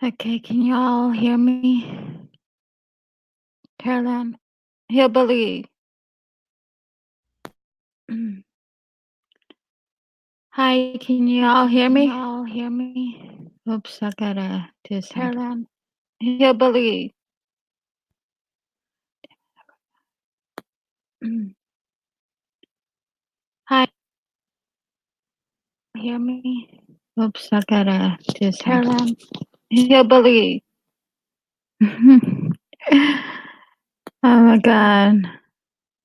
Okay, can you all hear me? Caroline, Hillbilly. Hi, can you all hear me? Oops, I gotta do something. Caroline, Hillbilly. Hi, hear me? Oops, I gotta do something. Caroline, Hillbilly. Oh my God.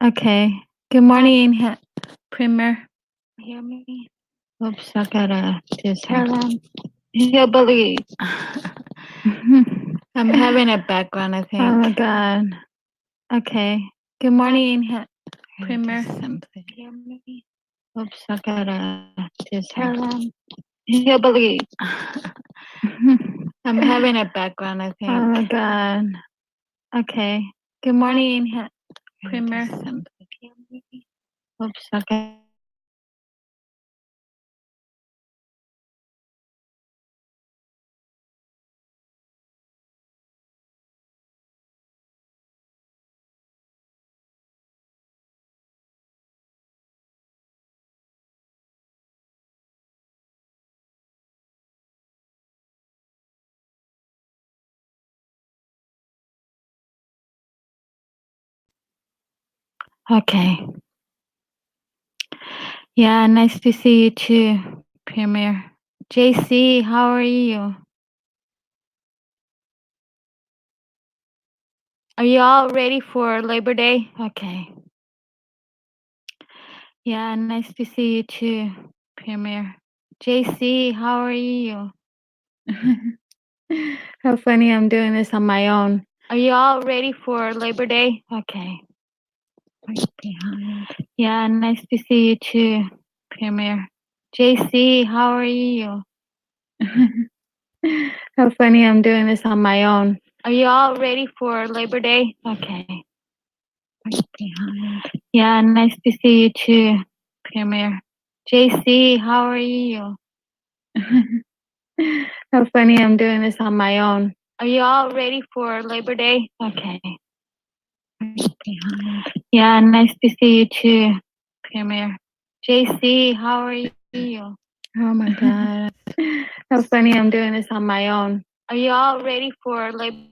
Okay. Good morning, Premier. Hear me? Oops, I gotta do something. Caroline, Hillbilly. I'm having a background, I think. Oh my God. Okay. Good morning, Premier. Hear me? Oops, I gotta do something. Caroline, Hillbilly. I'm having a background, I think. Oh my God. Okay. Good morning, Premier. Oops, I gotta. Okay. Yeah, nice to see you too, Premier. JC, how are you? Are you all ready for Labor Day? Okay. Yeah, nice to see you too, Premier. JC, how are you? How funny I'm doing this on my own. Are you all ready for Labor Day? Okay. Right behind. Yeah, nice to see you too, Premier. JC, how are you? How funny I'm doing this on my own. Are you all ready for Labor Day? Okay. Right behind. Yeah, nice to see you too, Premier. JC, how are you? How funny I'm doing this on my own. Are you all ready for Labor Day? Okay. Right behind. Yeah, nice to see you too, Premier. JC, how are you? Oh my God. How funny I'm doing this on my own. Are you all ready for Labor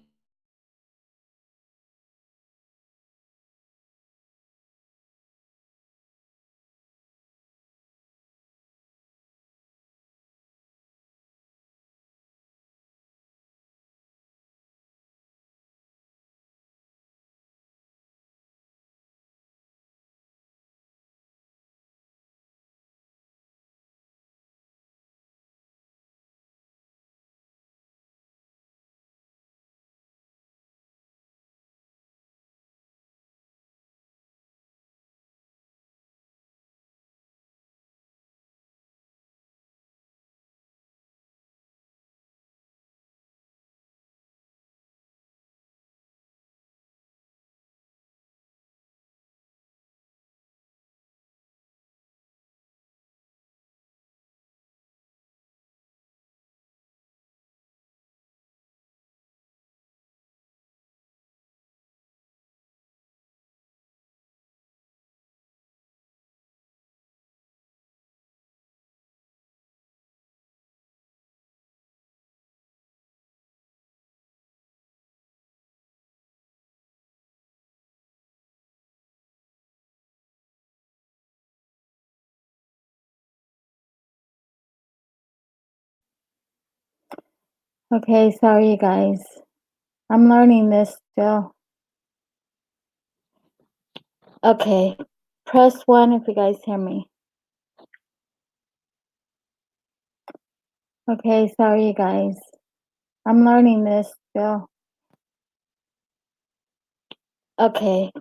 Okay, sorry you guys. I'm learning this still. Okay, press 1 if you guys hear me. Okay, sorry you guys. I'm learning this still. Okay,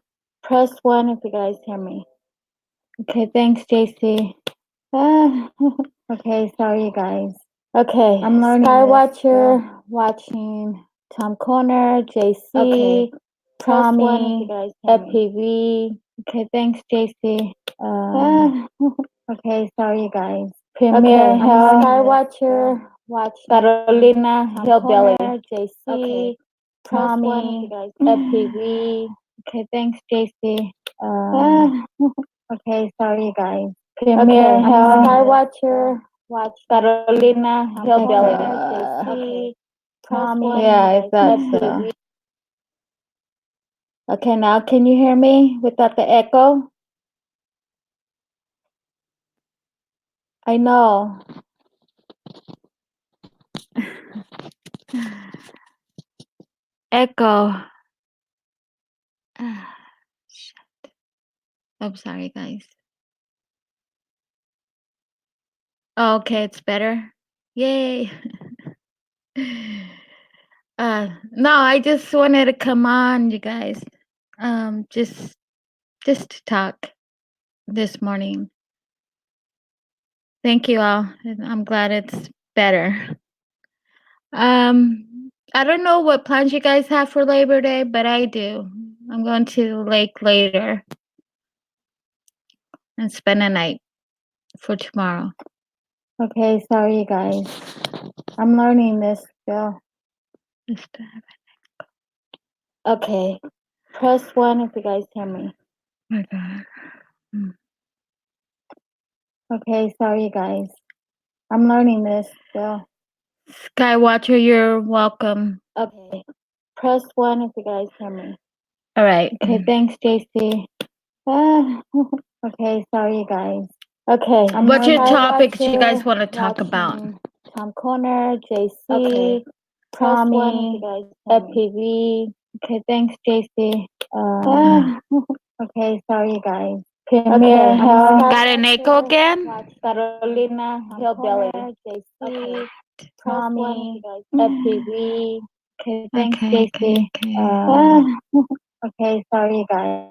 press 1 if you guys hear me. Okay, thanks, JC. Okay, sorry you guys. Okay, I'm learning Skywatcher, watching Tom Corner, JC, okay. Tommy, FPV. Okay, thanks, JC. Okay, sorry you guys. Premier, okay, Skywatcher, watch Carolina Hillbilly. Corner, JC, Okay. Tommy, FPV. Okay, thanks, JC. Okay, sorry guys. Premier I'm Health. Skywatcher, watch Carolina Hillbilly. JC, Okay. Tommy, Yeah, I thought so. Okay, now can you hear me without the echo? I know. Echo. Shit. I'm sorry, guys. Okay, it's better. Yay. No, I just wanted to come on, you guys. Just to talk this morning. Thank you all. And I'm glad it's better. I don't know what plans you guys have for Labor Day, but I do. I'm going to the lake later and spend a night for tomorrow. Okay, sorry you guys. I'm learning this still. Okay. Press 1 if you guys hear me. My God. Okay, sorry you guys. I'm learning this still. Skywatcher, you're welcome. Okay. Press 1 if you guys hear me. All right. Okay, thanks, JC. Okay, sorry you guys. Okay. What's your topics you guys want to talk about? Tom Corner, JC, Tommy, FPV. Okay, thanks, JC. Okay, sorry you guys. Premier Health. Got an Skywatcher, echo again? Carolina Hillbilly. JC, Tommy, FPV. Okay, thanks, JC. Okay, sorry you guys.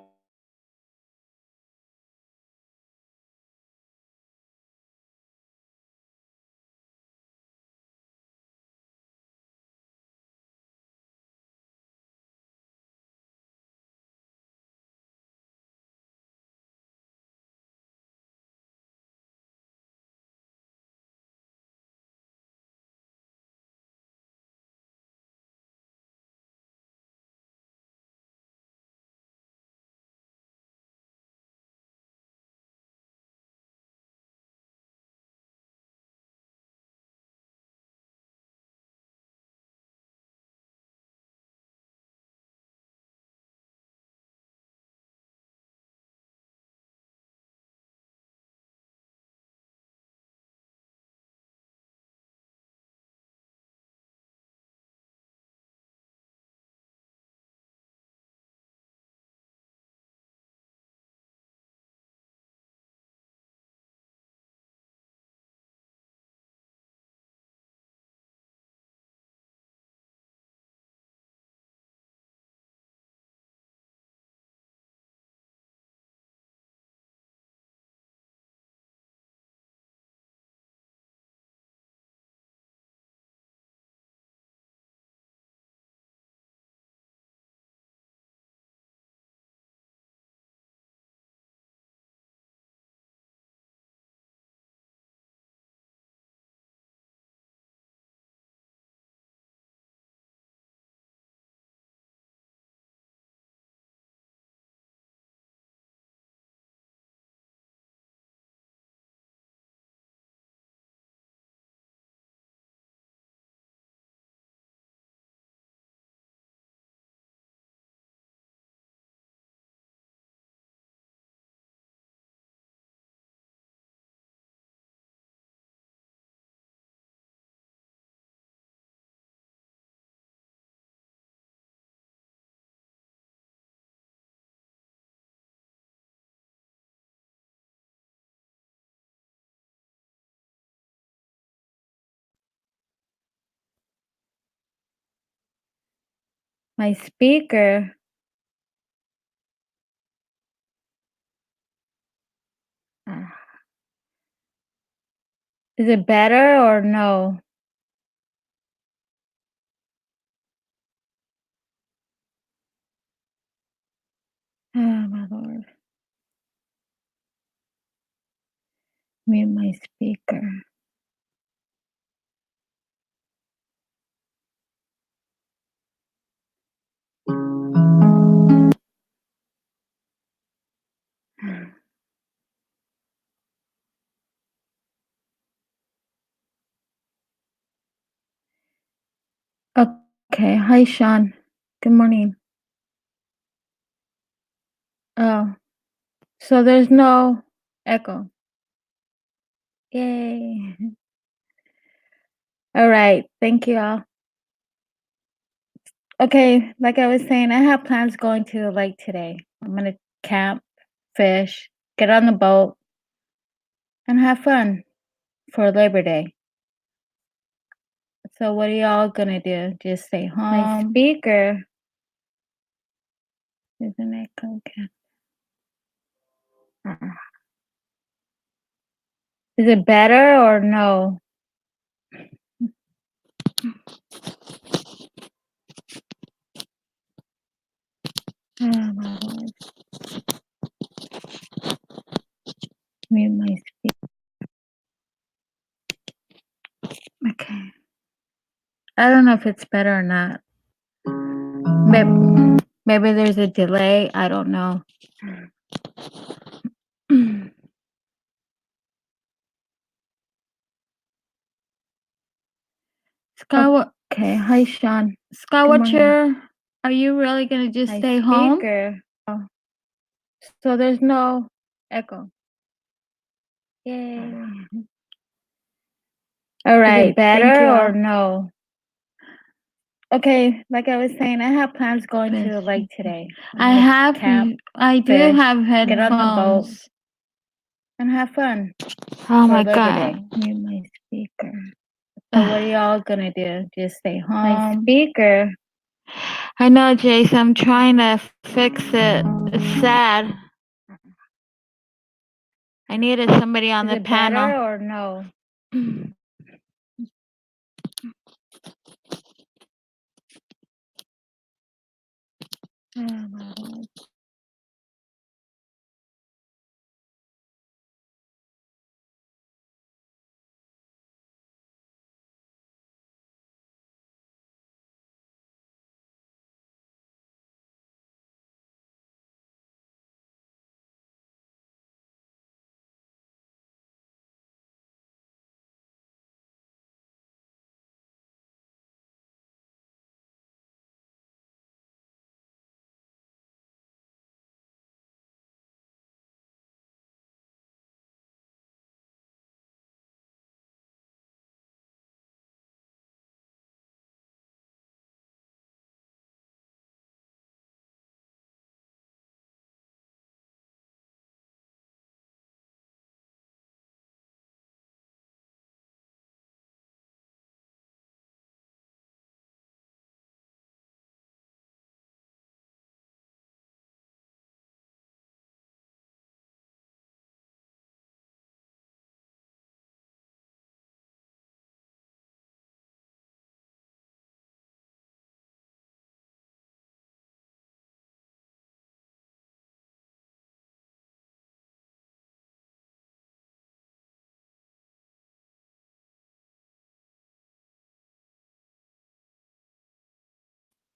My speaker. Is it better or no? Oh, my Lord. Mute my speaker. Okay. Hi, Sean. Good morning. Oh, so there's no echo. Yay. All right. Thank you all. Okay. Like I was saying, I have plans going to the lake today. I'm going to camp, fish, get on the boat, and have fun for Labor Day. So what are y'all going to do? Just stay home? My speaker is an echo. Okay. Is it better or no? Oh my God. Mute my speaker. Okay. I don't know if it's better or not. Maybe there's a delay. I don't know. Sky, okay. Hi, Sean. Sky, are you really gonna just stay home? Oh. So there's no echo. Yay. All right. Is it better or no? Okay, like I was saying, I have plans going to the lake today. I do have headphones. Get on the boat and have fun. Oh for my Labor God. Day. Mute my speaker. So what are y'all gonna do? Just stay home? My speaker. I know, Jace. I'm trying to fix it. It's sad. I needed somebody on Is the it panel. better or no? Oh my God.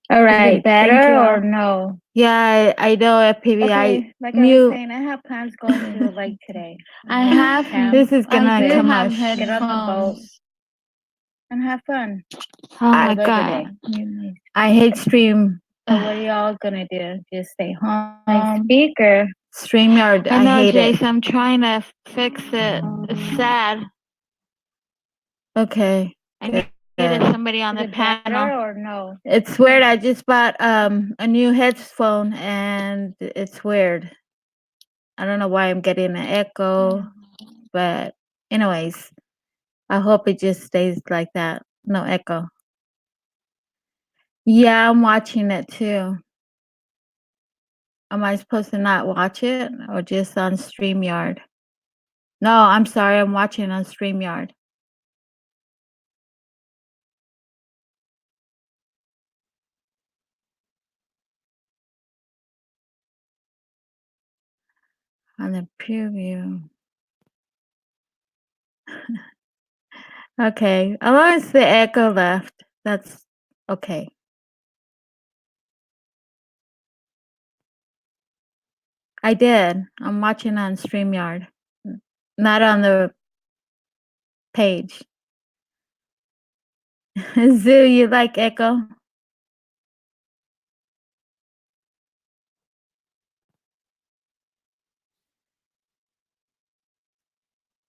All right. Is it better or no? Yeah, I know at PBI. Okay, like I was saying, I have plans going to the lake today. This is gonna come out. Get on the boat and have fun. Oh my Labor God. Day. I hate stream. So what are y'all gonna do? Just stay home? My speaker. StreamYard. I know, hate Jace. it. I'm trying to fix it. It's sad. Okay. I needed somebody on Is the it better panel. or no? It's weird. I just bought a new headphone and it's weird. I don't know why I'm getting an echo, but anyways, I hope it just stays like that. No echo. Yeah, I'm watching it too. Am I supposed to not watch it or just on StreamYard? No, I'm sorry. I'm watching on StreamYard. On the preview. Okay. As long as the echo left, that's okay. I did. I'm watching on StreamYard, not on the page. Zoo, you like echo?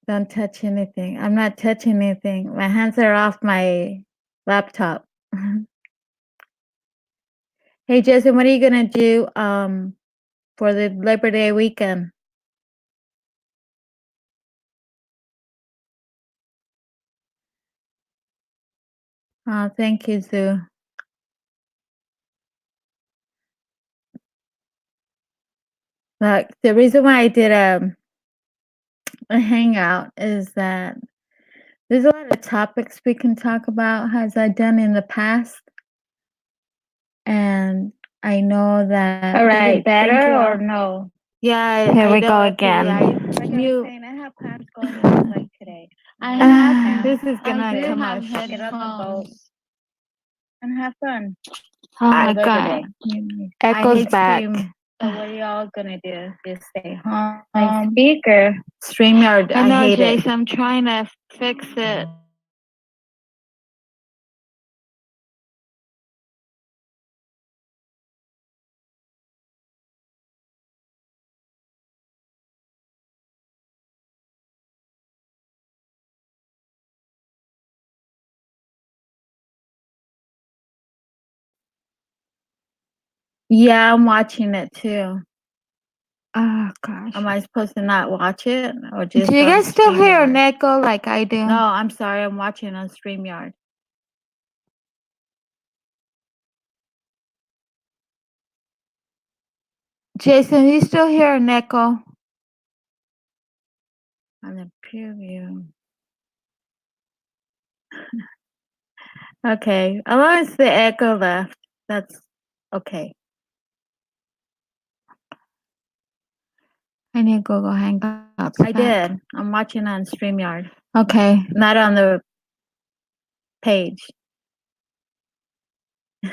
Don't touch anything. I'm not touching anything. My hands are off my laptop. Hey, Jason, what are you gonna do for the Labor Day weekend? Oh, thank you, Sue. Look, the reason why I did a hangout is that there's a lot of topics we can talk about, as I've done in the past. And I know that. All Okay, right, thank better you all. or no? Yeah, Here we don't go like it. Yeah, again. like I was You. saying, I have plans going on like today. I have. This is I gonna do come have out. Get on the boat headphones. and have fun. Oh I my Labor god. Day. I Echoes hate back. stream. So what are y'all gonna do? Just stay home. My speaker. StreamYard, I I know, hate it. Jason. I'm trying to fix it. Yeah, I'm watching it too. Oh gosh. Am I supposed to not watch it or Do just you on guys still hear an StreamYard? echo like I do? No, I'm sorry. I'm watching on StreamYard. Jason, you still hear an echo? On the preview. Okay, as long as the echo left, that's okay. I need Google Hangouts. I back. did. I'm watching on StreamYard, Okay. not on the page.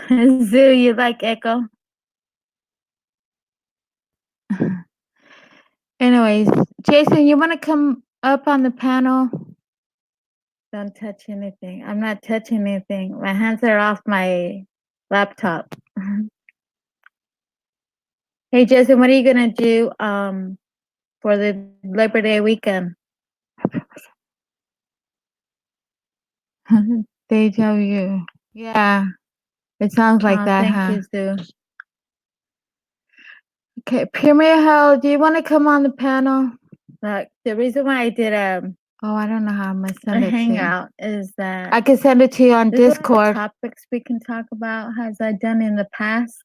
Zoo, you like echo? Anyways, Jason, you want to come up on the panel? Don't touch anything. I'm not touching anything. My hands are off my laptop. Hey, Jason, what are you gonna do for the Labor Day weekend? Deja vu. Yeah, it sounds like Oh, that, thank huh? you, Sue. Okay, Premier Hell, do you want to come on the panel? Look, the reason why I did Oh, I don't know how I'm gonna a send it to you. hangout is that I can send it to you on there's a lot of Discord. topics we can talk about, as I've done in the past.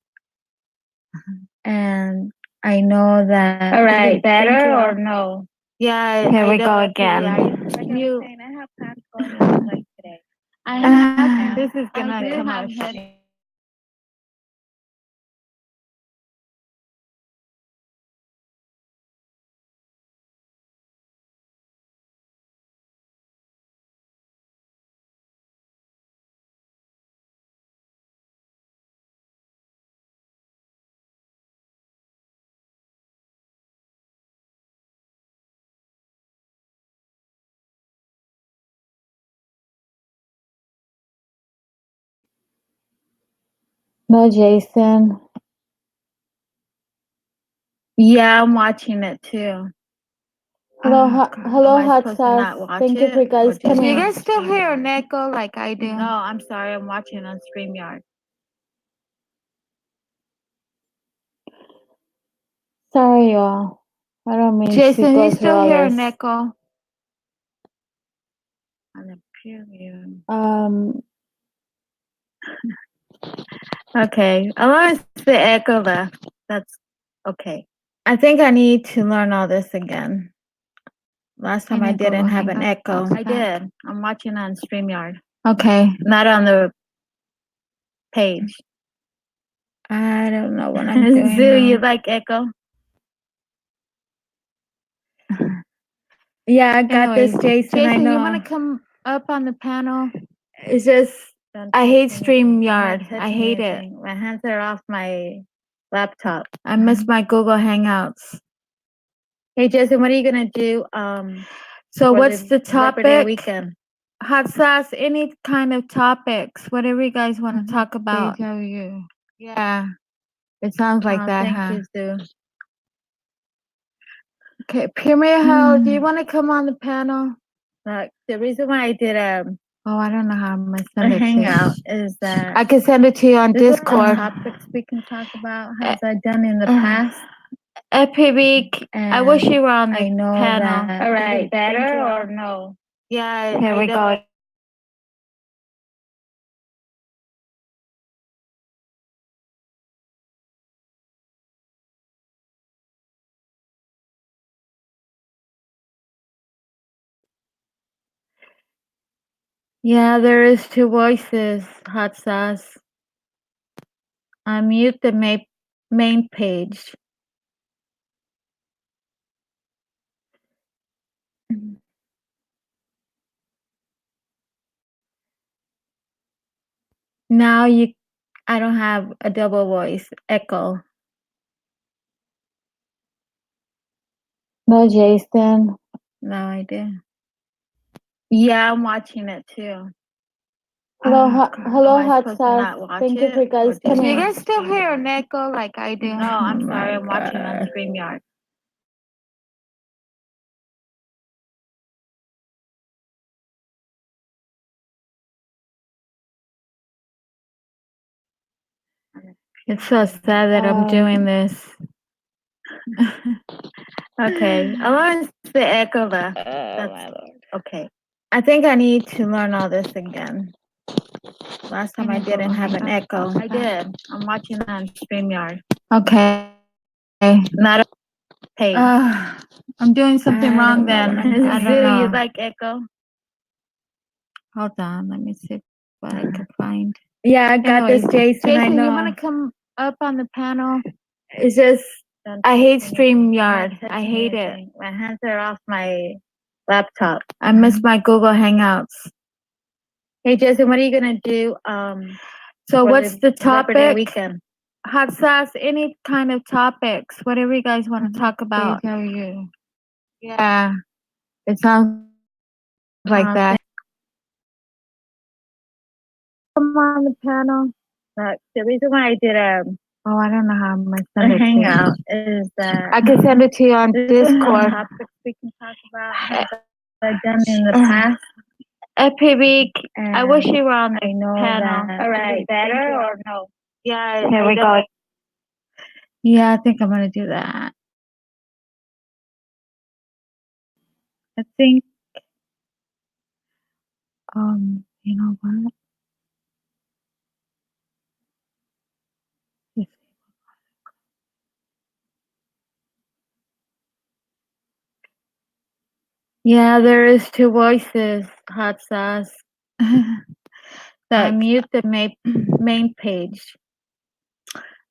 And I know that. All Okay, right, thank you better all. or no? Yeah, Here we don't go like it. Yeah, again. like I was You. saying, I have plans going on like today. I have. This is I gonna do come have out. head- No, Jason. Yeah, I'm watching it too. Hello, hello, Am I hot supposed to not sauce. watch Thank you it for or guys just coming. Do you on guys still hear an StreamYard? echo like I do? No, I'm sorry. I'm watching on StreamYard. Sorry, y'all. I don't mean Jason, to you go through still all hear this. an echo? On the preview. Okay, as long as the echo left, that's okay. I think I need to learn all this again. Last time I need Google didn't have an Hangouts echo. I back. did. I'm watching on StreamYard, Okay. not on the page. I don't know what I'm doing. Zoo, you now. like echo? Yeah, I got Anyways, this, Jason. I Jason, know. you want to come up on the panel? It's just I hate StreamYard. StreamYard. I hate it. My hands are off my laptop. I miss my Google Hangouts. Hey, Jason, what are you gonna do? So for what's the Labor Day topic? weekend? Hot sauce, any kind of topics, whatever you guys want to talk about. Deja vu. Yeah, it sounds like Oh, that, thank huh? you, Sue. Okay, Premier Hell, do you want to come on the panel? Look, the reason why I did oh, I don't know how I'm gonna send A it to hangout you. is that I can send it to you on this is the Discord. topics we can talk about. Has I done in the past? FPB, I wish you were on the I know panel. that. All Is right, it better thank you. or no? Yeah, Here we go. Yeah, there is two voices, hot sauce. Mute the main page. Now I don't have a double voice echo. No, Jason. No idea. Yeah, I'm watching it too. Hello, hello, Am I hot supposed to sauce. not watch Thank you for it, guys or do Do you coming. guys still hear an echo like I do? No, I'm Oh sorry. my I'm watching on God. StreamYard. It's so sad that I'm doing this. Okay, as long as the echo left. That's okay. I think I need to learn all this again. Last time I didn't have an echo. I did. I'm watching on StreamYard. Okay. Not a page. I'm doing something wrong then. I don't know. You like echo? Hold on. Let me see what I can find. Yeah, I got this, Jason. I know. You want to come up on the panel? It's just, I hate StreamYard. I hate it. My hands are off my laptop. I miss my Google Hangouts. Hey, Jason, what are you gonna do? So what's the topic? Weekend. Hot sauce, any kind of topics, whatever you guys want to talk about. Tell you. Yeah, it sounds like that. Come on the panel. Look, the reason why I did oh, I don't know how I'm gonna send it to you. Hangout is that I can send it to you on this is the Discord. topics we can talk about. Has I done in the past? FPB, I wish you were on the I know panel. that. All right, Is it better thank you. or no? Yeah, Here we go. Yeah, I think I'm gonna do that. I think, you know what? Yeah, there is two voices, hot sauce. Mute the main page.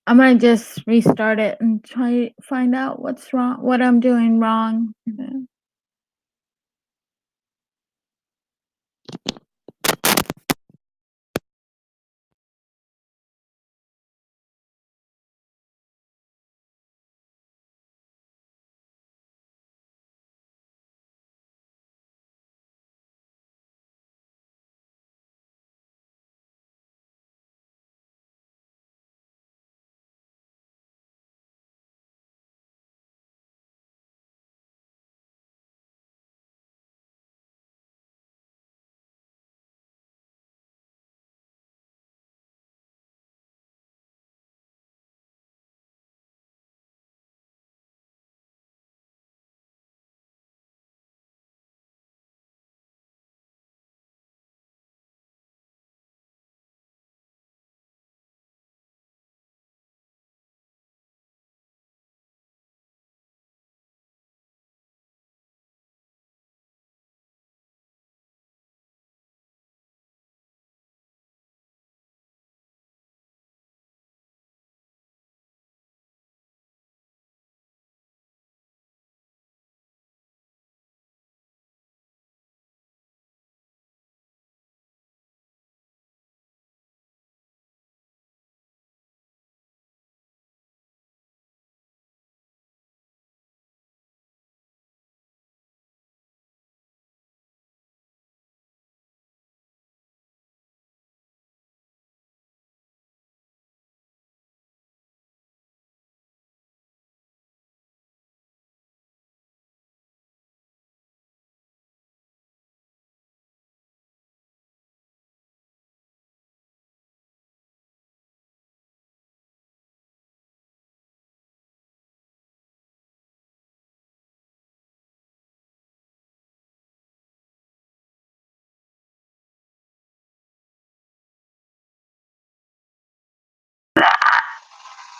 I'm gonna just restart it and try find out what's wrong, what I'm doing wrong.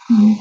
Can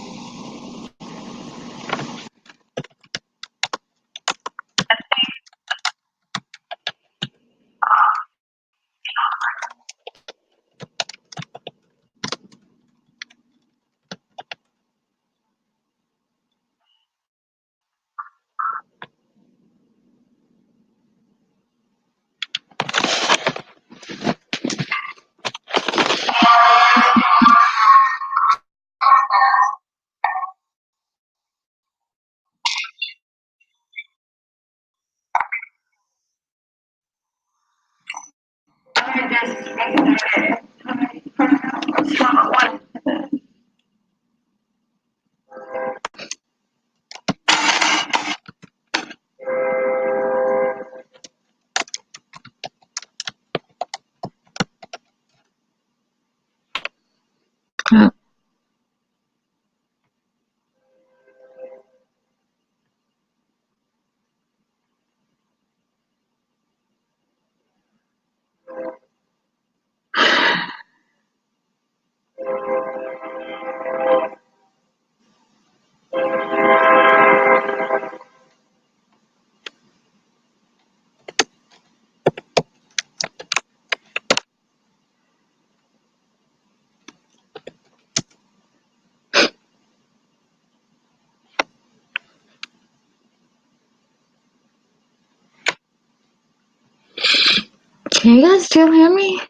you guys still hear me?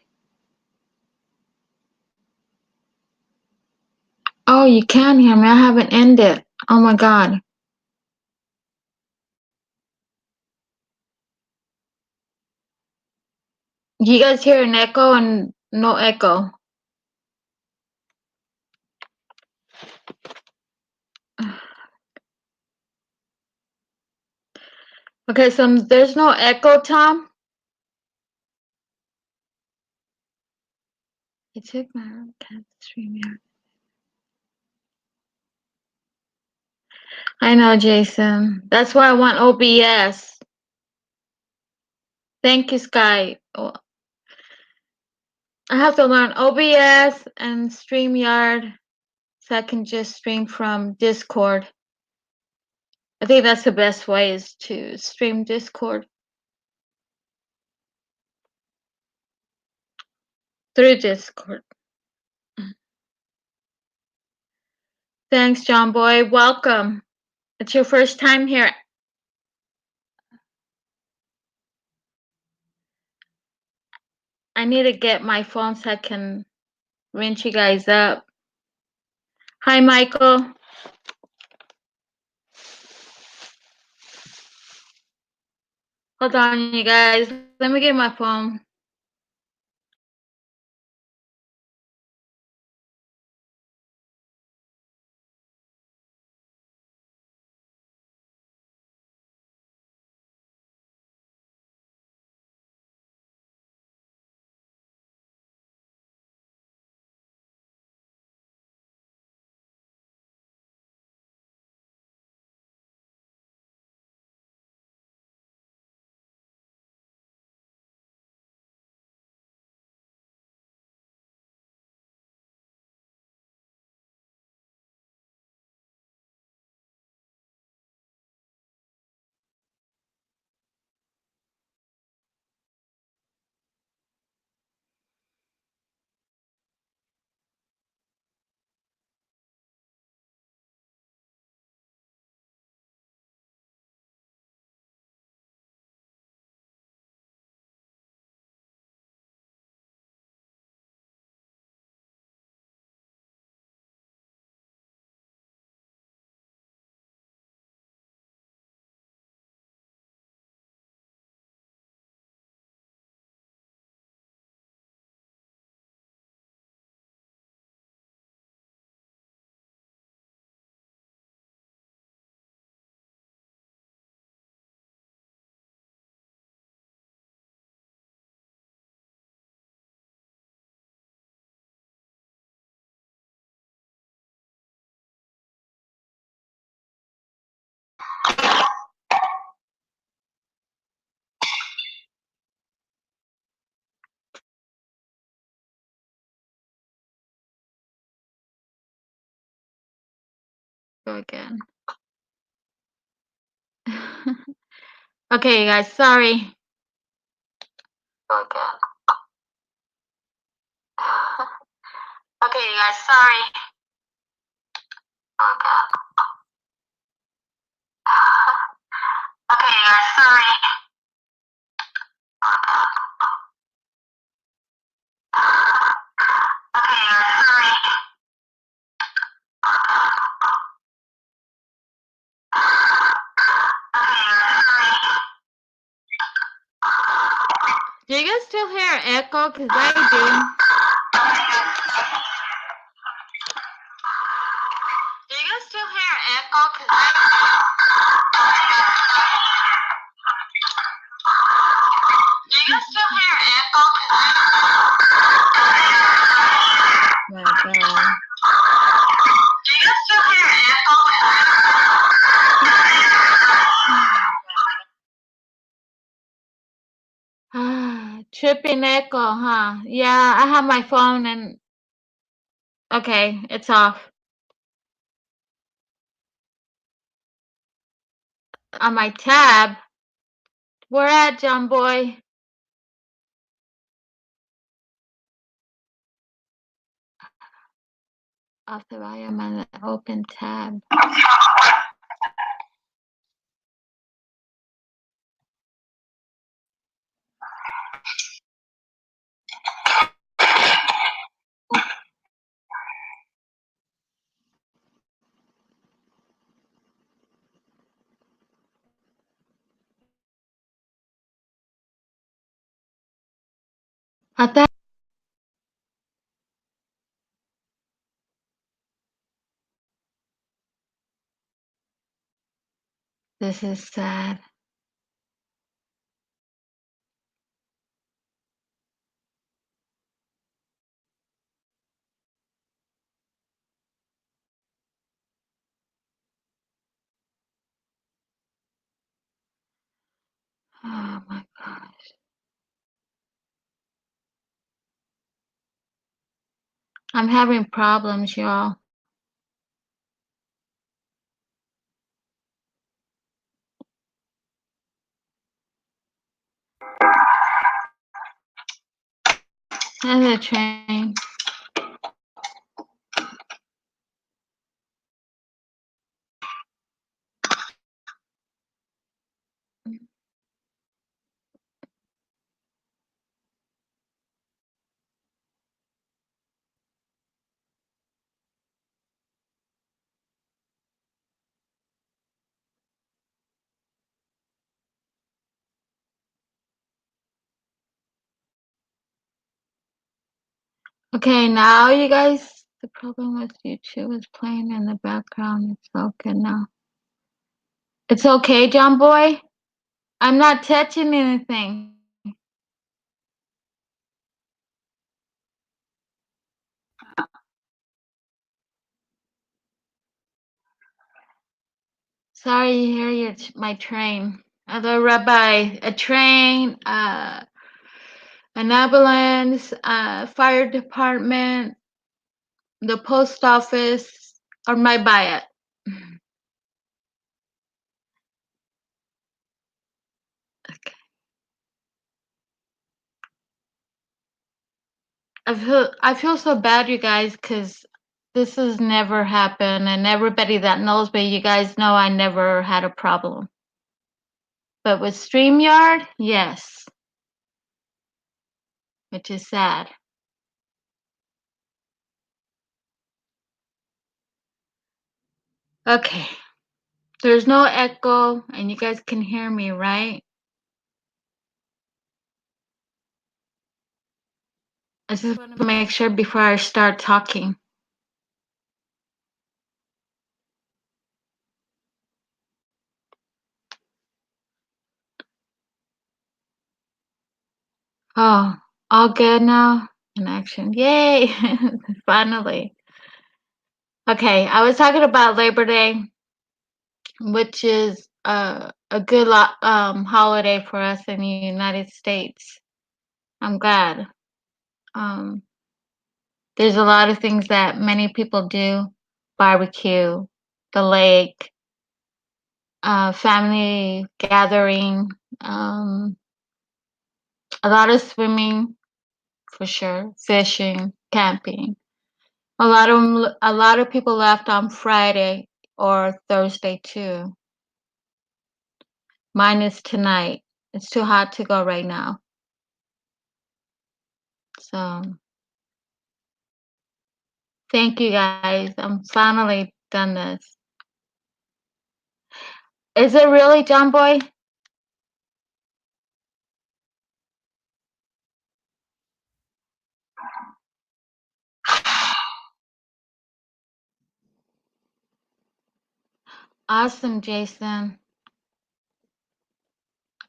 Oh, you can hear me. I haven't ended. Oh my god. You guys hear an echo and no echo? Okay, so there's no echo, Tom? I took my cat stream here. I know, Jason. That's why I want OBS. Thank you, Sky. Oh, I have to learn OBS and StreamYard so I can just stream from Discord. I think that's the best way is to stream Discord through Discord. Thanks, John Boy. Welcome. It's your first time here. I need to get my phone so I can rinse you guys up. Hi, Michael. Hold on, you guys. Let me get my phone. go again. Okay, you guys, sorry. Go again. Okay, you guys, sorry. Go again. Okay, you guys, sorry. Okay, you guys, sorry. Do you guys still hear echo? Because I do. Do you guys still hear echo? Because I do. Do you guys still hear echo? My God. Do you guys still hear echo? Tripping echo, huh? Yeah, I have my phone and okay, it's off. On my tab. Where at, John Boy? Off the volume on the open tab. I thought this is sad. Oh my gosh. I'm having problems, y'all. There's a train. Okay, now you guys, the problem with YouTube is playing in the background. It's okay now. It's okay, John Boy? I'm not touching anything. Sorry you hear my train. Other rabbi, a train, an ambulance, fire department, the post office, or my buy it. Okay. I feel so bad, you guys, because this has never happened, and everybody that knows me, you guys know I never had a problem. But with StreamYard, yes, which is sad. Okay, there's no echo, and you guys can hear me, right? I just want to make sure before I start talking. Oh, all good now? In action. Yay! Finally. Okay, I was talking about Labor Day, which is a good holiday for us in the United States. I'm glad. Um, there's a lot of things that many people do. Barbecue, the lake, family gathering, a lot of swimming for sure, fishing, camping. A lot of people left on Friday or Thursday too. Mine is tonight. It's too hot to go right now. So thank you guys. I'm finally done this. Is it really, John Boy? Awesome, Jason.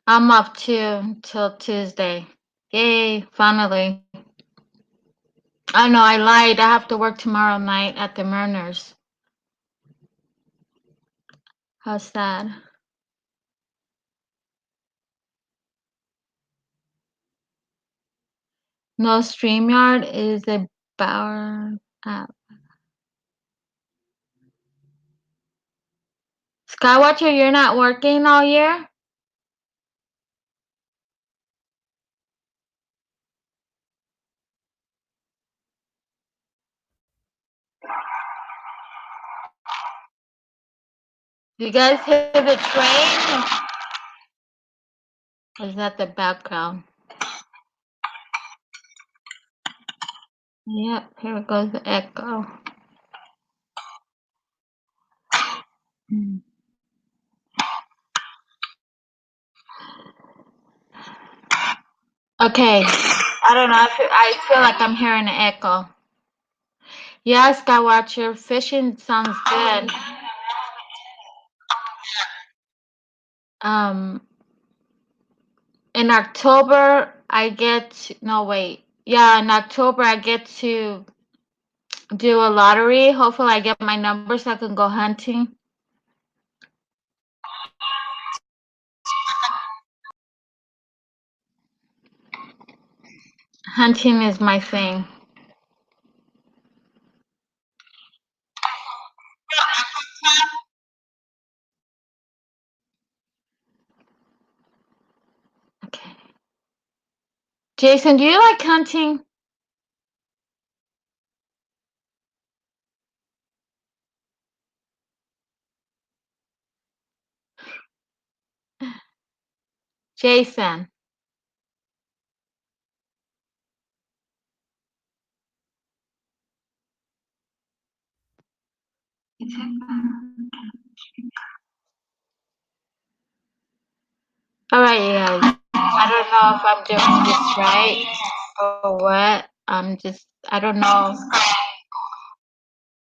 I'm off too till Tuesday. Yay, finally. I know I lied. I have to work tomorrow night at the Murners. How sad. No, StreamYard is a Bauer app. Skywatcher, you're not working all year? You guys hear the train? Is that the background? Yep, here goes the echo. Mm. Okay, I don't know. I feel like I'm hearing an echo. Yeah, Skywatcher, fishing sounds good. Um, in October, no, wait. Yeah, in October, I get to do a lottery. Hopefully, I get my number so I can go hunting. Hunting is my thing. Okay. Jason, do you like hunting? Jason. All right, you guys. I don't know if I'm doing this right or what. I don't know.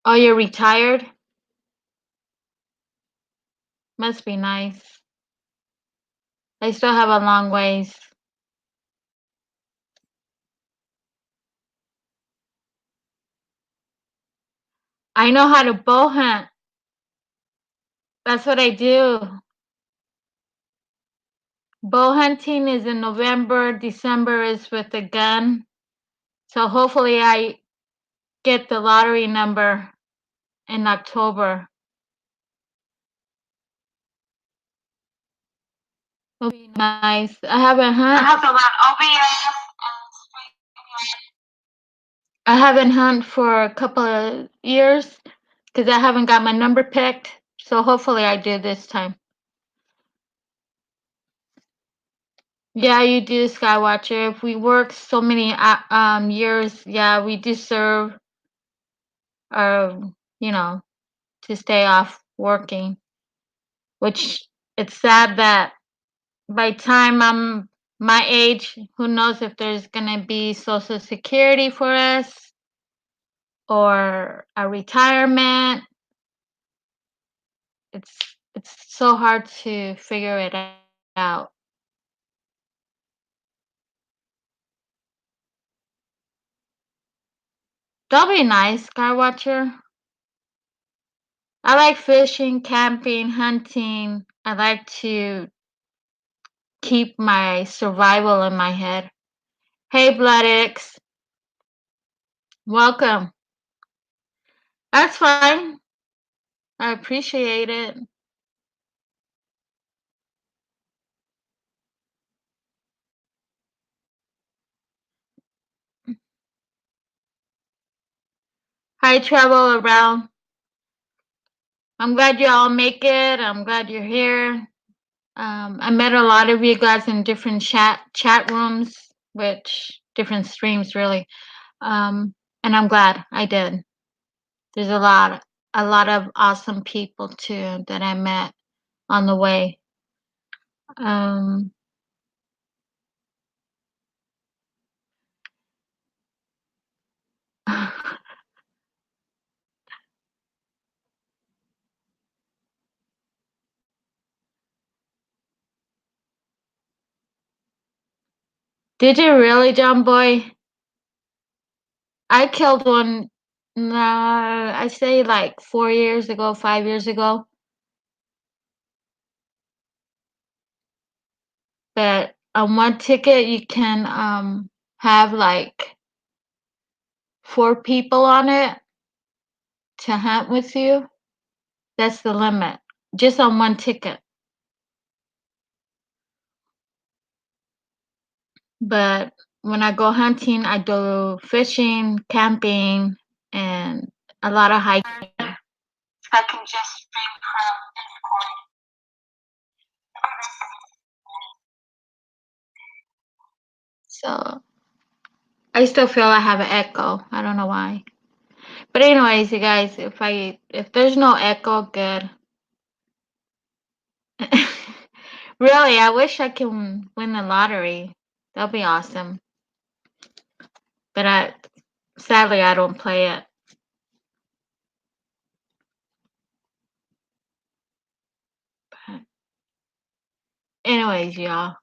Oh, you're retired? Must be nice. I still have a long ways. I know how to bow hunt. That's what I do. Bow hunting is in November. December is with a gun. So hopefully I get the lottery number in October. It'll be nice. I haven't hunt for a couple of years because I haven't got my number picked. So hopefully I do this time. Yeah, you do, Skywatcher. If we work so many years, yeah, we deserve our, to stay off working. Which it's sad that by time I'm my age, who knows if there's gonna be Social Security for us or a retirement. It's it's so hard to figure it out. That'll be nice, Skywatcher. I like fishing, camping, hunting. I like to keep my survival in my head. Hey, Bloodix. Welcome. That's fine. I appreciate it. I travel around. I'm glad you all make it. I'm glad you're here. I met a lot of you guys in different chat rooms, which different streams really. And I'm glad I did. There's a lot of awesome people too that I met on the way. Um, did you really, John Boy? I killed one. I say like 4 years ago, 5 years ago. But on one ticket, you can have like 4 people on it to hunt with you. That's the limit, just on one ticket. But when I go hunting, I do fishing, camping, and a lot of hiking. I can just stream from Discord. So I still feel I have an echo. I don't know why. But anyways, you guys, if there's no echo, good. Really, I wish I can win the lottery. That'll be awesome. But sadly I don't play it. But anyways, y'all.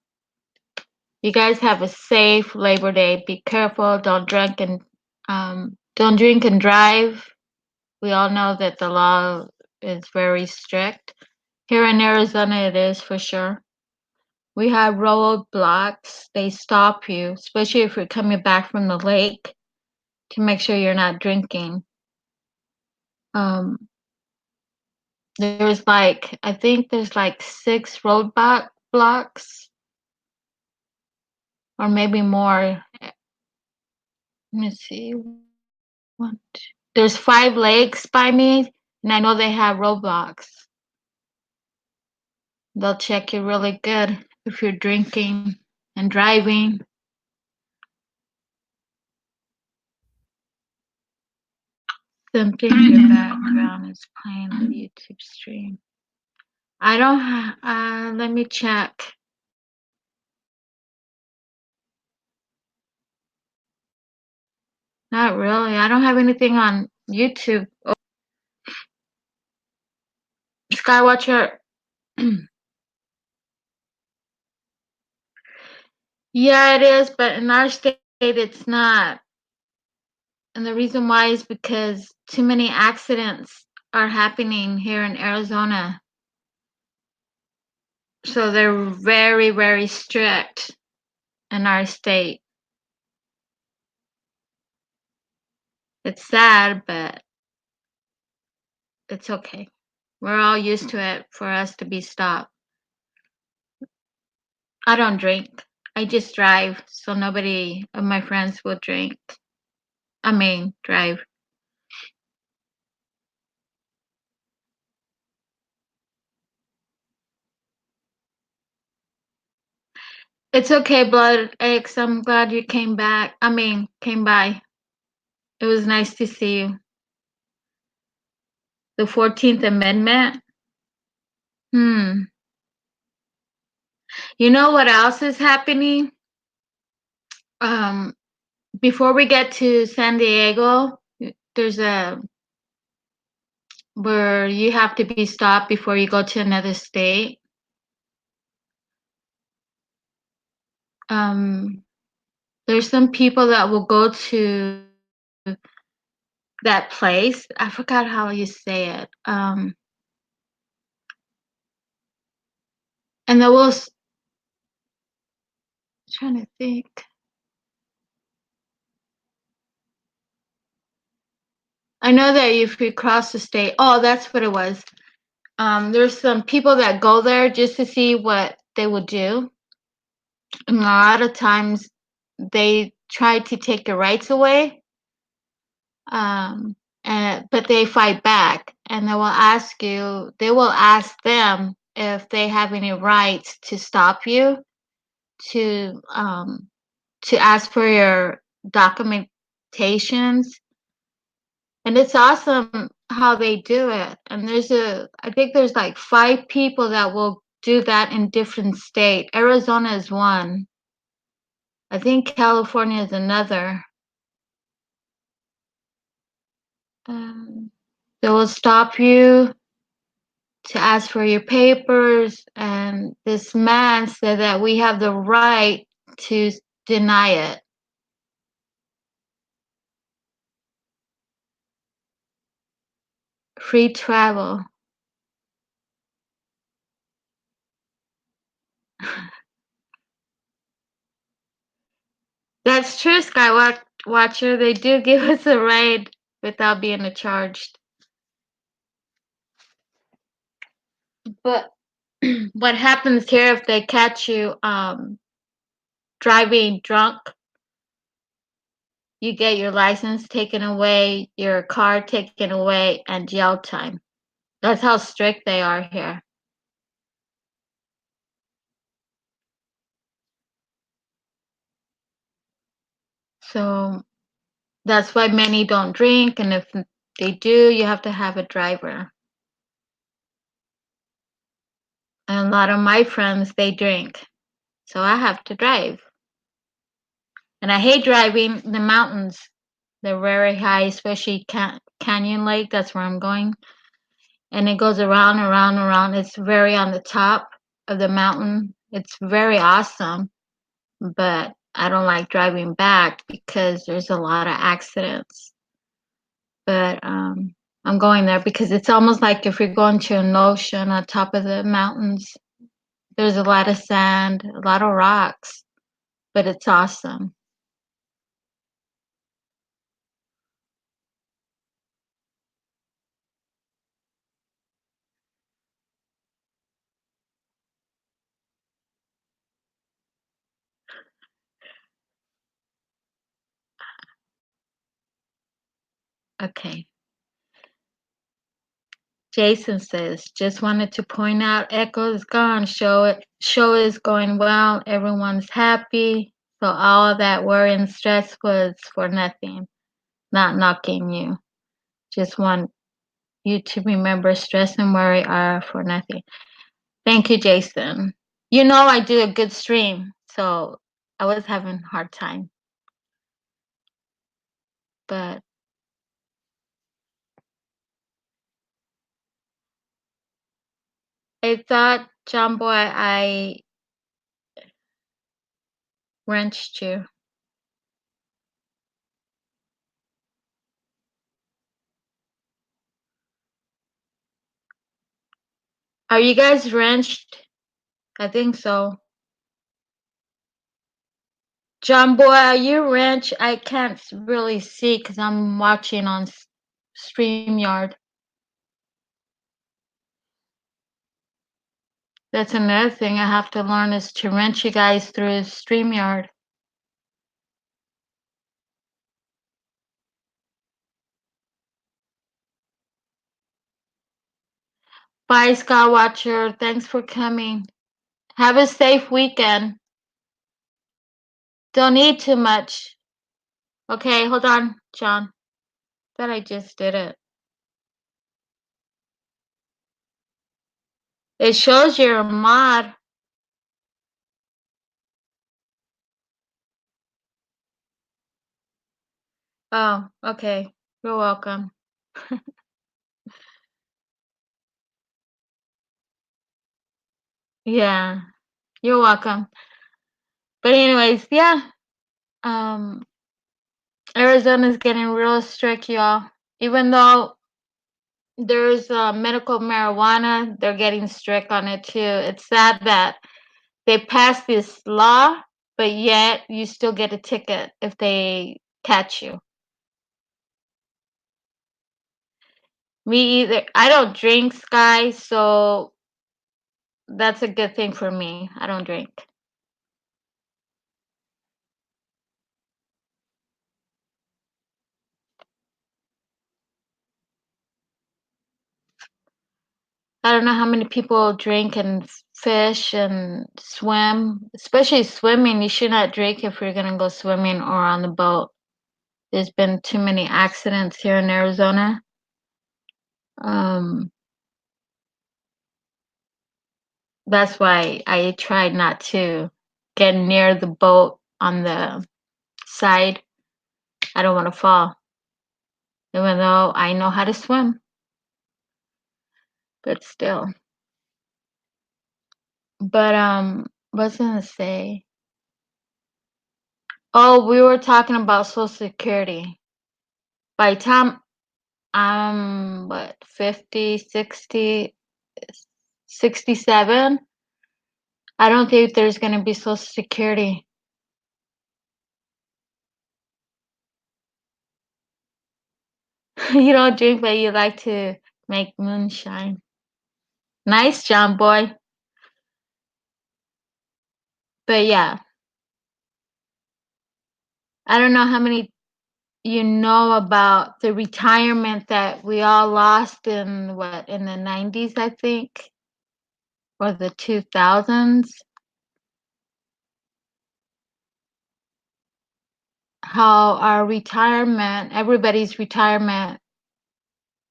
You guys have a safe Labor Day. Be careful. Don't drink and drive. We all know that the law is very strict. Here in Arizona, it is for sure. We have roadblocks. They stop you, especially if you're coming back from the lake, to make sure you're not drinking. I think there's like 6 blocks, or maybe more. Let me see. There's 5 lakes by me, and I know they have roadblocks. They'll check you really good if you're drinking and driving. Something in your background is playing on the YouTube stream. I don't let me check. Not really. I don't have anything on YouTube. Oh, Skywatcher. Yeah, it is, but in our state, it's not. And the reason why is because too many accidents are happening here in Arizona. So they're very, very strict in our state. It's sad, but it's okay. We're all used to it for us to be stopped. I don't drink. I just drive, so nobody of my friends will drink. Drive. It's okay, Blood X. I'm glad you came back. Came by. It was nice to see you. The 14th Amendment. You know what else is happening? Before we get to San Diego, there's where you have to be stopped before you go to another state. There's some people that will go to that place. I forgot how you say it. And they will. Trying to think. I know that if you cross the state, oh, that's what it was. There's some people that go there just to see what they would do. And a lot of times they try to take your rights away. But they fight back and they will ask them if they have any rights to stop you, to um, to ask for your documentations. And it's awesome how they do it. And I think there's like 5 people that will do that in different states. Arizona is one. I think California is another. They will stop you to ask for your papers, and this man said that we have the right to deny it. Free travel. That's true, Watcher. They do give us a ride without being charged. But what happens here if they catch you driving drunk? You get your license taken away, your car taken away, and jail time. That's how strict they are here. So that's why many don't drink, and if they do, you have to have a driver. And a lot of my friends, they drink, so I have to drive. And I hate driving the mountains. They're very high, especially Canyon Lake. That's where I'm going. And it goes around, around, around. It's very on the top of the mountain. It's very awesome. But I don't like driving back because there's a lot of accidents. But I'm going there because it's almost like if you're going to an ocean on top of the mountains. There's a lot of sand, a lot of rocks, but it's awesome. Okay. Jason says, just wanted to point out Echo is gone. Show is going well. Everyone's happy. So all of that worry and stress was for nothing. Not knocking you. Just want you to remember stress and worry are for nothing. Thank you, Jason. You know I do a good stream, so I was having a hard time. But I thought, John Boy, I wrenched you. Are you guys wrenched? I think so. John Boy, are you wrenched? I can't really see because I'm watching on StreamYard. That's another thing I have to learn is to wrench you guys through StreamYard. Bye, Sky Watcher. Thanks for coming. Have a safe weekend. Don't eat too much. Okay, hold on, John. Thought I just did it. It shows you're a mod. Oh, okay. You're welcome. Yeah, you're welcome. But anyways, yeah. Arizona's getting real strict, y'all. Even though there's medical marijuana, they're getting strict on it too. It's sad that they passed this law, but yet you still get a ticket if they catch you. Me either. I don't drink, Sky, so that's a good thing for me. I don't drink. I don't know how many people drink and fish and swim, especially swimming. You should not drink if you're gonna go swimming or on the boat. There's been too many accidents here in Arizona. That's why I tried not to get near the boat on the side. I don't want to fall, even though I know how to swim, but still. But what was I gonna say? Oh, we were talking about Social Security. By the time I'm what 50, 60, 67, I don't think there's gonna be Social Security. You don't drink, but you like to make moonshine. Nice, John boy. But yeah, I don't know how many you know about the retirement that we all lost in in the 90s, I think, or the 2000s. How our retirement, everybody's retirement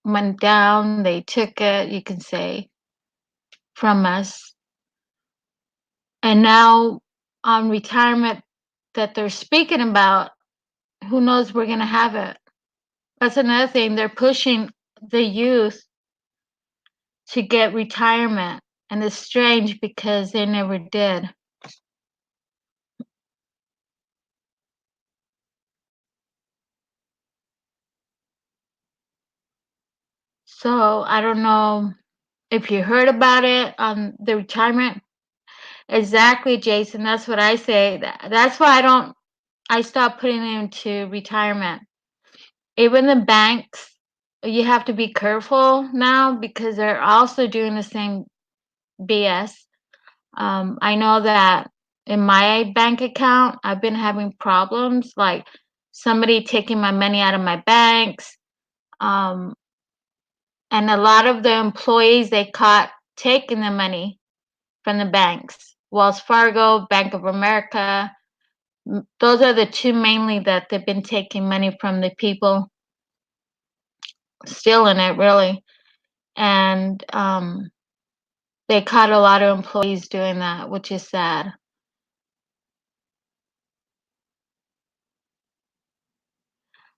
went down. They took it, you can say, from us. And now on retirement that they're speaking about, who knows we're going to have it. That's another thing. They're pushing the youth to get retirement. And it's strange because they never did. So I don't know if you heard about it on the retirement. Exactly, Jason. That's what I say. That's why I stopped putting into retirement. Even the banks, you have to be careful now because they're also doing the same BS. I know that in my bank account, I've been having problems like somebody taking my money out of my banks. Um, and a lot of the employees they caught taking the money from the banks. Wells Fargo, Bank of America, those are the two mainly that they've been taking money from the people, stealing it really. And they caught a lot of employees doing that, which is sad.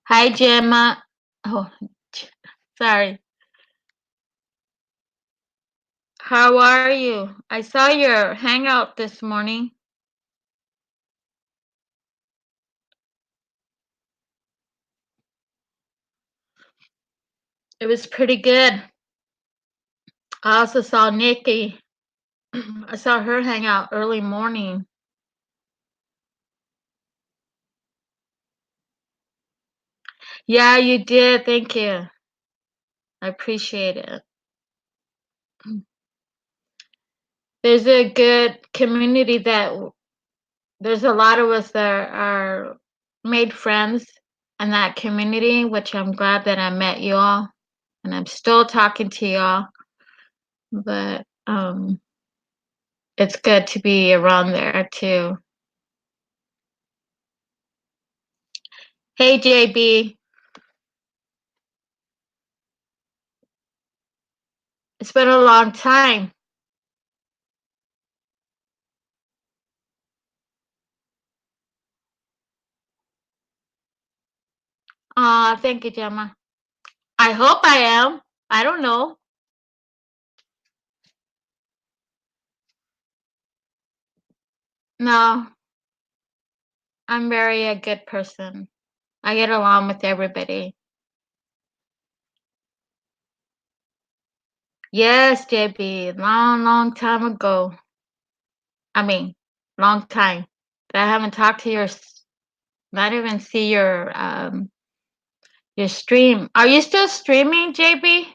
Hi, Gemma. Oh, sorry. How are you? I saw your hangout this morning. It was pretty good. I also saw Nikki. I saw her hang out early morning. Yeah, you did. Thank you. I appreciate it. There's a good community that there's a lot of us that are made friends in that community, which I'm glad that I met you all and I'm still talking to y'all. But it's good to be around there too. Hey JB, it's been a long time. Thank you, Gemma. I hope I am. I don't know. No, I'm very a good person. I get along with everybody. Yes, JB, long, long time ago. I mean, long time. I haven't talked to not even see your stream. Are you still streaming, JB?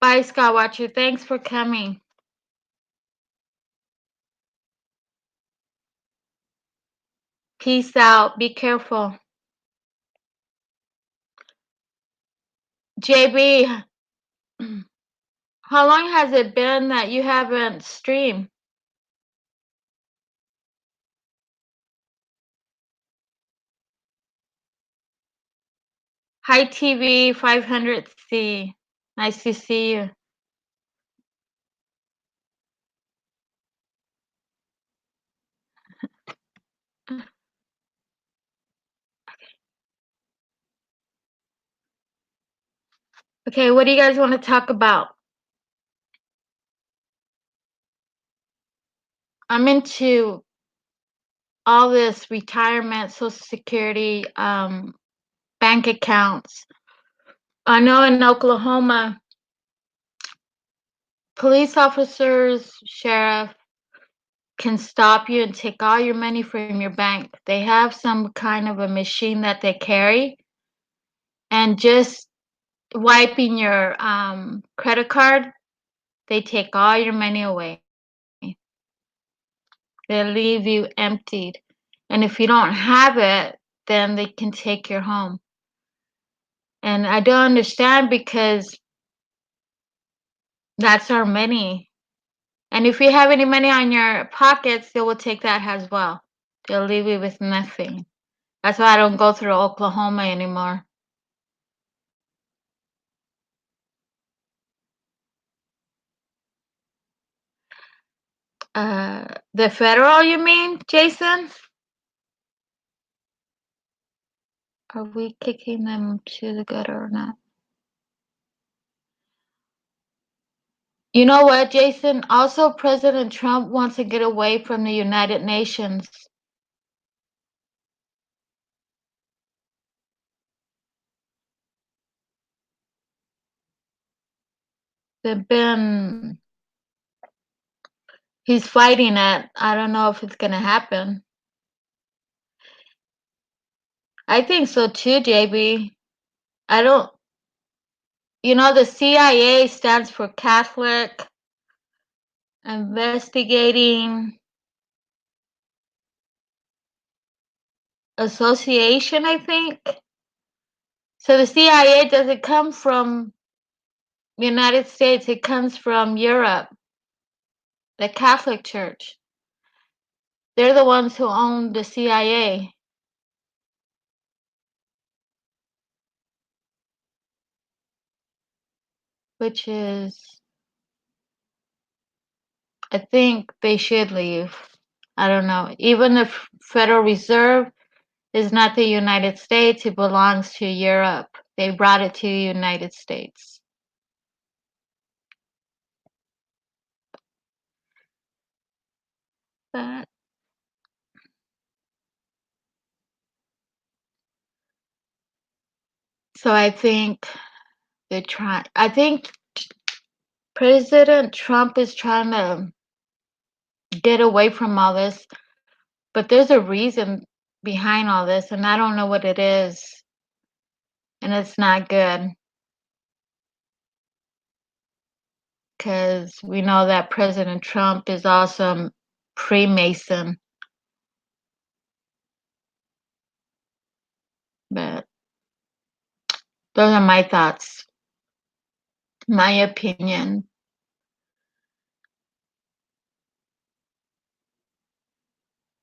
Bye, Scott Watcher. Thanks for coming. Peace out. Be careful. JB, how long has it been that you haven't streamed? Hi, TV 500C. Nice to see you. Okay, what do you guys want to talk about? I'm into all this retirement, Social Security, bank accounts. I know in Oklahoma, police officers, sheriff can stop you and take all your money from your bank. They have some kind of a machine that they carry, and just wiping your credit card, they take all your money away. They leave you emptied. And if you don't have it, then they can take your home. And I don't understand because that's our money. And if you have any money on your pockets, they will take that as well. They'll leave you with nothing. That's why I don't go through Oklahoma anymore. The federal, you mean, Jason? Are we kicking them to the gutter or not? You know what, Jason? Also, President Trump wants to get away from the United Nations. They've been, he's fighting it. I don't know if it's going to happen. I think so too, JB. I don't, the CIA stands for Catholic Investigating Association, I think. So the CIA doesn't come from the United States, it comes from Europe, the Catholic Church. They're the ones who own the CIA. Which is, I think they should leave. I don't know. Even the Federal Reserve is not the United States, it belongs to Europe. They brought it to the United States. But so I think I think President Trump is trying to get away from all this, but there's a reason behind all this, and I don't know what it is. And it's not good. Because we know that President Trump is also a Freemason. But those are my thoughts, my opinion.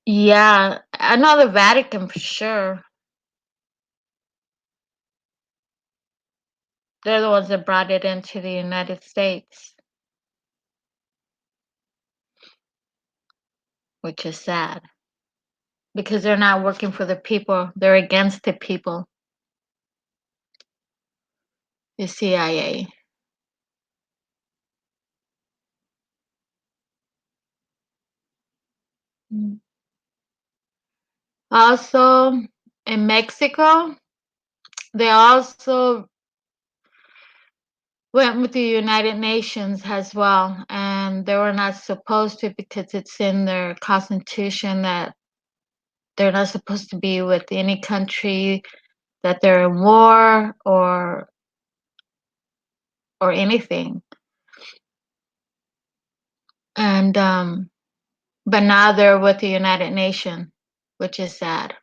Yeah, I know the Vatican for sure. They're the ones that brought it into the United States, which is sad. Because they're not working for the people, they're against the people. The CIA. Also, in Mexico, they also went with the United Nations as well, and they were not supposed to because it's in their constitution that they're not supposed to be with any country that they're in war or or anything. And but now they're with the United Nations, which is sad.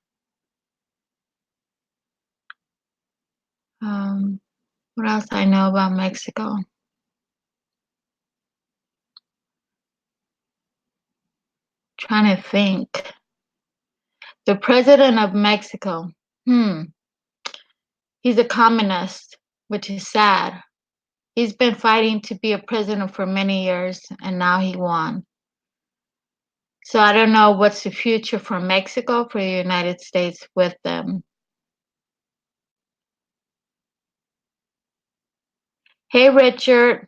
What else I know about Mexico? Trying to think. The president of Mexico. He's a communist, which is sad. He's been fighting to be a president for many years, and now he won. So I don't know what's the future for Mexico, for the United States with them. Hey, Richard.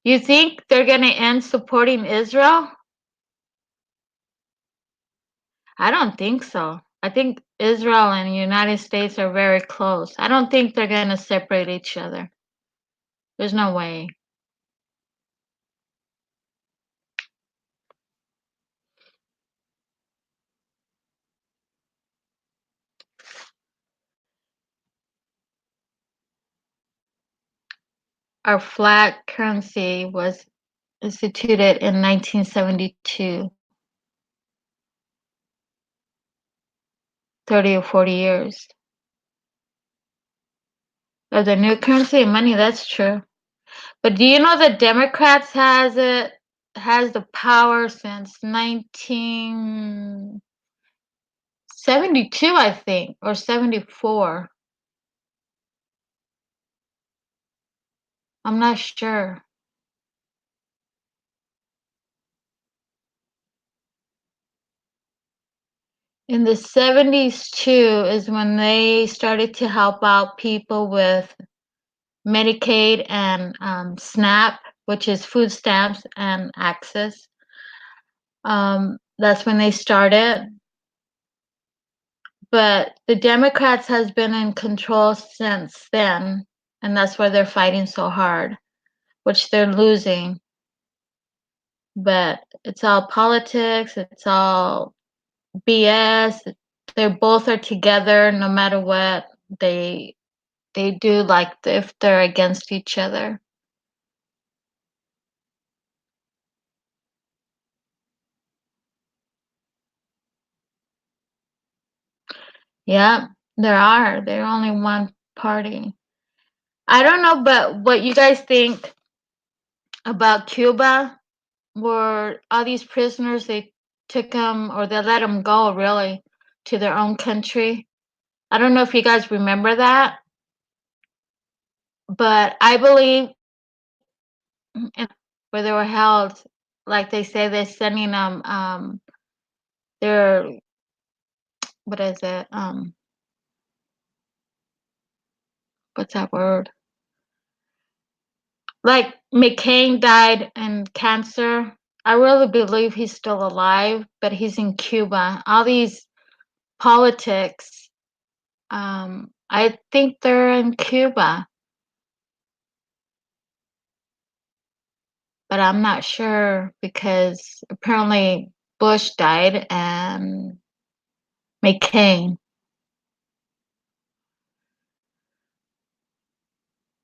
You think they're going to end supporting Israel? I don't think so. I think Israel and the United States are very close. I don't think they're going to separate each other. There's no way. Our flat currency was instituted in 1972, 30 or 40 years. Of the new currency and money, that's true. But do you know the Democrats has the power since 1972, I think, or 74. I'm not sure. In the 70s too is when they started to help out people with Medicaid and SNAP, which is food stamps and access. That's when they started. But the Democrats has been in control since then, and that's why they're fighting so hard, which they're losing. But it's all politics, it's all BS. They both are together no matter what. They do, like if they're against each other. Yeah, there are. They're only one party. I don't know, but what you guys think about Cuba, where all these prisoners, they took them, or they let them go, really, to their own country. I don't know if you guys remember that, but I believe where they were held, like they say, they're sending them, they're, what is it? What's that word? Like McCain died in cancer. I really believe he's still alive, but he's in Cuba. All these politics, I think they're in Cuba, but I'm not sure because apparently Bush died and McCain.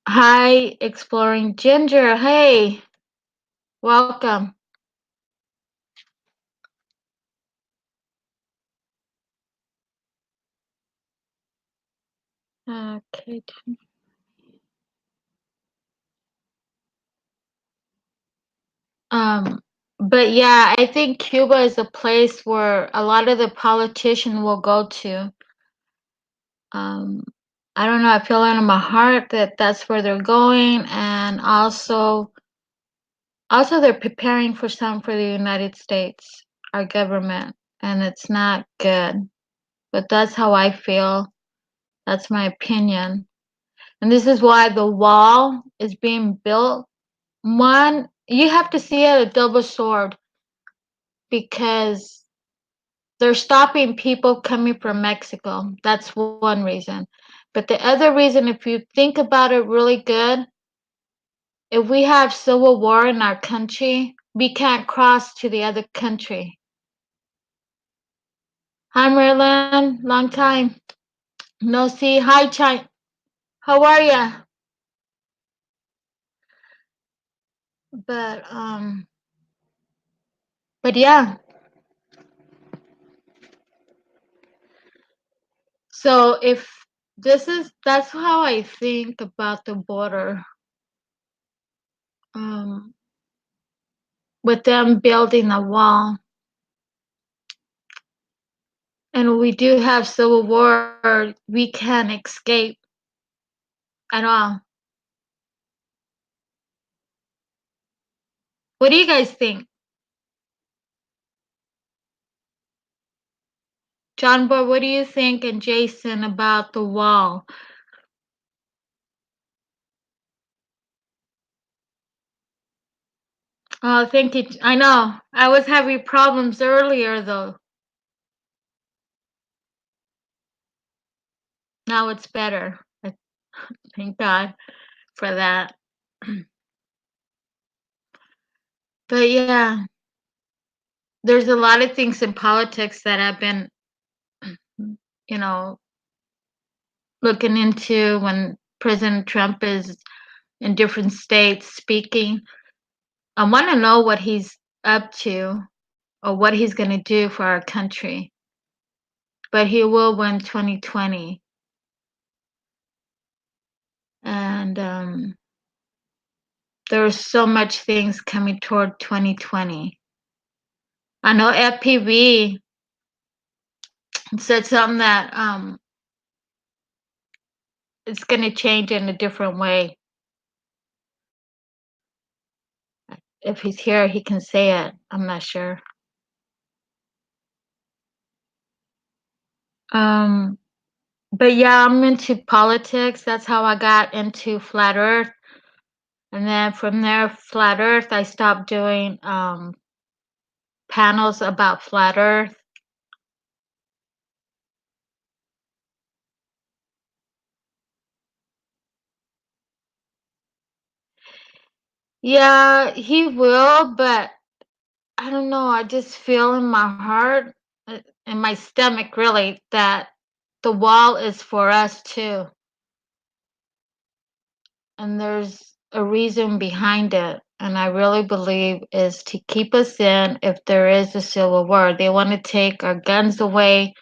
Hi, Exploring Ginger. Hey, welcome. Okay. Um, but yeah, I think Cuba is a place where a lot of the politicians will go to. Um, I don't know, I feel it in my heart that that's where they're going, and also they're preparing for some for the United States, our government, and it's not good. But that's how I feel. That's my opinion. And this is why the wall is being built. One, you have to see it a double sword because they're stopping people coming from Mexico. That's one reason. But the other reason, if you think about it really good, if we have civil war in our country, we can't cross to the other country. Hi, Marilyn. Long time. No see. Hi, Chai. How are ya? But yeah. So if that's how I think about the border. Um, with them building a wall, and we do have civil war, we can't escape at all. What do you guys think? John Boy, what do you think, and Jason, about the wall? Oh, thank you. I know. I was having problems earlier, though. Now it's better. Thank God for that. But yeah, there's a lot of things in politics that I've been, you know, looking into when President Trump is in different states speaking. I want to know what he's up to or what he's going to do for our country. But he will win 2020. And there's so much things coming toward 2020. I know FPV said something that it's going to change in a different way. If he's here, he can say it. I'm not sure. Um, but yeah, I'm into politics. That's how I got into Flat Earth. And then from there, Flat Earth, I stopped doing panels about Flat Earth. Yeah, he will, but I don't know. I just feel in my heart, in my stomach, really, that the wall is for us too. And there's a reason behind it. And I really believe is to keep us in if there is a civil war. They want to take our guns away,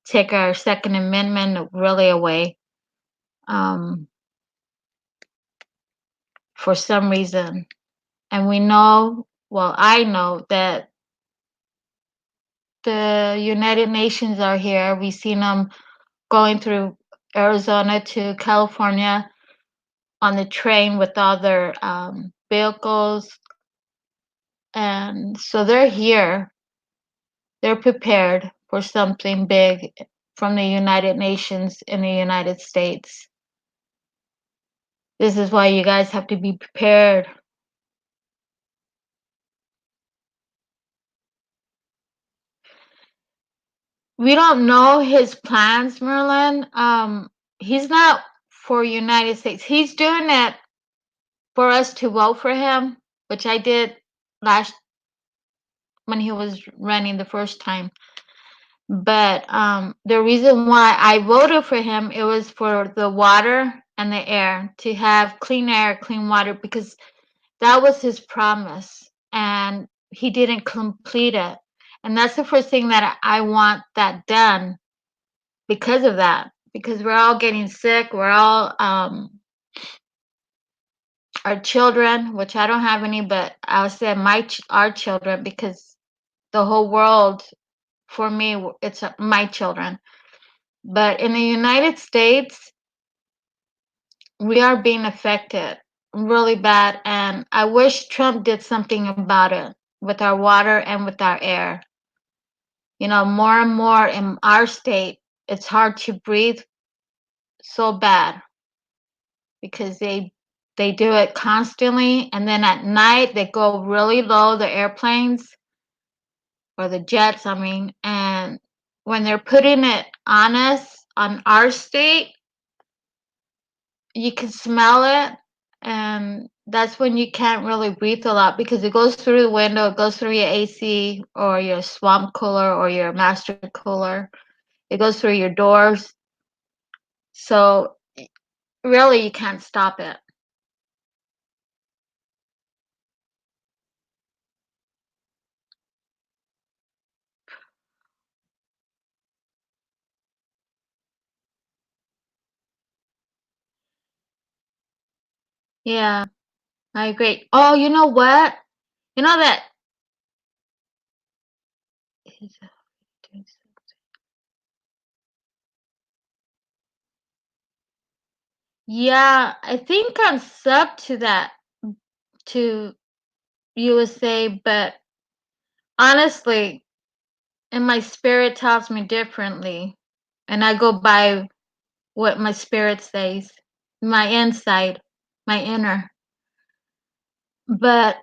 take our Second Amendment really away. For some reason. And we know, well, I know that the United Nations are here. We've seen them going through Arizona to California on the train with all their vehicles. And so they're here. They're prepared for something big from the United Nations in the United States. This is why you guys have to be prepared. We don't know his plans, Merlin. He's not for United States. He's doing it for us to vote for him, which I did last when he was running the first time. But the reason why I voted for him, it was for the water and the air, to have clean air, clean water, because that was his promise, and he didn't complete it. And that's the first thing that I want that done because of that. Because we're all getting sick. We're all our children, which I don't have any, but I'll say our children, because the whole world, for me, it's my children. But in the United States, we are being affected really bad, and I wish Trump did something about it with our water and with our air. You know, more and more in our state, it's hard to breathe so bad because they do it constantly, and then at night they go really low, the airplanes or the jets, I mean, and when they're putting it on us, on our state, you can smell it, and that's when you can't really breathe a lot because it goes through the window, it goes through your AC or your swamp cooler or your master cooler, it goes through your doors. So really you can't stop it. Yeah, I agree. Oh, you know what? You know that. Yeah, I think I'm sub to that to USA, but honestly, and my spirit tells me differently, and I go by what my spirit says, my inside, my inner. But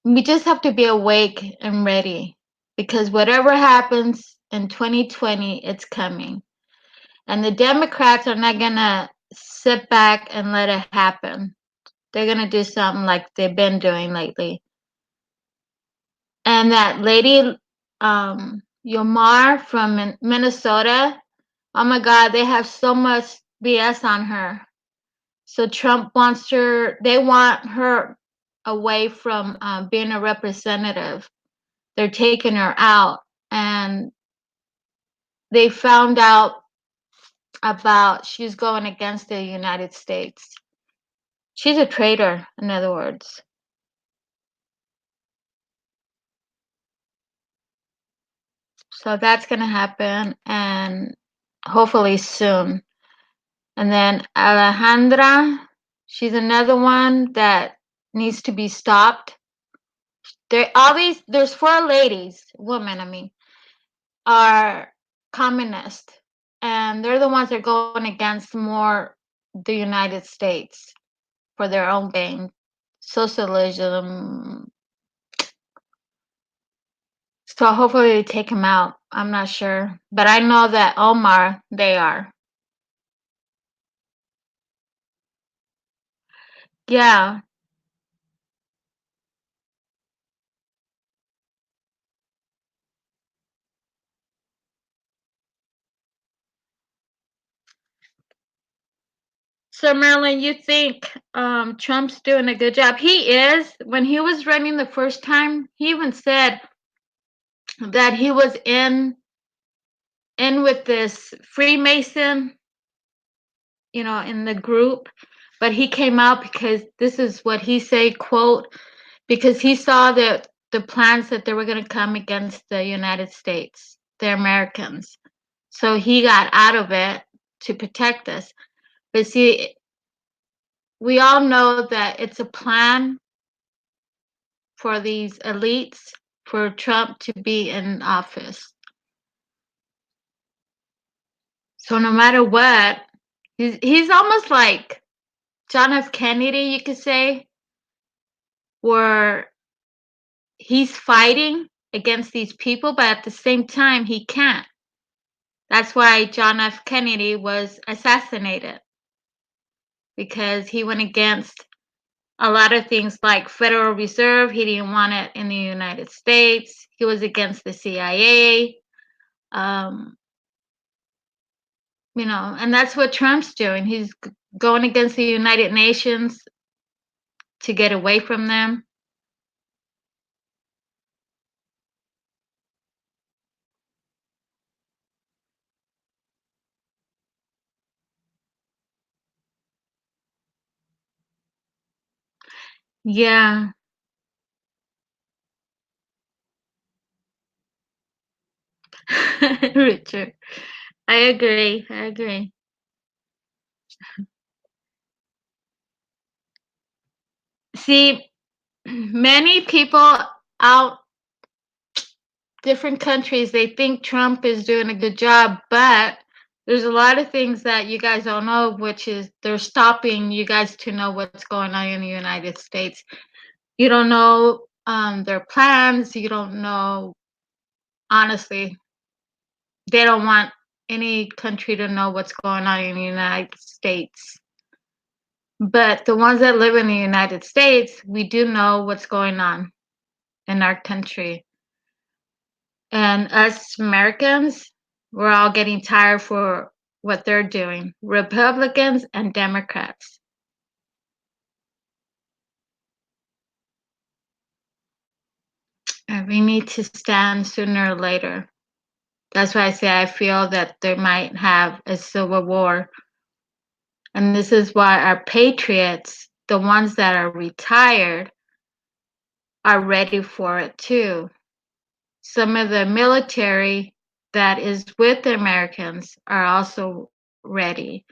we just have to be awake and ready because whatever happens in 2020, it's coming. And the Democrats are not going to sit back and let it happen. They're going to do something like they've been doing lately. And that lady, Yomar from Minnesota, oh my God, they have so much BS on her. So Trump wants her, they want her away from being a representative. They're taking her out. And they found out about she's going against the United States. She's a traitor, in other words. So that's going to happen, and hopefully soon. And then Alejandra, she's another one that needs to be stopped. There's four ladies, women, I mean, are communist, and they're the ones that are going against more the United States for their own gain. Socialism. So hopefully they take him out. I'm not sure. But I know that Omar, they are. Yeah. So Marilyn, you think Trump's doing a good job? He is. When he was running the first time, he even said that he was in with this Freemason, in the group, but he came out because this is what he said, quote, because he saw that the plans that they were going to come against the United States, the Americans. So he got out of it to protect us. But see, we all know that it's a plan for these elites for Trump to be in office. So no matter what, he's almost like John F. Kennedy, you could say, where he's fighting against these people, but at the same time, he can't. That's why John F. Kennedy was assassinated because he went against a lot of things like Federal Reserve. He didn't want it in the United States. He was against the CIA. Um, and that's what Trump's doing. He's going against the United Nations to get away from them. Yeah. Richard. I agree. I agree. See, many people out different countries, they think Trump is doing a good job, but there's a lot of things that you guys don't know, which is they're stopping you guys to know what's going on in the United States. You don't know their plans. You don't know, honestly, they don't want any country to know what's going on in the United States. But the ones that live in the United States, we do know what's going on in our country. And us Americans, we're all getting tired for what they're doing, Republicans and Democrats. And we need to stand sooner or later. That's why I say I feel that they might have a civil war And this is why our patriots, the ones that are retired, are ready for it too. Some of the military that is with the Americans are also ready.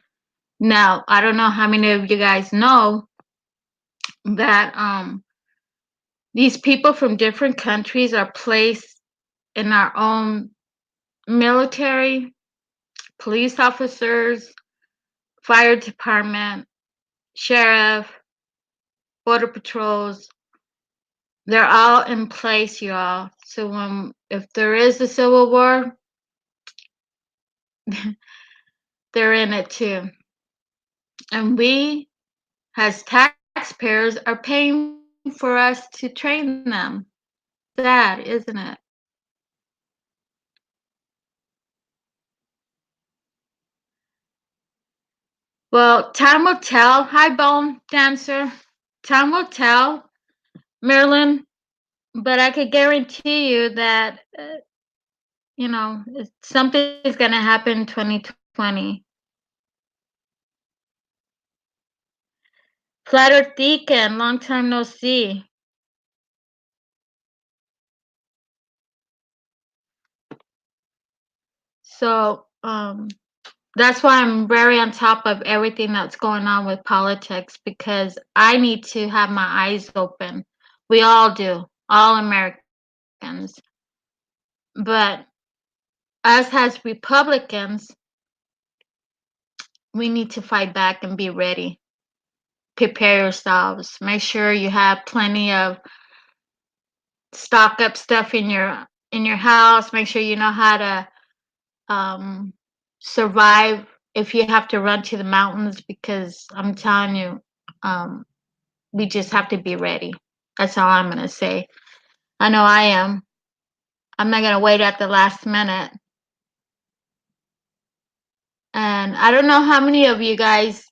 Now, I don't know how many of you guys know that these people from different countries are placed in our own military, police officers, fire department, sheriff, border patrols. They're all in place, y'all. So if there is a civil war, they're in it too. And we, as taxpayers, are paying for us to train them. Sad, isn't it? Well, time will tell. Hi, Bone Dancer. Time will tell, Marilyn. But I could guarantee you that, something's going to happen in 2020. Flat Earth Deacon, long time no see. So, that's why I'm very on top of everything that's going on with politics, because I need to have my eyes open. We all do, all Americans. But us as Republicans, we need to fight back and be ready. Prepare yourselves. Make sure you have plenty of stock up stuff in your house. Make sure you know how to survive if you have to run to the mountains, because I'm telling you, we just have to be ready. That's all I'm gonna say. I know I am. I'm not gonna wait at the last minute. And I don't know how many of you guys,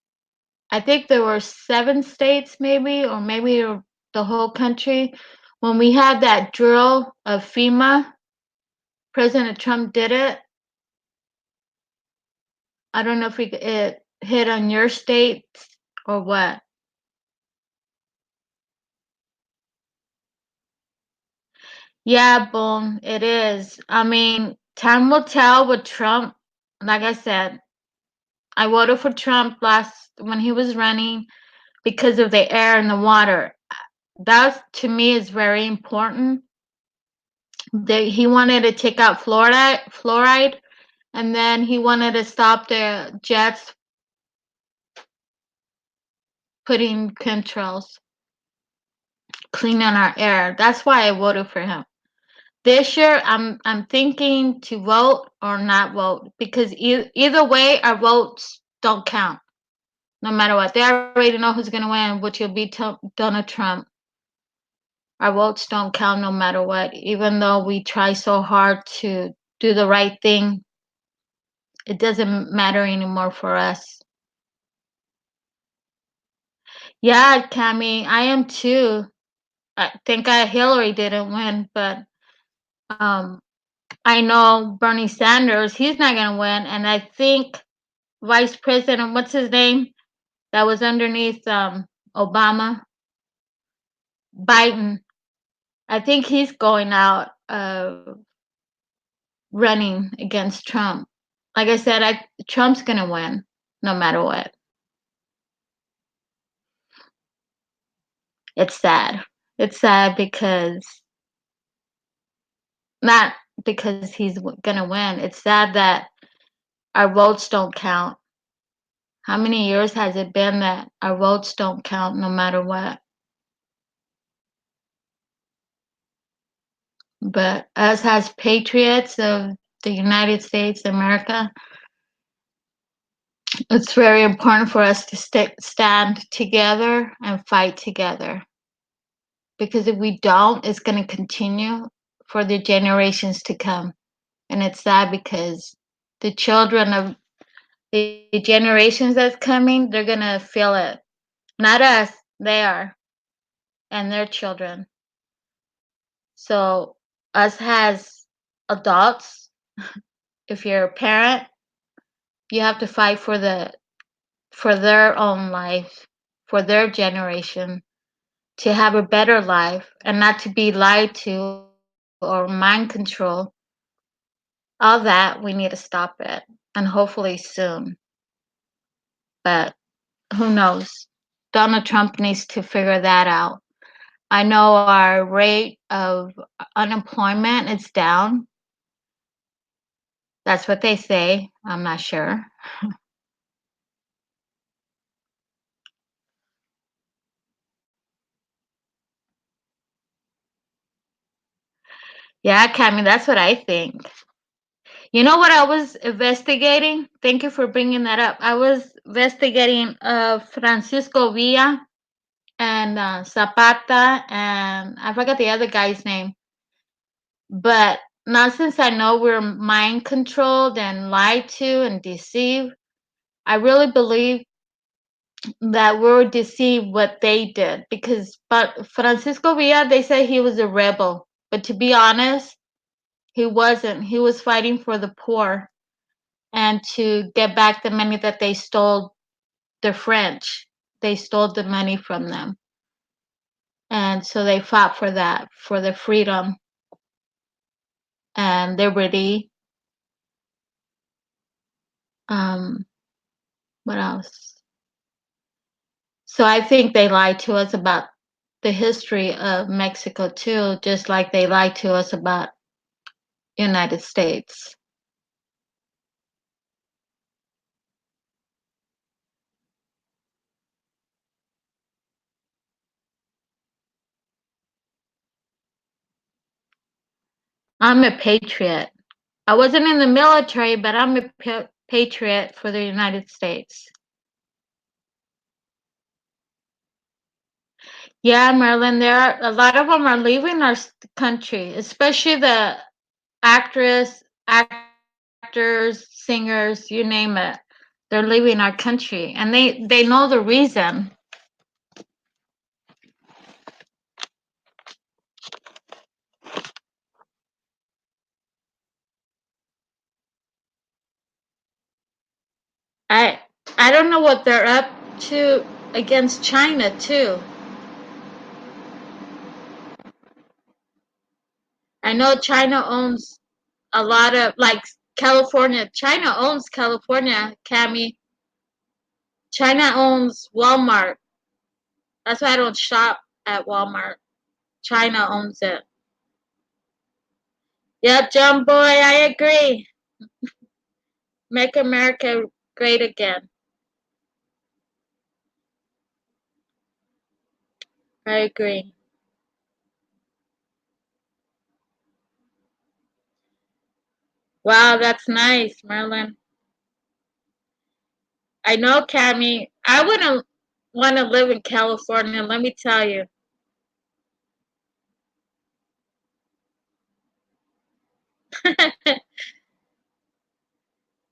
I think there were 7 states maybe, or maybe the whole country, when we had that drill of FEMA. President Trump did it. I don't know if it hit on your states or what. Yeah, boom, it is. I mean, time will tell with Trump. Like I said, I voted for Trump last when he was running because of the air and the water. That to me is very important. He wanted to take out fluoride, and then he wanted to stop the jets putting chemtrails, cleaning our air. That's why I voted for him. This year, I'm thinking to vote or not vote, because either way, our votes don't count. No matter what, they already know who's gonna win, which will be Donald Trump. Our votes don't count no matter what. Even though we try so hard to do the right thing, it doesn't matter anymore for us. Yeah, Cami, I am too. I think Hillary didn't win, but um, I know Bernie Sanders, he's not gonna win, and I think Vice President, what's his name, that was underneath Obama, Biden. I think he's going out running against Trump. Like I said, Trump's gonna win no matter what. It's sad. It's sad because not because he's gonna win. It's sad that our votes don't count. How many years has it been that our votes don't count no matter what? But us as patriots of the United States, America, it's very important for us to stand together and fight together. Because if we don't, it's going to continue for the generations to come. And it's sad because the children of the generations that's coming, they're going to feel it. Not us, they are, and their children. So, us as adults, if you're a parent, you have to fight for the for their own life, for their generation, to have a better life and not to be lied to or mind control. All that, we need to stop it, and hopefully soon. But who knows? Donald Trump needs to figure that out. I know our rate of unemployment is down. That's what they say. I'm not sure. Yeah, Cami, that's what I think. You know what I was investigating? Thank you for bringing that up. I was investigating Francisco Villa and Zapata, and I forgot the other guy's name. But now, since I know we're mind controlled and lied to and deceived, I really believe that we're deceived what they did, because but Francisco Villa, they said he was a rebel, but to be honest, he wasn't. He was fighting for the poor and to get back the money that they stole. The French, they stole the money from them, and so they fought for that, for the freedom and liberty. Um, what else? So I think they lied to us about the history of Mexico too, just like they lied to us about United States. I'm a patriot. I wasn't in the military, but I'm a patriot for the United States. Yeah, Marilyn, there are a lot of them are leaving our country, especially the actors, singers, you name it. They're leaving our country, and they know the reason. I I don't know what they're up to against China too. I know China owns a lot of, like, California. China owns California, Cami. China owns Walmart. That's why I don't shop at Walmart. China owns it. Yep, John Boy, I agree. Make America great again. I agree. Wow, that's nice, Merlin. I know, Cami. I wouldn't want to live in California, let me tell you.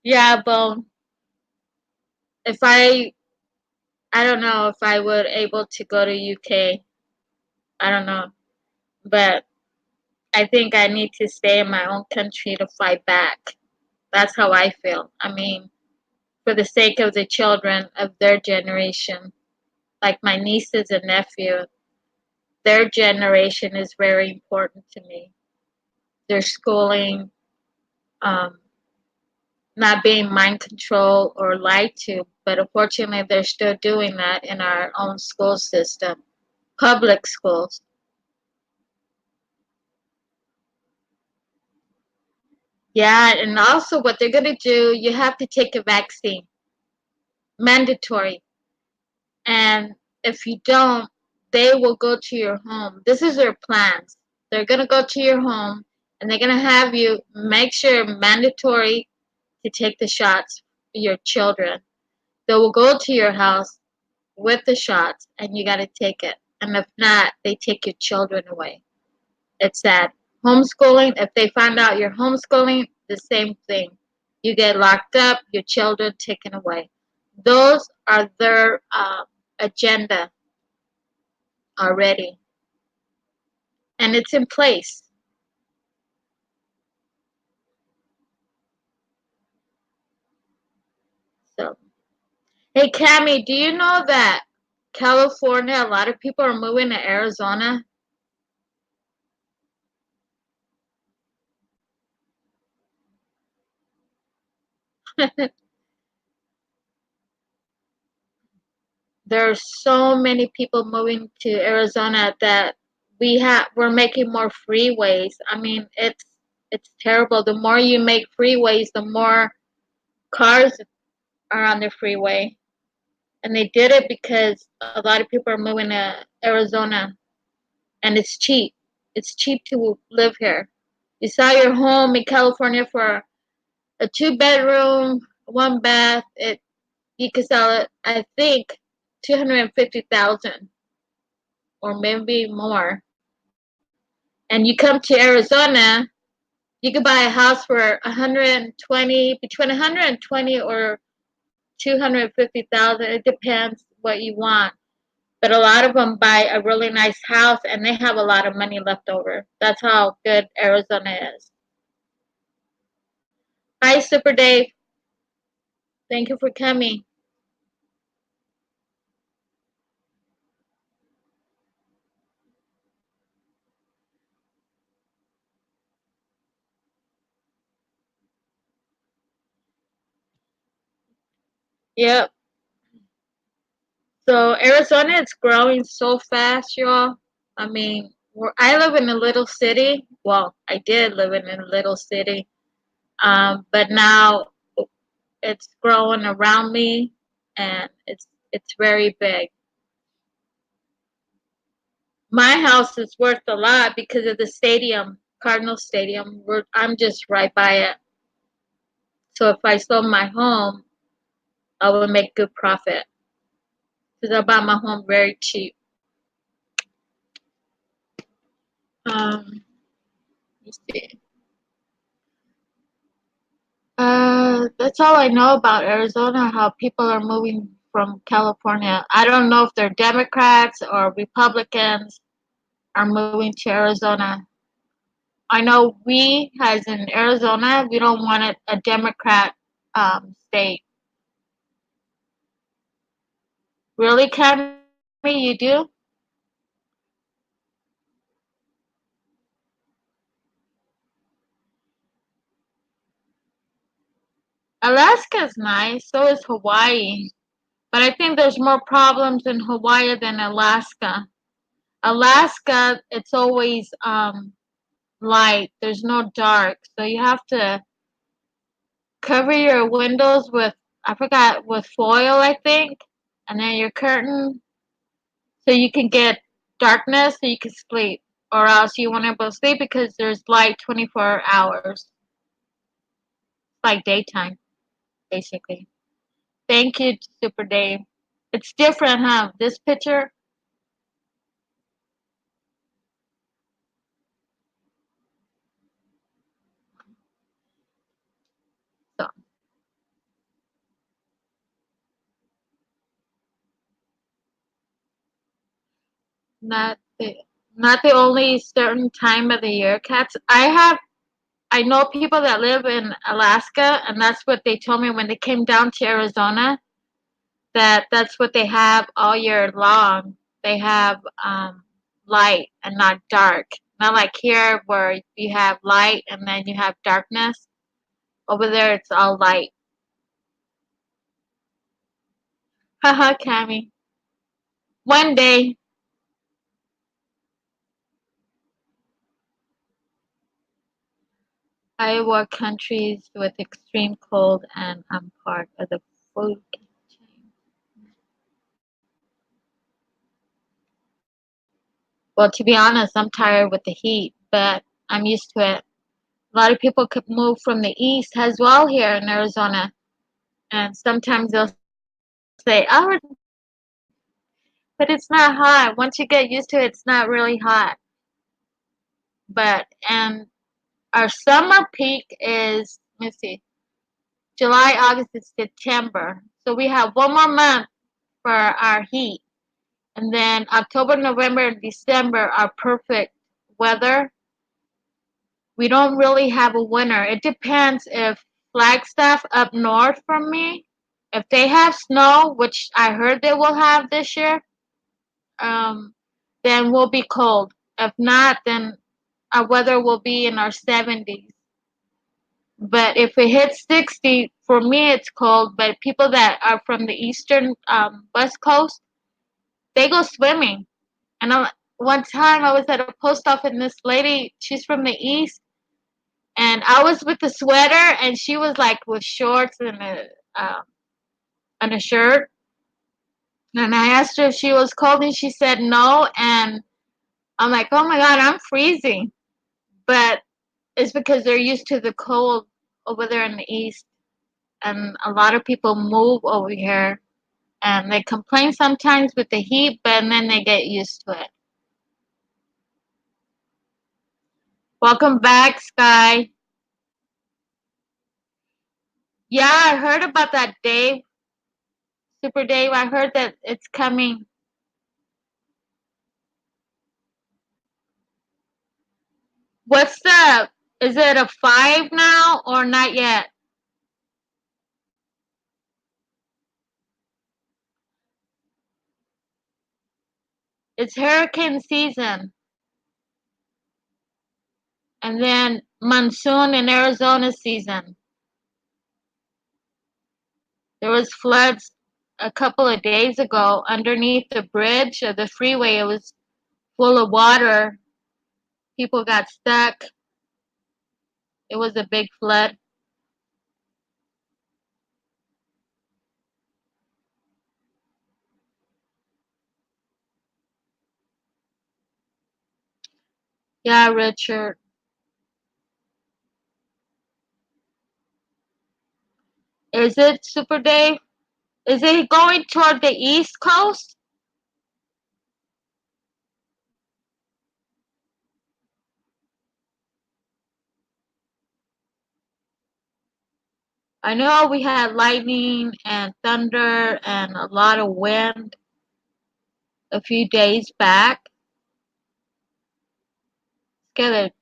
Yeah, Bone. If I don't know if I would able to go to UK. I don't know. But I think I need to stay in my own country to fight back. That's how I feel. I mean, for the sake of the children of their generation, like my nieces and nephew, their generation is very important to me. Their schooling, um, not being mind controlled or lied to, but unfortunately, they're still doing that in our own school system, public schools. Yeah, and also what they're going to do, you have to take a vaccine, mandatory. And if you don't, they will go to your home. This is their plans. They're going to go to your home and they're going to have you make sure mandatory to take the shots for your children. They will go to your house with the shots and you got to take it. And if not, they take your children away. It's sad. Homeschooling, if they find out you're homeschooling, the same thing. You get locked up, your children taken away. Those are their agenda already, and it's in place. So, Hey, Cammy, do you know that California, a lot of people are moving to Arizona? There's so many people moving to Arizona that we're making more freeways. I mean, it's terrible. The more you make freeways, the more cars are on the freeway. And they did it because a lot of people are moving to Arizona and it's cheap. It's cheap to live here. You sell your home in California for a 2 bedroom, one bath. You could sell it, I think, 250,000 or maybe more. And you come to Arizona, you could buy a house for 120, between 120 or 250,000. It depends what you want. But a lot of them buy a really nice house and they have a lot of money left over. That's how good Arizona is. Hi, Super Dave. Thank you for coming. Yep. So Arizona is growing so fast, y'all. I mean, I live in a little city. Well, I did live in a little city, but now it's growing around me, and it's very big. My house is worth a lot because of the stadium, Cardinal Stadium. I'm just right by it. So if I sold my home, I would make good profit because I bought my home very cheap. Let's see. That's all I know about Arizona, how people are moving from California. I don't know if they're Democrats or Republicans are moving to Arizona. I know we, as in Arizona, we don't want a Democrat state. Really, Cammy, you do? Alaska's nice, so is Hawaii. But I think there's more problems in Hawaii than Alaska. Alaska, it's always light. There's no dark. So you have to cover your windows with, I forgot, with foil, I think, and then your curtain so you can get darkness so you can sleep. Or else you won't able to sleep because there's light 24 hours. It's like daytime, basically. Thank you, Super Dave. It's different, huh? This picture, so not the not the only certain time of the year cats. I know people that live in Alaska, and that's what they told me when they came down to Arizona. That's what they have all year long. They have light and not dark. Not like here where you have light and then you have darkness. Over there, it's all light. Haha, Cammy. One day, Iowa countries with extreme cold, and I'm part of the food chain. Well, to be honest, I'm tired with the heat, but I'm used to it. A lot of people could move from the east as well here in Arizona, and sometimes they'll say, "Oh, but it's not hot." Once you get used to it, it's not really hot. But and our summer peak is, let me see, July, August, and September. So we have one more month for our heat. And then October, November, and December are perfect weather. We don't really have a winter. It depends if Flagstaff up north from me, If they have snow, which I heard they will have this year, then we'll be cold. If not, then our weather will be in our 70s. But if it hits 60, for me it's cold. But people that are from the eastern west coast, they go swimming. And one time I was at a post office, and this lady, she's from the east, and I was with a sweater, and she was like with shorts uh, and a shirt. And I asked her if she was cold, and she said no. And I'm like, oh my god, I'm freezing. But it's because they're used to the cold over there in the east, and a lot of people move over here, and they complain sometimes with the heat, but then they get used to it. Welcome back, Sky. Yeah, I heard about that, Dave. Super Dave, I heard that it's coming. What's the, is it a 5 now or not yet? It's hurricane season. And then monsoon in Arizona season. There was floods a couple of days ago underneath the bridge of the freeway. It was full of water. People got stuck. It was a big flood. Yeah, Richard. Is it Super Dave? Is it going toward the East Coast? I know we had lightning and thunder and a lot of wind a few days back. Scared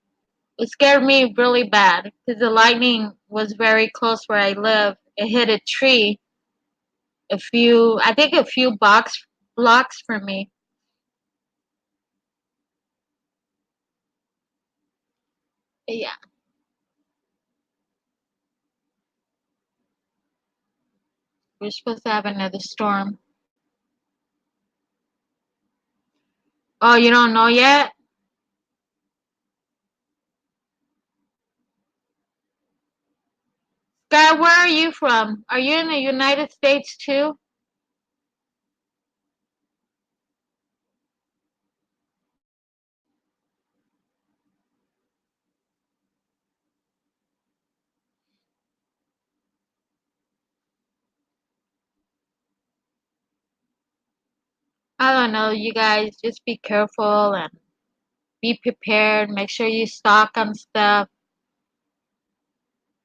it scared me really bad because the lightning was very close where I live. It hit a tree I think a few blocks from me. Yeah, we're supposed to have another storm. Oh, you don't know yet? Sky, where are you from? Are you in the United States too? I don't know, you guys. Just be careful and be prepared. Make sure you stock on stuff.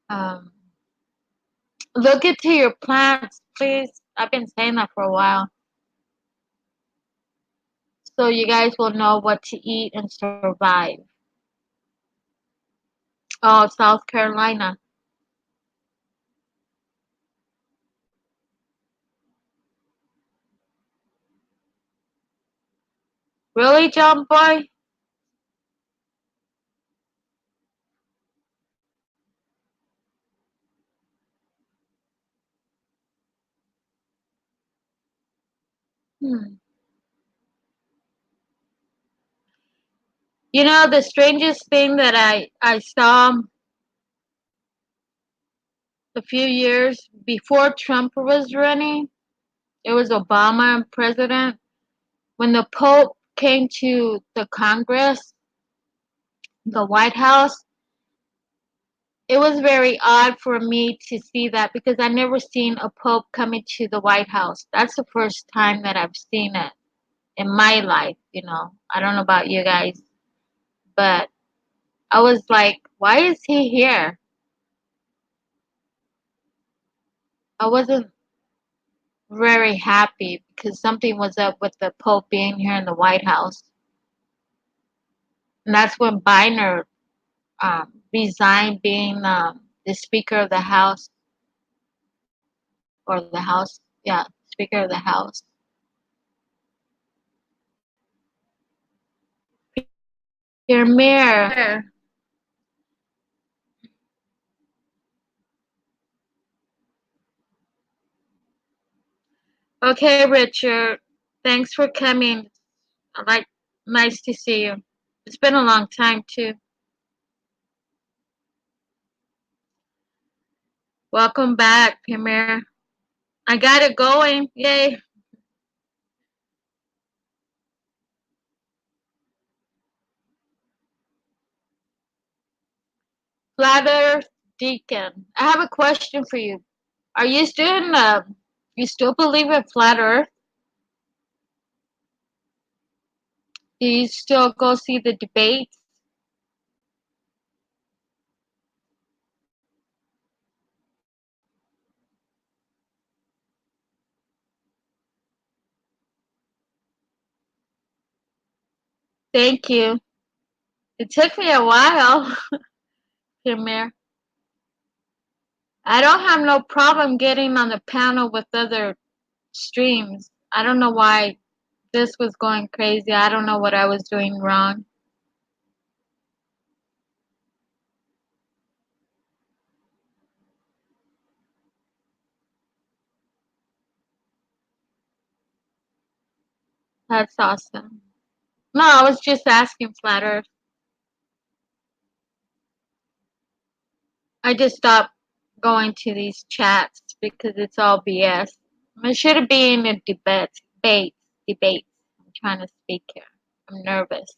Um, look into your plants, please. I've been saying that for a while. So you guys will know what to eat and survive. Oh, South Carolina. Really, John Boy? Hmm. You know, the strangest thing that I saw a few years before Trump was running, it was Obama president. When the Pope came to the Congress, the White House, it was very odd for me to see that because I never seen a Pope coming to the White House. That's the first time that I've seen it in my life, you know. I don't know about you guys, but I was like, why is he here? I wasn't very happy because something was up with the Pope being here in the White House. And that's when Biden resigned being the Speaker of the House. or the house. Yeah, Speaker of the House. Premier. Okay, Richard. Thanks for coming. Nice to see you. It's been a long time too. Welcome back, Premier. I got it going. Yay. Flat Earth Deacon. I have a question for you. Are you still in you still believe in flat Earth? Do you still go see the debates? Thank you. It took me a while, Premier. I don't have no problem getting on the panel with other streams. I don't know why this was going crazy. I don't know what I was doing wrong. That's awesome. No, I was just asking Flat Earth. I just stopped going to these chats because it's all BS. It should have been a debate. I'm trying to speak here. I'm nervous.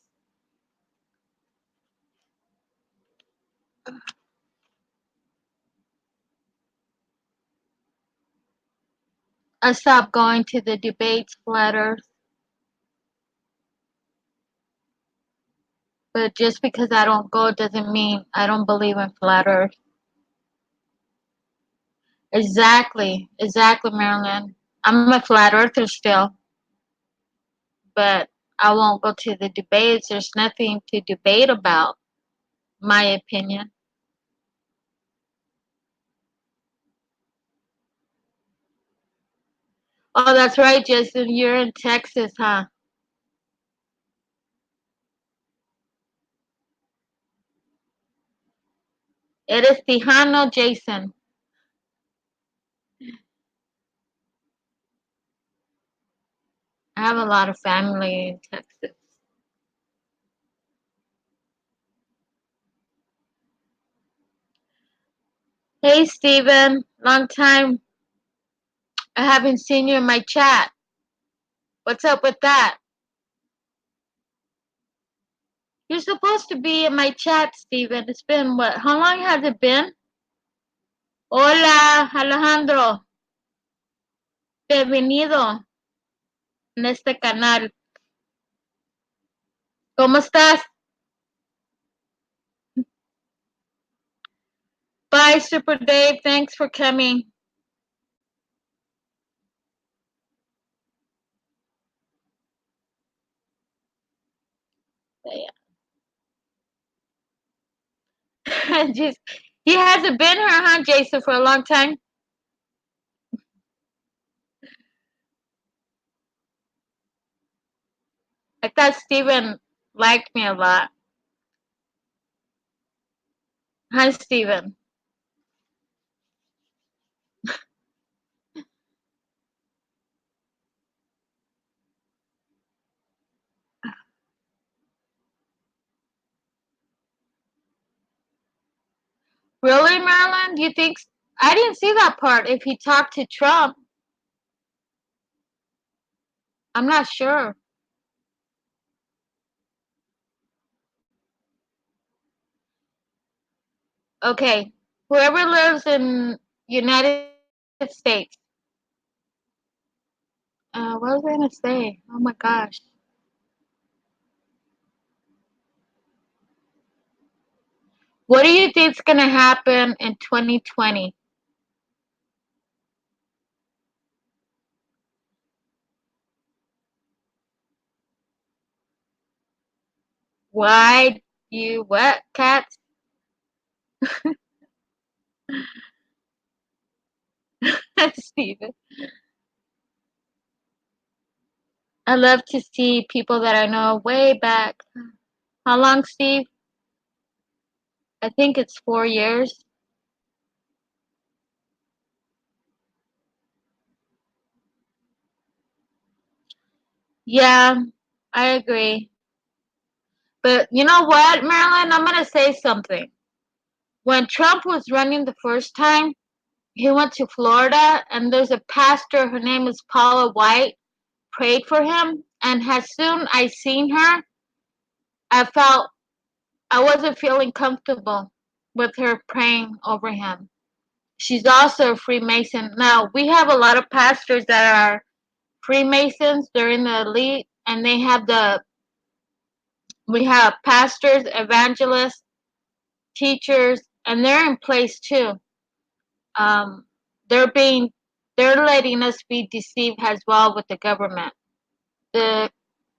I stopped going to the debates, Flat Earth. But just because I don't go doesn't mean I don't believe in Flat Earth. Exactly, Marilyn. I'm a Flat Earther still, but I won't go to the debates. There's nothing to debate about, my opinion. Oh, that's right, Jason. You're in Texas, huh? Eres Tejano, Jason. I have a lot of family in Texas. Hey, Steven. Long time. I haven't seen you in my chat. What's up with that? You're supposed to be in my chat, Steven. It's been what? How long has it been? Hola, Alejandro. Bienvenido en este canal. ¿Cómo estás? Bye, Super Dave. Thanks for coming. Just, he hasn't been here, huh, Jason, for a long time? I thought Steven liked me a lot. Hi, Steven. Really, Marilyn? Do you think? I didn't see that part. If he talked to Trump, I'm not sure. Okay, whoever lives in United States. What was I gonna say? Oh my gosh. What do you think's gonna happen in 2020? Why you what, cats? Steven. I love to see people that I know way back. How long, Steve? I think it's 4 years. Yeah, I agree. But you know what, Marilyn? I'm going to say something. When Trump was running the first time, he went to Florida, and there's a pastor, her name is Paula White, prayed for him. And as soon I seen her, I felt I wasn't feeling comfortable with her praying over him. She's also a Freemason. Now, we have a lot of pastors that are Freemasons, they're in the elite, and we have pastors, evangelists, teachers, and they're in place too. Um, they're being, they're letting us be deceived as well with the government. The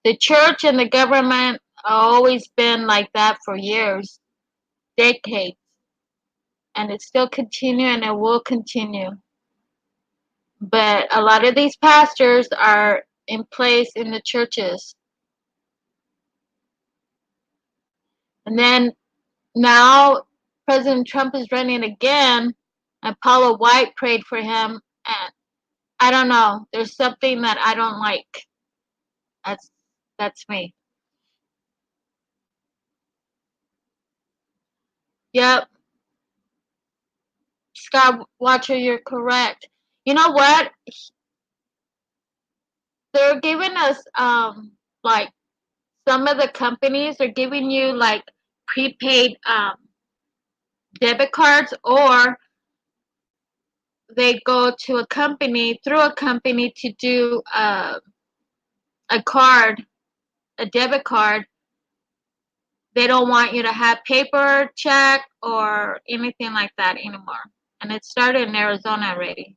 the church and the government always been like that for years, decades, and it's still continuing and it will continue. But a lot of these pastors are in place in the churches. And then now President Trump is running again, and Paula White prayed for him. And I don't know. There's something that I don't like. That's that's me. Yep, Scott Watcher, you're correct. You know what? They're giving us like some of the companies are giving you like prepaid debit cards, or they go to a company through a company to do a card, a debit card. They don't want you to have paper check or anything like that anymore. And it started in Arizona already.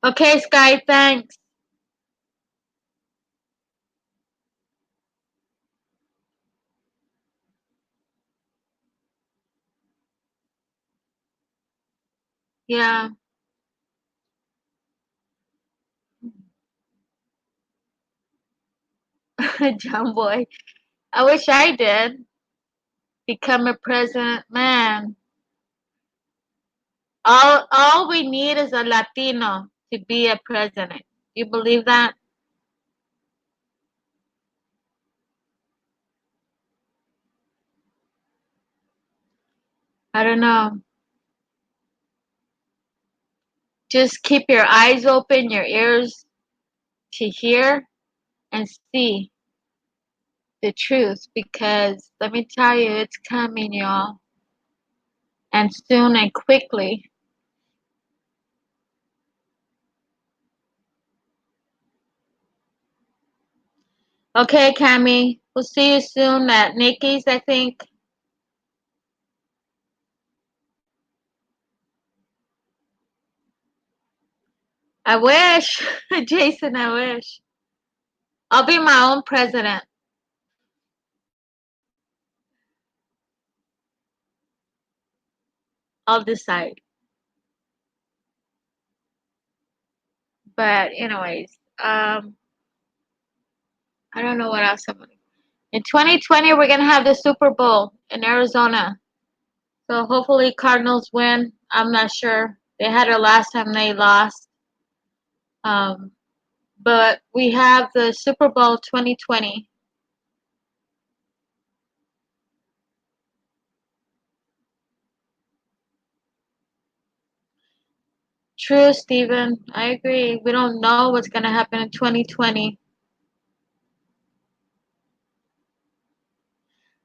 Okay, Sky, thanks. Yeah, John Boy. I wish I did become a president. Man, all we need is a Latino to be a president. You believe that? I don't know. Just keep your eyes open, your ears to hear and see the truth, because let me tell you, it's coming, y'all, and soon and quickly. Okay, Cami, we'll see you soon at Nikki's, I think. I wish, Jason, I wish. I'll be my own president. I'll decide. But anyways, I don't know what else I'm gonna. In 2020, we're gonna have the Super Bowl in Arizona. So hopefully Cardinals win. I'm not sure. They had it last time they lost. Um, but we have the Super Bowl 2020. True, Stephen. I agree. We don't know what's gonna happen in 2020.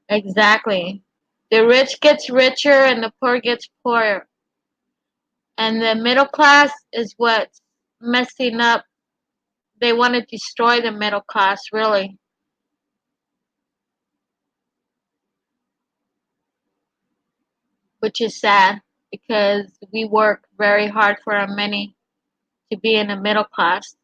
Exactly. The rich gets richer and the poor gets poorer. And the middle class is what's messing up. They want to destroy the middle class, really, which is sad because we work very hard for our money to be in the middle class.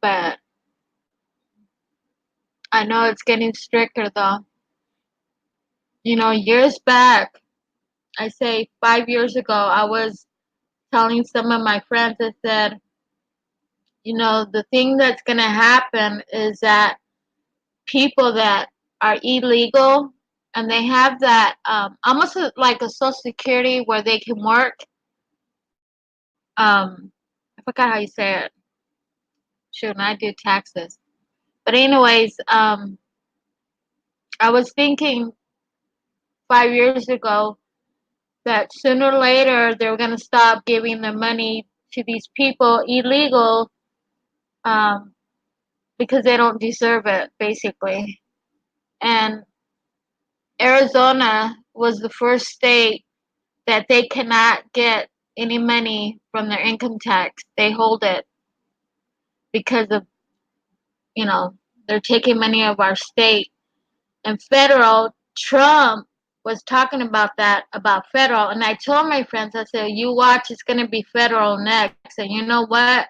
but I know it's getting stricter though. You know, years back, I say 5 years ago, I was telling some of my friends, I said, you know, the thing that's going to happen is that people that are illegal and they have that almost like a social security where they can work. I forgot how you say it. Shoot, I do taxes. But anyways, I was thinking 5 years ago that sooner or later they were going to stop giving the money to these people illegal um, because they don't deserve it, basically. And Arizona was the first state that they cannot get any money from their income tax. They hold it because of, you know, they're taking money of our state. And federal, Trump was talking about that, about federal. And I told my friends, I said, you watch, it's going to be federal next. And you know what?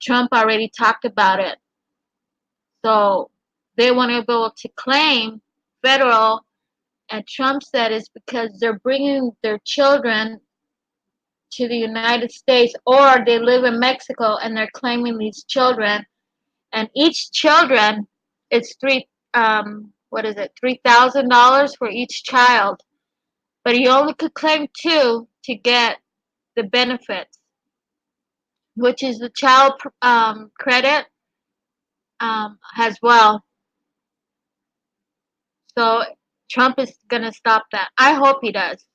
Trump already talked about it. So they want to be able to claim federal. And Trump said it's because they're bringing their children to the United States, or they live in Mexico and they're claiming these children. And each children, it's $3,000 for each child. But you only could claim two to get the benefits, which is the child credit as well. So Trump is gonna stop that. I hope he does.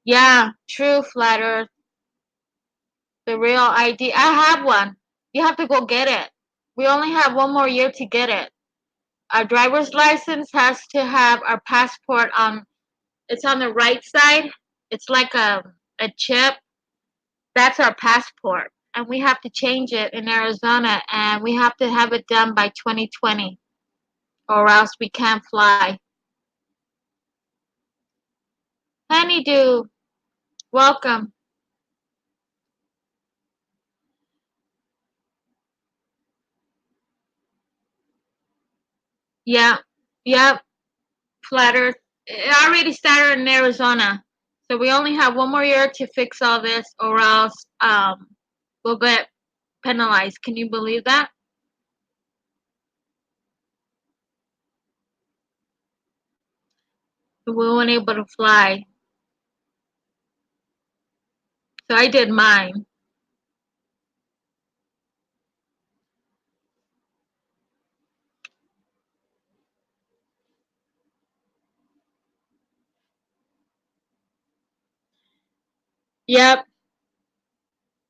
Yeah, true, flat Earth. The real ID. I have one. You have to go get it. We only have 1 more year to get it. Our driver's license has to have our passport on. It's on the right side. It's like a chip. That's our passport. And we have to change it in Arizona, and we have to have it done by 2020, or else we can't fly. Honeydew, welcome. Yeah, yep, flat Earth. It already started in Arizona. So we only have 1 more year to fix all this, or else we'll get penalized. Can you believe that? We weren't able to fly. So I did mine. Yep,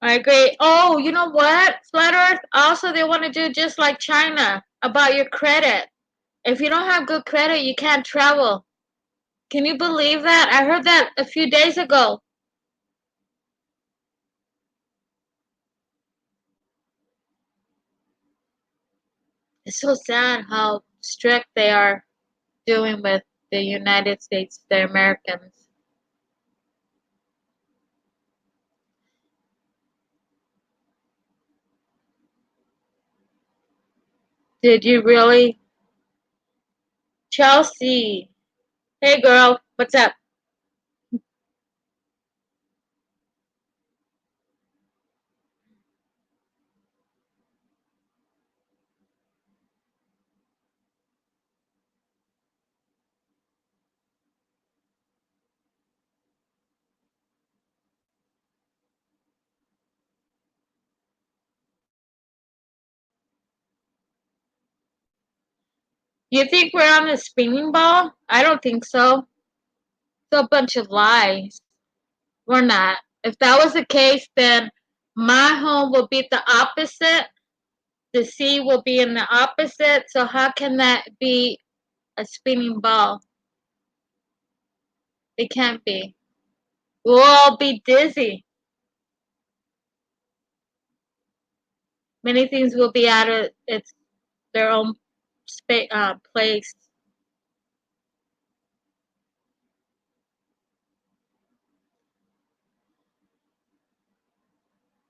I agree. Oh, you know what? Flat Earth, also they want to do just like China about your credit. If you don't have good credit, you can't travel. Can you believe that? I heard that a few days ago. It's so sad how strict they are doing with the United States, the Americans. Did you really? Chelsea. Hey girl, what's up? You think we're on a spinning ball? I don't think so. It's a bunch of lies. We're not. If that was the case, then my home will be the opposite. The sea will be in the opposite. So how can that be a spinning ball? It can't be. We'll all be dizzy. Many things will be out of its their own place.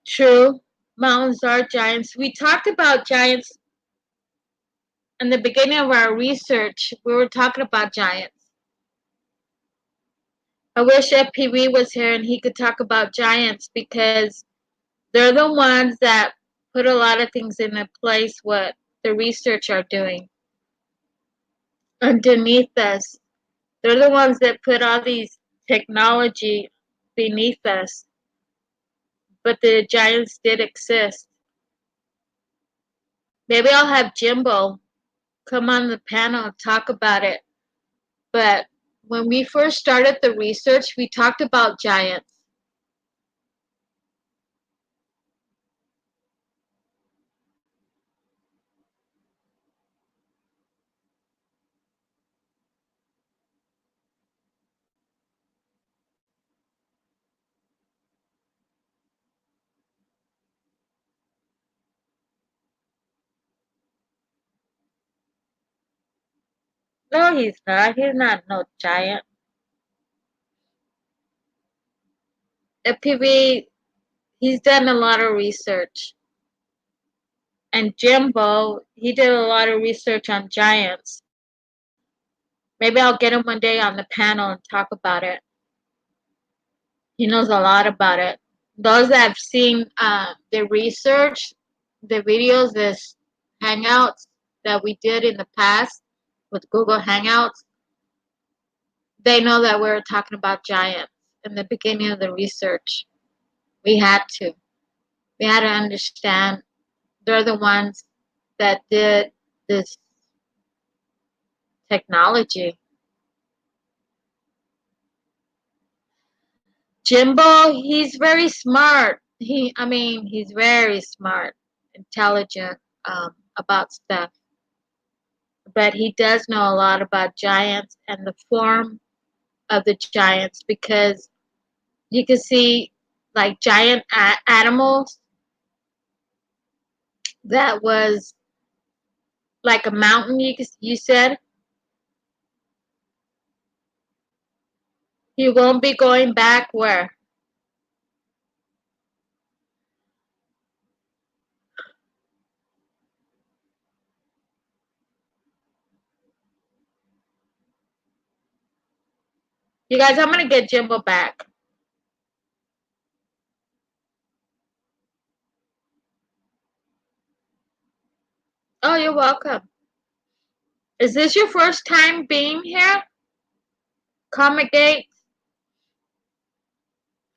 True. mountains are giants. We talked about giants in the beginning of our research. We were talking about giants. I wish FPV was here and he could talk about giants because they're the ones that put a lot of things into place what the research are doing underneath us. They're the ones that put all these technology beneath us. But the giants did exist. Maybe I'll have Jimbo come on the panel and talk about it. But when we first started the research, we talked about giants. No, he's not. He's not no giant. FPV, he's done a lot of research. And Jimbo, he did a lot of research on giants. Maybe I'll get him one day on the panel and talk about it. He knows a lot about it. Those that have seen the research, the videos, this Hangouts that we did in the past with Google Hangouts, they know that we were talking about giants in the beginning of the research. We had to. We had to understand they're the ones that did this technology. Jimbo, he's very smart. He's very smart, intelligent about stuff. But he does know a lot about giants and the form of the giants because you can see like giant animals that was like a mountain. You said he won't be going back where? You guys, I'm gonna get Jimbo back. Oh, you're welcome. Is this your first time being here? Comic Gate?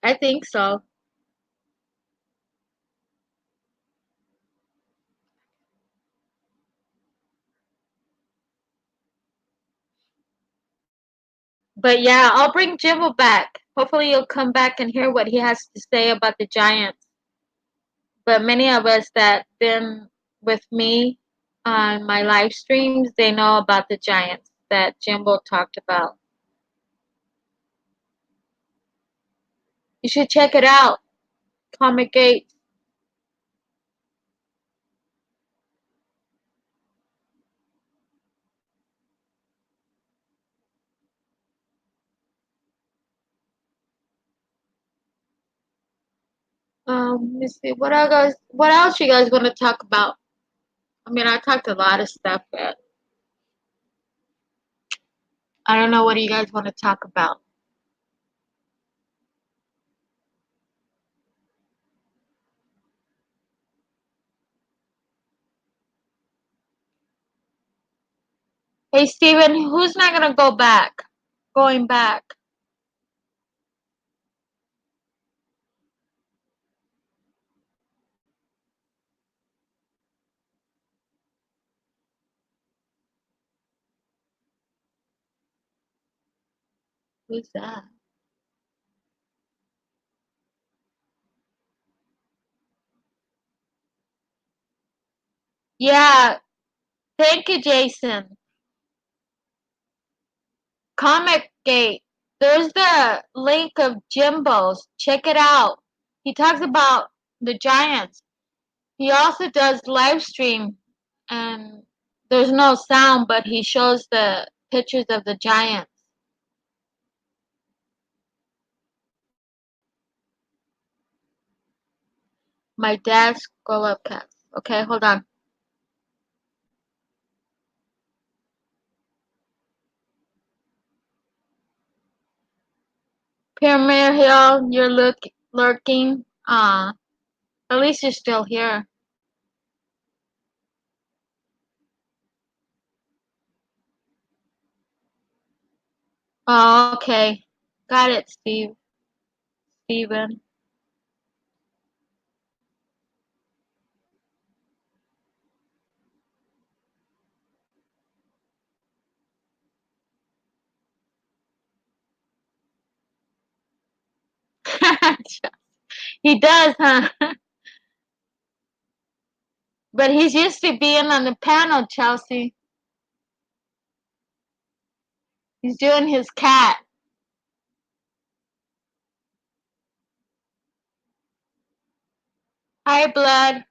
I think so. But yeah, I'll bring Jimbo back. Hopefully you'll come back and hear what he has to say about the Giants. But many of us that been with me on my live streams, they know about the Giants that Jimbo talked about. You should check it out. Comic Gate. Let me see. What else you guys want to talk about? I talked a lot of stuff, but I don't know what do you guys want to talk about. Hey Steven, who's not gonna go back? Going back. Who's that? Yeah, thank you, Jason. Comic Gate. There's the link of Jimbo's. Check it out. He talks about the Giants. He also does live stream, and there's no sound, but he shows the pictures of the Giants. My desk, go up cats. Okay, hold on. Pyramid Hill, you're lurking. At least you're still here. Oh, okay. Got it, Steven. He does, huh? But he's used to being on the panel, Chelsea. He's doing his cat. Hi, Blood.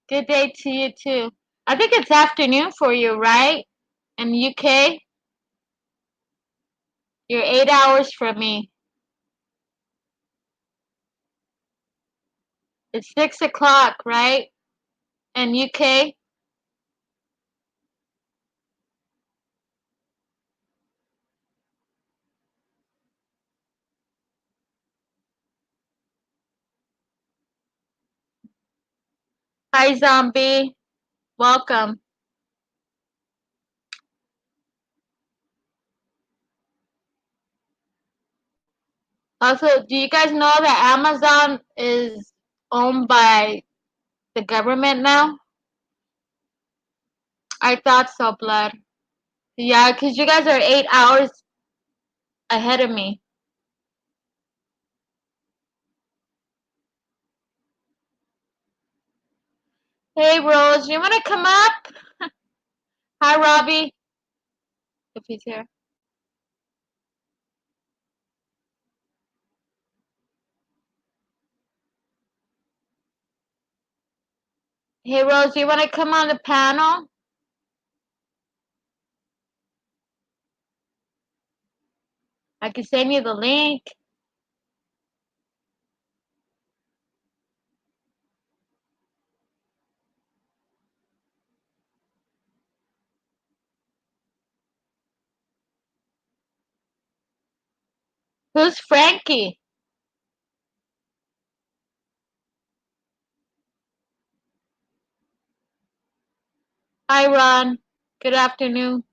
Good day to you, too. I think it's afternoon for you, right? In UK? You're 8 hours from me. It's 6 o'clock, right? In UK? Hi, Zombie. Welcome. Also, do you guys know that Amazon is owned by the government now? I thought so, Blood. Yeah, because you guys are 8 hours ahead of me. Hey, Rose, you want to come up? Hi, Robbie, if he's here. Hey, Rose, you want to come on the panel? I can send you the link. Who's Frankie? Hi, Ron. Good afternoon.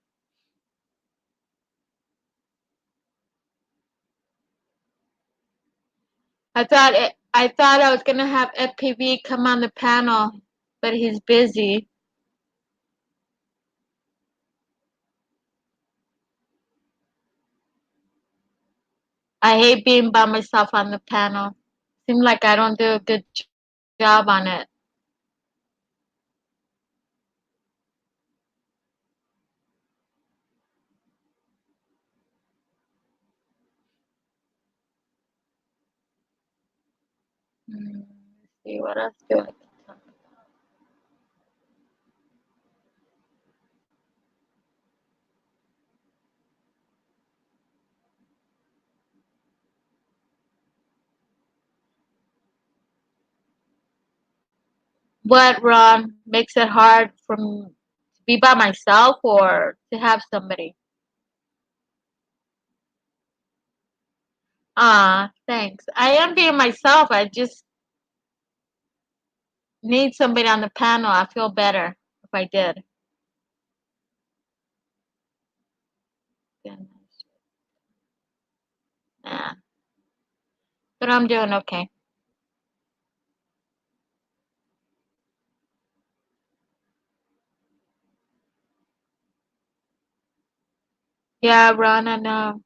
I thought I was gonna have FPV come on the panel, but he's busy. I hate being by myself on the panel. Seems like I don't do a good job on it. Let's see what else do I can talk about. What, Ron, makes it hard for me to be by myself or to have somebody? Thanks. I am being myself. I just need somebody on the panel. I feel better if I did. Yeah. But I'm doing okay. Yeah, Ron, I know.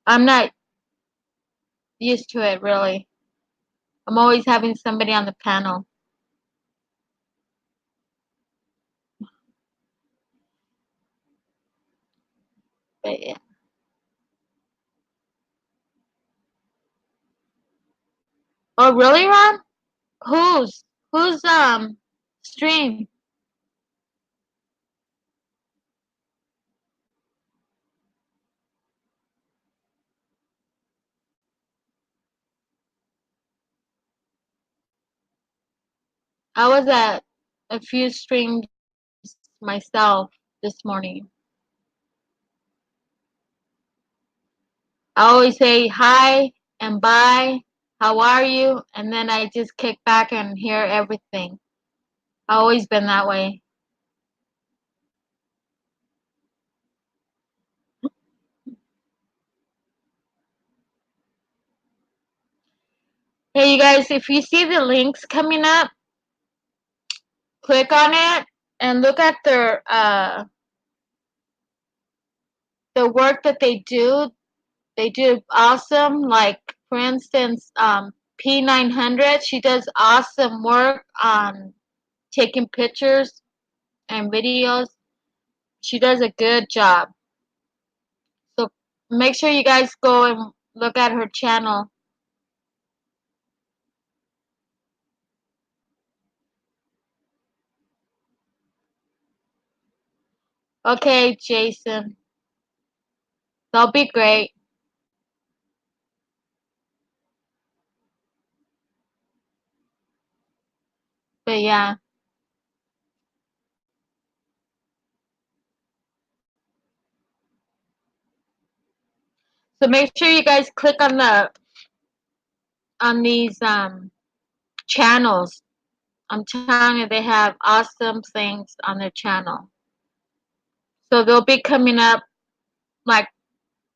I'm not used to it really. I'm always having somebody on the panel. But yeah. Oh, really, Ron? Who's stream? I was at a few streams myself this morning. I always say hi and bye, how are you? And then I just kick back and hear everything. I've always been that way. Hey, you guys, if you see the links coming up, click on it and look at their the work that they do. They do awesome. Like for instance, P900, she does awesome work on taking pictures and videos. She does a good job. So make sure you guys go and look at her channel. Okay, Jason. That'll be great. But yeah. So make sure you guys click on these channels. I'm telling you, they have awesome things on their channel. So they'll be coming up like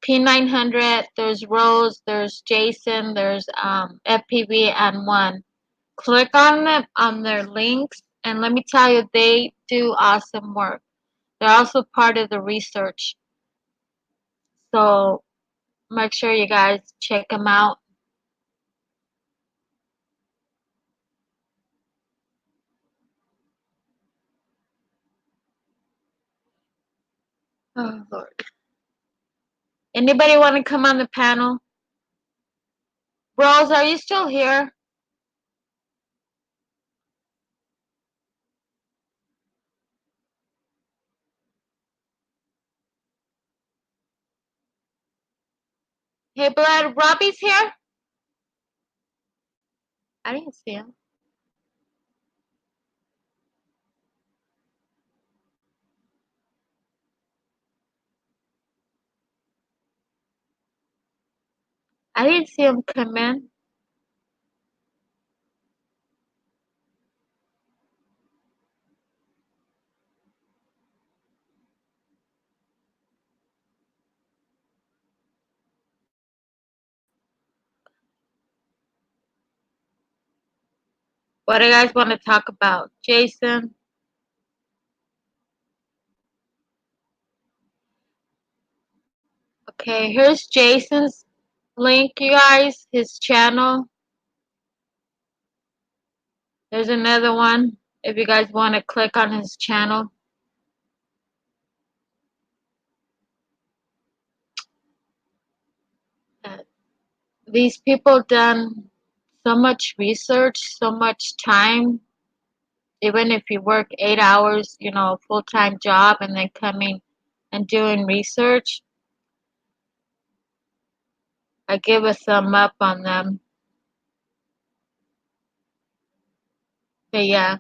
P900. There's Rose. There's Jason. There's FPV and one. Click on them on their links, and let me tell you, they do awesome work. They're also part of the research. So make sure you guys check them out. Oh Lord. Anybody want to come on the panel? Rose, are you still here? Hey, Blood, Robbie's here? I didn't see him. I didn't see him come in. What do you guys want to talk about? Jason? Okay, here's Jason's link, you guys. His channel. There's another one if you guys want to click on his channel. These people done so much research, so much time. Even if you work 8 hours, full-time job, and then coming and doing research, I give a thumb up on them. But yeah.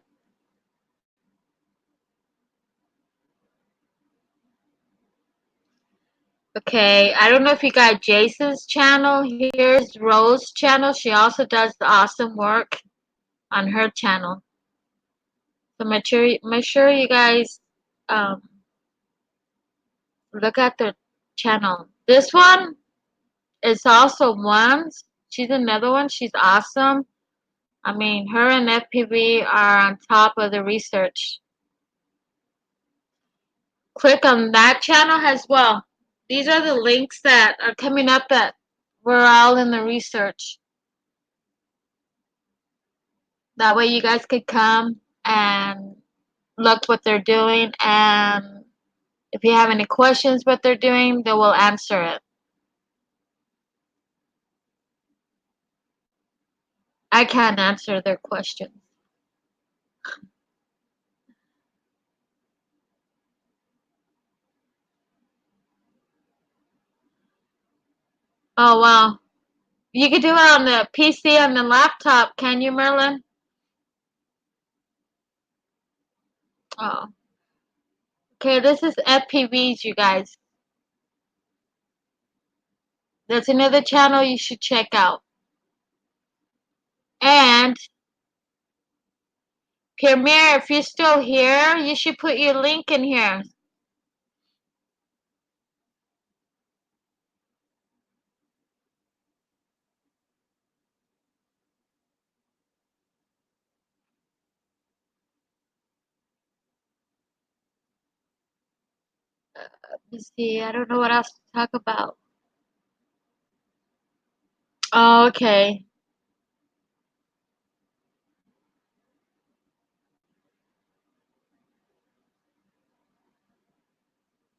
Okay, I don't know if you got Jason's channel. Here's Rose's channel. She also does the awesome work on her channel. So make sure you guys look at their channel. This one is also one's. She's another one. She's awesome. I mean, her and FPV are on top of the research. Click on that channel as well. These are the links that are coming up that we're all in the research. That way you guys could come and look what they're doing, and if you have any questions what they're doing, they will answer it. I can't answer their questions. Oh wow. You could do it on the PC and the laptop, can you, Merlin? Oh. Okay, this is FPVs, you guys. That's another channel you should check out. And Premier, if you're still here, you should put your link in here. Let me see. I don't know what else to talk about. Oh, okay.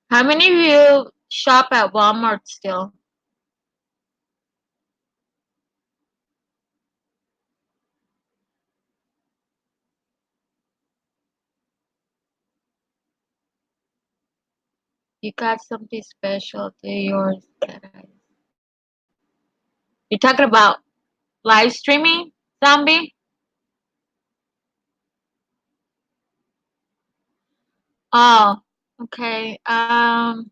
How many of you shop at Walmart still? You got something special to yours, Cat Eyes. You're talking about live streaming, Zombie? Oh, okay. I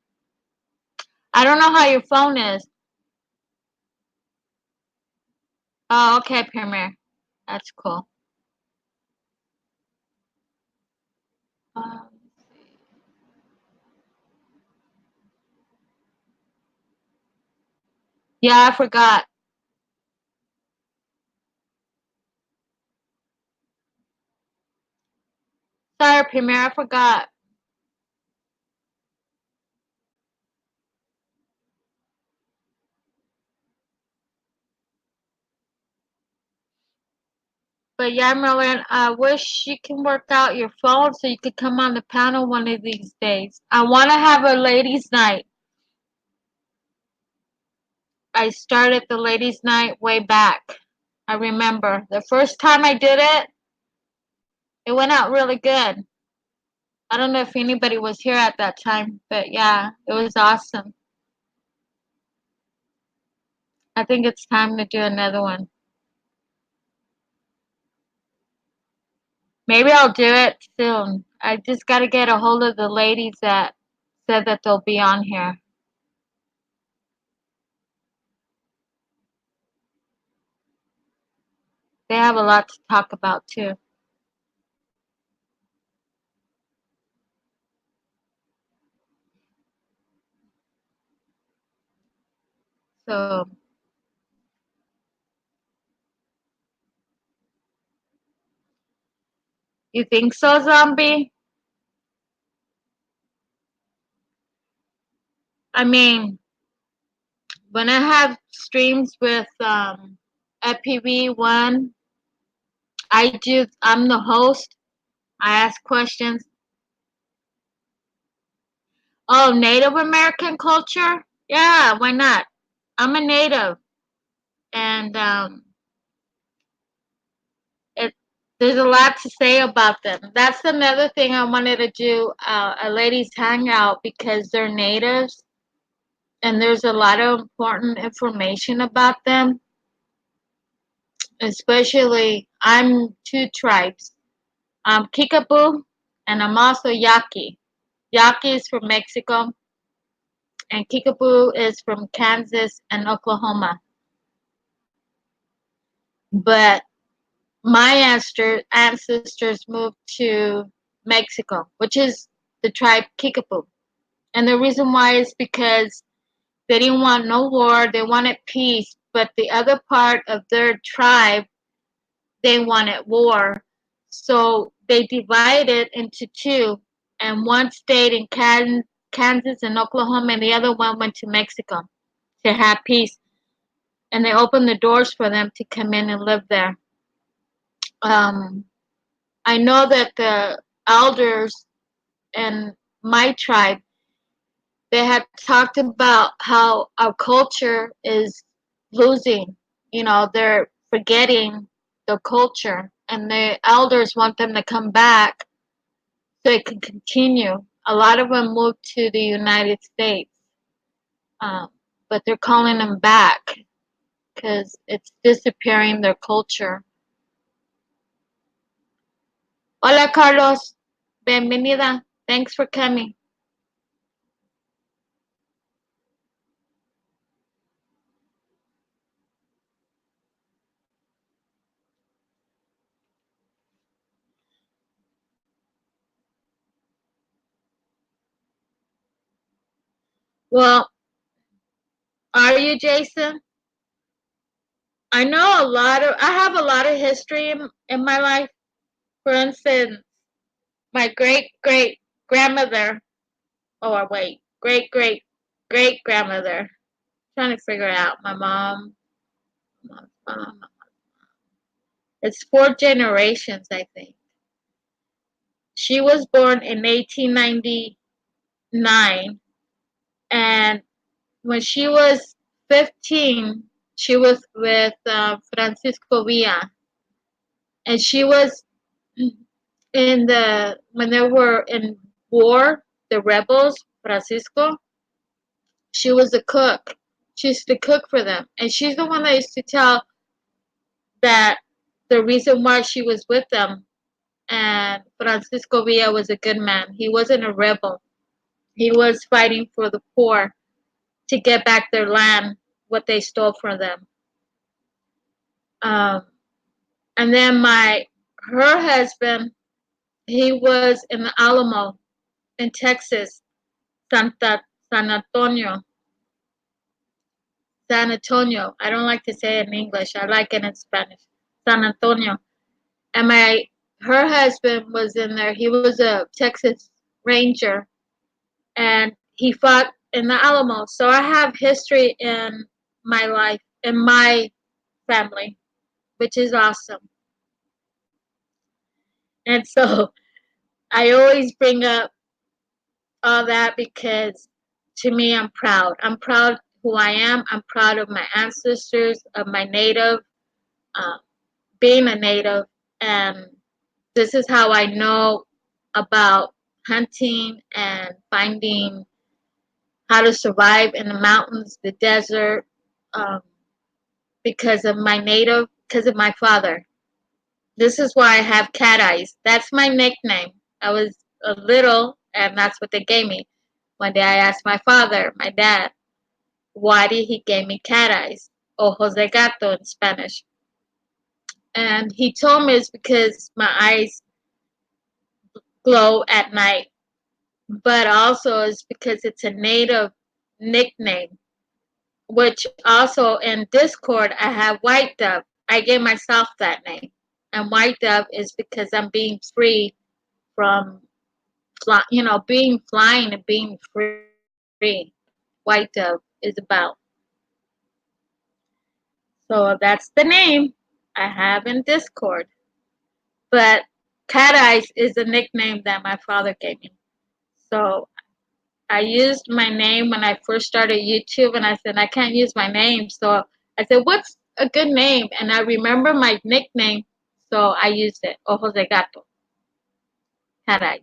don't know how your phone is. Oh, okay, Premier. That's cool. Um, yeah, I forgot. Sorry, Premier, I forgot. But yeah, Merlin, I wish you can work out your phone so you could come on the panel one of these days. I want to have a ladies' night. I started the ladies' night way back. I remember the first time I did it, it went out really good. I don't know if anybody was here at that time, but yeah, it was awesome. I think it's time to do another one. Maybe I'll do it soon. I just got to get a hold of the ladies that said that they'll be on here. They have a lot to talk about too. So, you think so, Zombie? I mean, when I have streams with FPV1, I'm the host. I ask questions. Oh, Native American culture? Yeah, why not? I'm a native, and it there's a lot to say about them. That's another thing I wanted to do, a ladies hangout, because they're natives, and there's a lot of important information about them. Especially, I'm two tribes. I'm Kickapoo, and I'm also Yaqui. Yaqui is from Mexico, and Kickapoo is from Kansas and Oklahoma. But my ancestors moved to Mexico, which is the tribe Kickapoo. And the reason why is because they didn't want no war, they wanted peace, but the other part of their tribe, they wanted war. So they divided into two, and one stayed in Kansas and Oklahoma, and the other one went to Mexico to have peace. And they opened the doors for them to come in and live there. Um, I know that the elders in my tribe, they had talked about how our culture is losing. You know, they're forgetting the culture, and the elders want them to come back so it can continue. A lot of them moved to the United States, um, but they're calling them back because it's disappearing their culture. Hola, Carlos. Bienvenida. Thanks for coming. Well, are you, Jason? I know I have a lot of history in my life. For instance, my great grandmother, or wait, great grandmother. Trying to figure it out. My mom. It's 4 generations, I think. She was born in 1899, and when she was 15, she was with Francisco Villa, and she was in when they were in war, the rebels, Francisco. She was a cook. She used to cook for them, and she's the one that used to tell that the reason why she was with them. And Francisco Villa was a good man. He wasn't a rebel. He was fighting for the poor to get back their land, what they stole from them. Um, and then her husband, he was in the Alamo in Texas, Santa San Antonio, San Antonio. I don't like to say it in English. I like it in Spanish. San Antonio. And her husband was in there. He was a Texas Ranger, and he fought in the Alamo. So I have history in my life, in my family, which is awesome. And so I always bring up all that because to me, I'm proud. I'm proud who I am. I'm proud of my ancestors, of my native, uh, being a native. And this is how I know about hunting and finding how to survive in the mountains, the desert, um, because of because of my father. This is why I have cat eyes. That's my nickname. I was a little, and that's what they gave me. One day I asked my father, my dad, why did he give me cat eyes? Ojos de gato in Spanish. And he told me it's because my eyes glow at night. But also it's because it's a native nickname, which also in Discord I have White Dove. I gave myself that name. And White Dove is because I'm being free from being flying and being free. White Dove is about. So that's the name I have in Discord. But Cat Eyes is a nickname that my father gave me. So I used my name when I first started YouTube, and I said, I can't use my name. So I said, what's a good name? And I remember my nickname, so I used it, Ojos de Gato, Cat Eyes.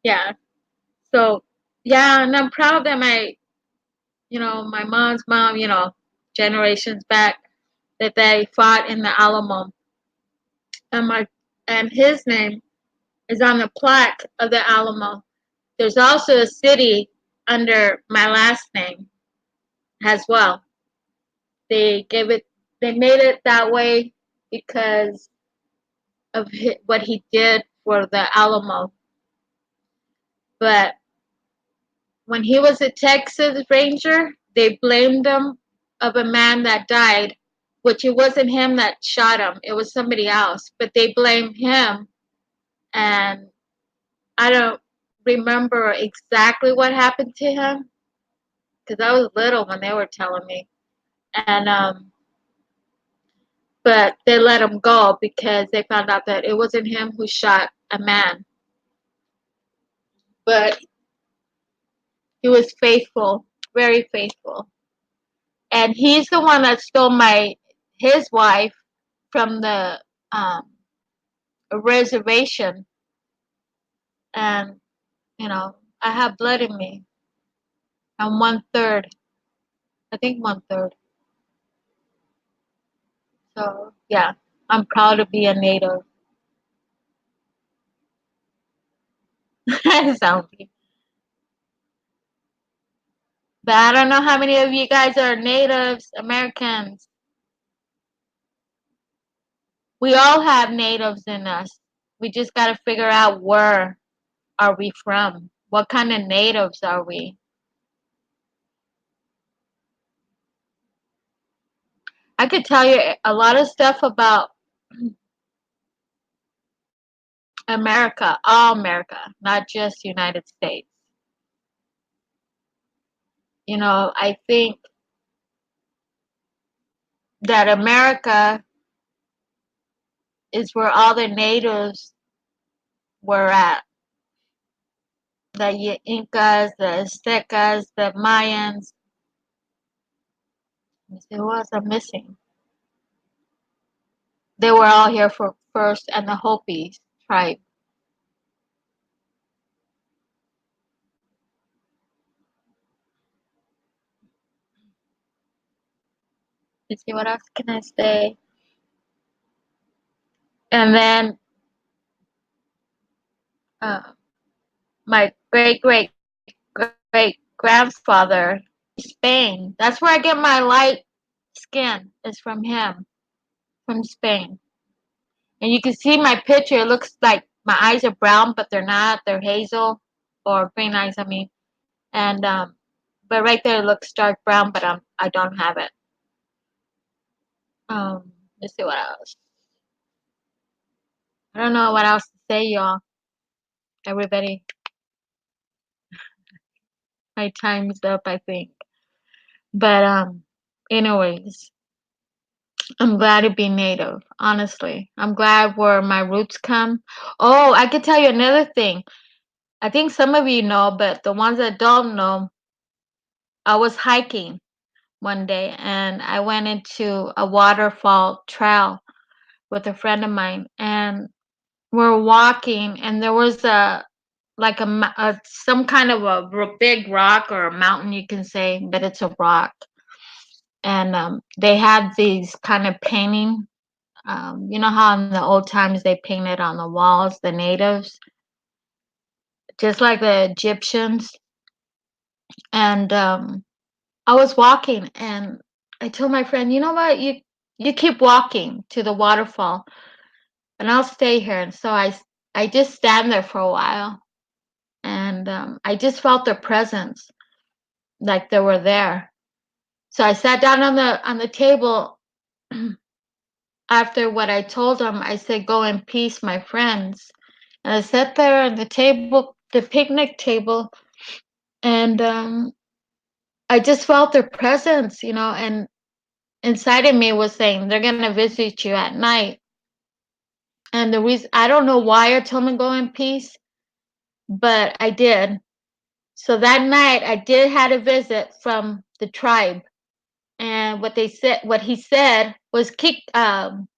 Yeah. So, yeah, and I'm proud that my mom's mom, generations back, that they fought in the Alamo. And his name is on the plaque of the Alamo. There's also a city under my last name as well. They made it that way because of what he did for the Alamo. But when he was a Texas Ranger, they blamed him of a man that died, which it wasn't him that shot him. It was somebody else. But they blamed him, and I don't remember exactly what happened to him because I was little when they were telling me. And but they let him go because they found out that it wasn't him who shot a man, but he was faithful, very faithful. And he's the one that stole his wife from the reservation. And I have blood in me. I'm 1/3. I think 1/3. So yeah, I'm proud to be a native. Zombie. But I don't know how many of you guys are natives, Americans. We all have natives in us. We just got to figure out where are we from? What kind of natives are we? I could tell you a lot of stuff about America, all America, not just United States. You know, I think that America is where all the natives were at. The Incas, the Aztecas, the Mayans. Who else I'm missing? They were all here for first, and the Hopi tribe. Let's see, what else can I say? And then uh, my great grandfather, Spain. That's where I get my light skin. Is from him, from Spain. And you can see my picture. It looks like my eyes are brown, but they're not. They're hazel or green eyes. I mean, and but right there it looks dark brown, but I don't have it. Let's see what else. I don't know what else to say, y'all. Everybody, my time's up, I think. But anyways, I'm glad to be native. Honestly, I'm glad where my roots come. Oh, I could tell you another thing. I think some of you know, but the ones that don't know, I was hiking one day and I went into a waterfall trail with a friend of mine, and we're walking, and there was a like a some kind of a big rock or a mountain, you can say, but it's a rock. And they had these kind of painting. You know how in the old times they painted on the walls, the natives, just like the Egyptians. And I was walking, and I told my friend, you know what, you keep walking to the waterfall, and I'll stay here. And so I just stand there for a while, and I just felt their presence, like they were there. So I sat down on the table. After what I told them, I said, "Go in peace, my friends." And I sat there on the table, the picnic table, and I just felt their presence, you know, and inside of me was saying, "They're gonna visit you at night." And the reason, I don't know why I told them to go in peace, but I did. So that night I did had a visit from the tribe, and what he said was kick Hatashe.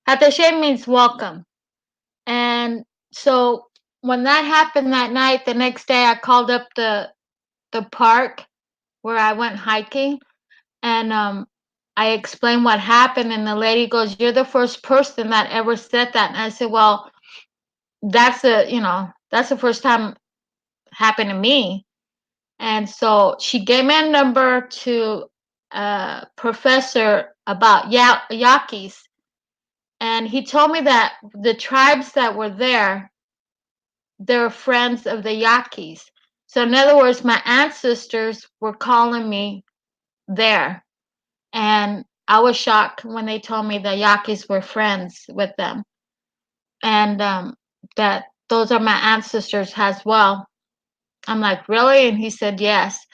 Hatashe means welcome. And so when that happened that night, the next day I called up the park where I went hiking, and I explained what happened, and the lady goes, "You're the first person that ever said that." And I said, "Well, that's the first time happened to me." And so she gave me a number to a professor about Yaquis, and he told me that the tribes that were there, they're friends of the Yaquis. So in other words, my ancestors were calling me there, and I was shocked when they told me the Yaquis were friends with them, and that those are my ancestors as well. I'm like, really? And he said, yes.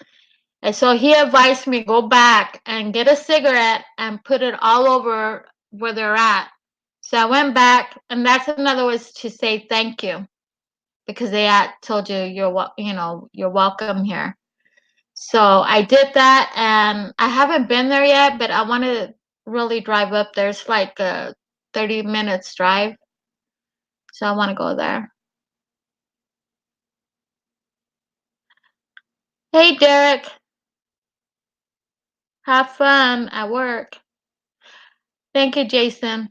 And so he advised me go back and get a cigarette and put it all over where they're at. So I went back, and that's another way to say thank you, because they had told you you're welcome here. So I did that, and I haven't been there yet, but I want to really drive up there. It's like a 30 minutes drive, so I want to go there. Hey, Derek. Have fun at work. Thank you, Jason.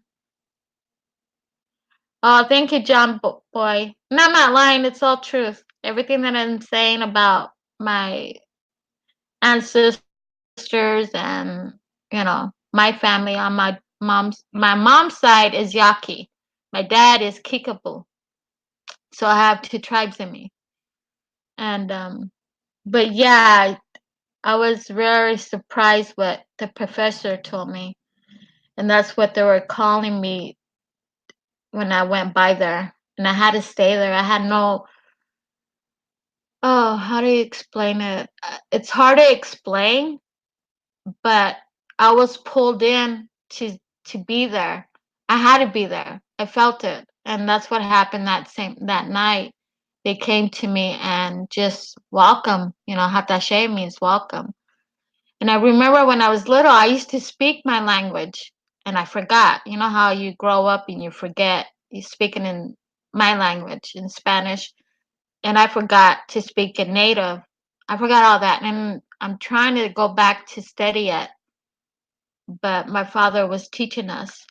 Oh, thank you, John Boy. And I'm not lying. It's all truth. Everything that I'm saying about my ancestors and my family on my mom's side is Yaqui. My dad is Kickapoo. So I have two tribes in me. And but yeah, I was very surprised what the professor told me. And that's what they were calling me when I went by there. And I had to stay there. I had no, oh, how do you explain it? It's hard to explain, but I was pulled in to be there. I had to be there. I felt it. And that's what happened that night. They came to me and just welcome, hatashe means welcome. And I remember when I was little, I used to speak my language and I forgot. You know how you grow up and you forget you speaking in my language in Spanish, and I forgot to speak in native. I forgot all that, and I'm trying to go back to study it, but my father was teaching us.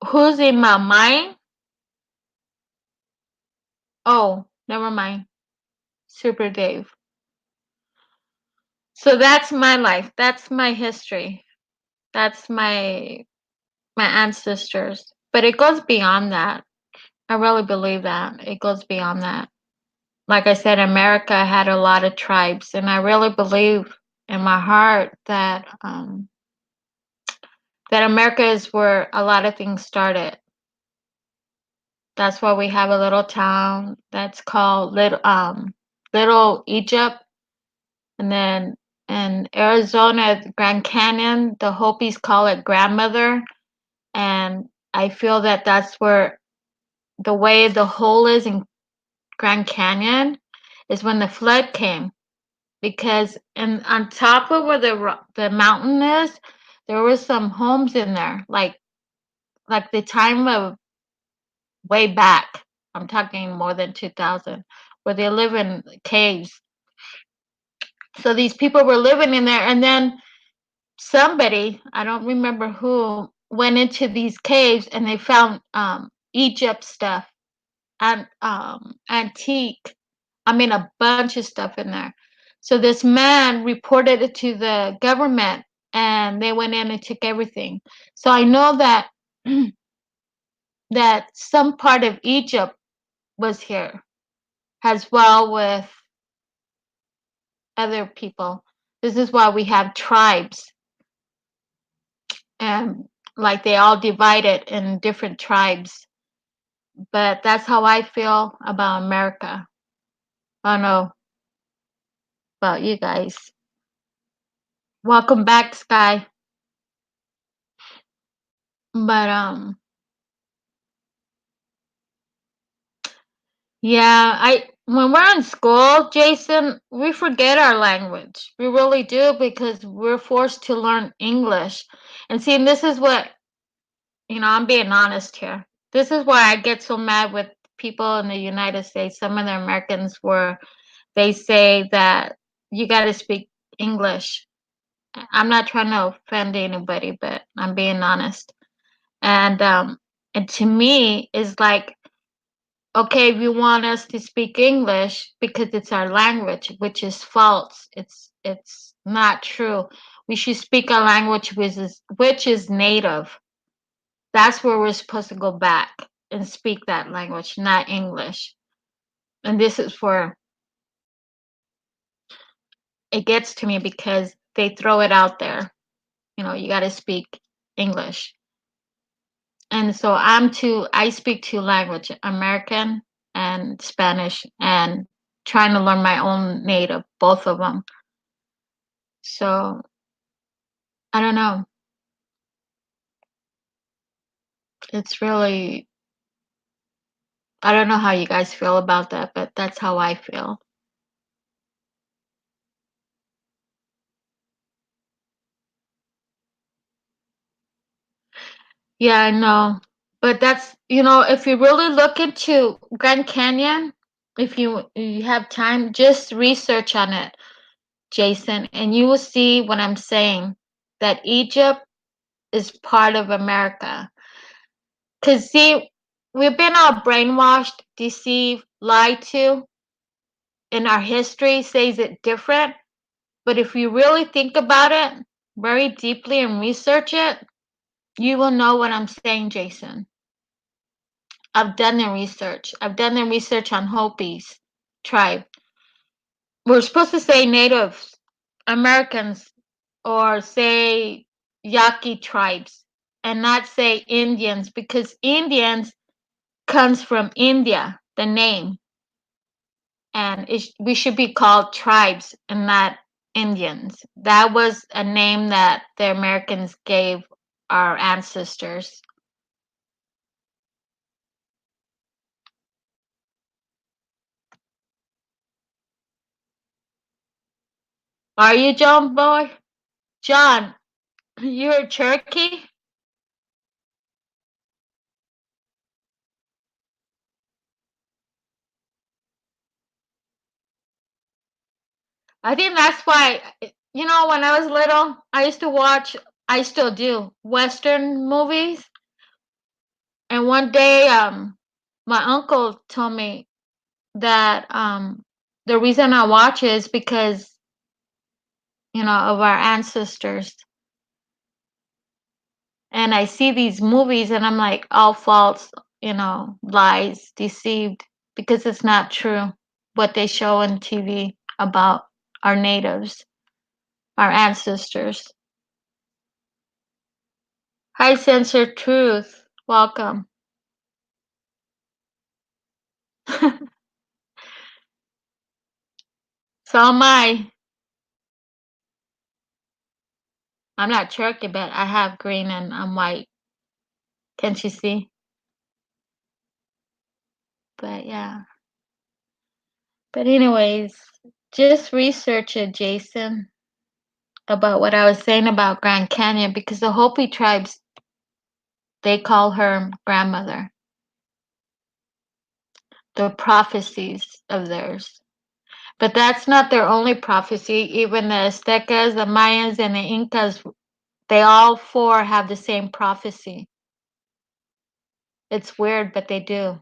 Who's in my mind? Oh, never mind. Super Dave. So that's my life. That's my history. That's my ancestors. But it goes beyond that. I really believe that. It goes beyond that. Like I said, America had a lot of tribes, and I really believe in my heart that America is where a lot of things started. That's why we have a little town that's called Little Egypt, and then in Arizona, Grand Canyon, the Hopis call it Grandmother, and I feel that that's where the way the hole is in Grand Canyon is when the flood came, because on top of where the mountain is, there were some homes in there, like the time of way back. I'm talking more than 2000, where they live in caves. So these people were living in there, and then somebody, I don't remember who, went into these caves and they found Egypt stuff and antique. I mean, a bunch of stuff in there. So this man reported it to the government, and they went in and took everything. So I know that that some part of Egypt was here as well with other people. This is why we have tribes, and like they all divided in different tribes. But that's how I feel about America. I don't know about you guys. Welcome back, Sky. But yeah, I when we're in school, Jason, we forget our language. We really do, because we're forced to learn English. And see, and this is what, I'm being honest here. This is why I get so mad with people in the United States, some of the Americans, where they say that you got to speak English. I'm not trying to offend anybody, but I'm being honest. And to me, it's like, okay, if you want us to speak English because it's our language, which is false. It's not true. We should speak a language which is native. That's where we're supposed to go back and speak that language, not English. And this is where it gets to me, because they throw it out there. You got to speak English. And so I speak two language, American and Spanish, and trying to learn my own native, both of them. So I don't know. It's really, I don't know how you guys feel about that, but that's how I feel. Yeah, I know. But that's, if you really look into Grand Canyon, if you have time, just research on it, Jason, and you will see what I'm saying, that Egypt is part of America. Because, see, we've been all brainwashed, deceived, lied to, and our history says it different. But if you really think about it very deeply and research it, you will know what I'm saying, Jason. I've done the research. I've done the research on Hopi's tribe. We're supposed to say Native Americans or say Yaqui tribes and not say Indians, because Indians comes from India, the name. And we should be called tribes and not Indians. That was a name that the Americans gave our ancestors. Are you John boy? John, you're a Cherokee? I think that's why, when I was little, I used to watch, I still do, Western movies. And one day, my uncle told me that the reason I watch is because, of our ancestors. And I see these movies and I'm like, all false, lies, deceived, because it's not true what they show on TV about our natives, our ancestors. Hi, Censor Truth. Welcome. So am I. I'm not Cherokee, but I have green and I'm white. Can't you see? But yeah. But anyways, just research it, Jason, about what I was saying about Grand Canyon, because the Hopi tribes, they call her grandmother. The prophecies of theirs. But that's not their only prophecy. Even the Aztecas, the Mayans, and the Incas, they all four have the same prophecy. It's weird, but they do.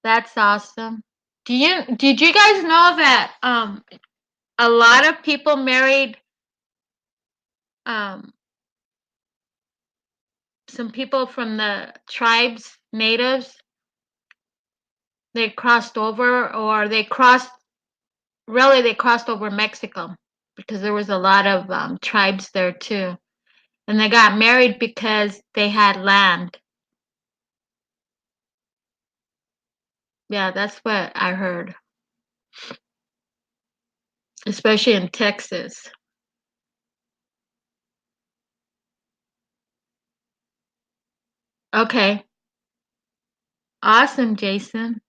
That's awesome. Did you guys know that a lot of people married um some people from the tribes, natives, they crossed over, or they crossed over Mexico, because there was a lot of tribes there too. And they got married because they had land. Yeah, that's what I heard. Especially in Texas. Okay. Awesome, Jason.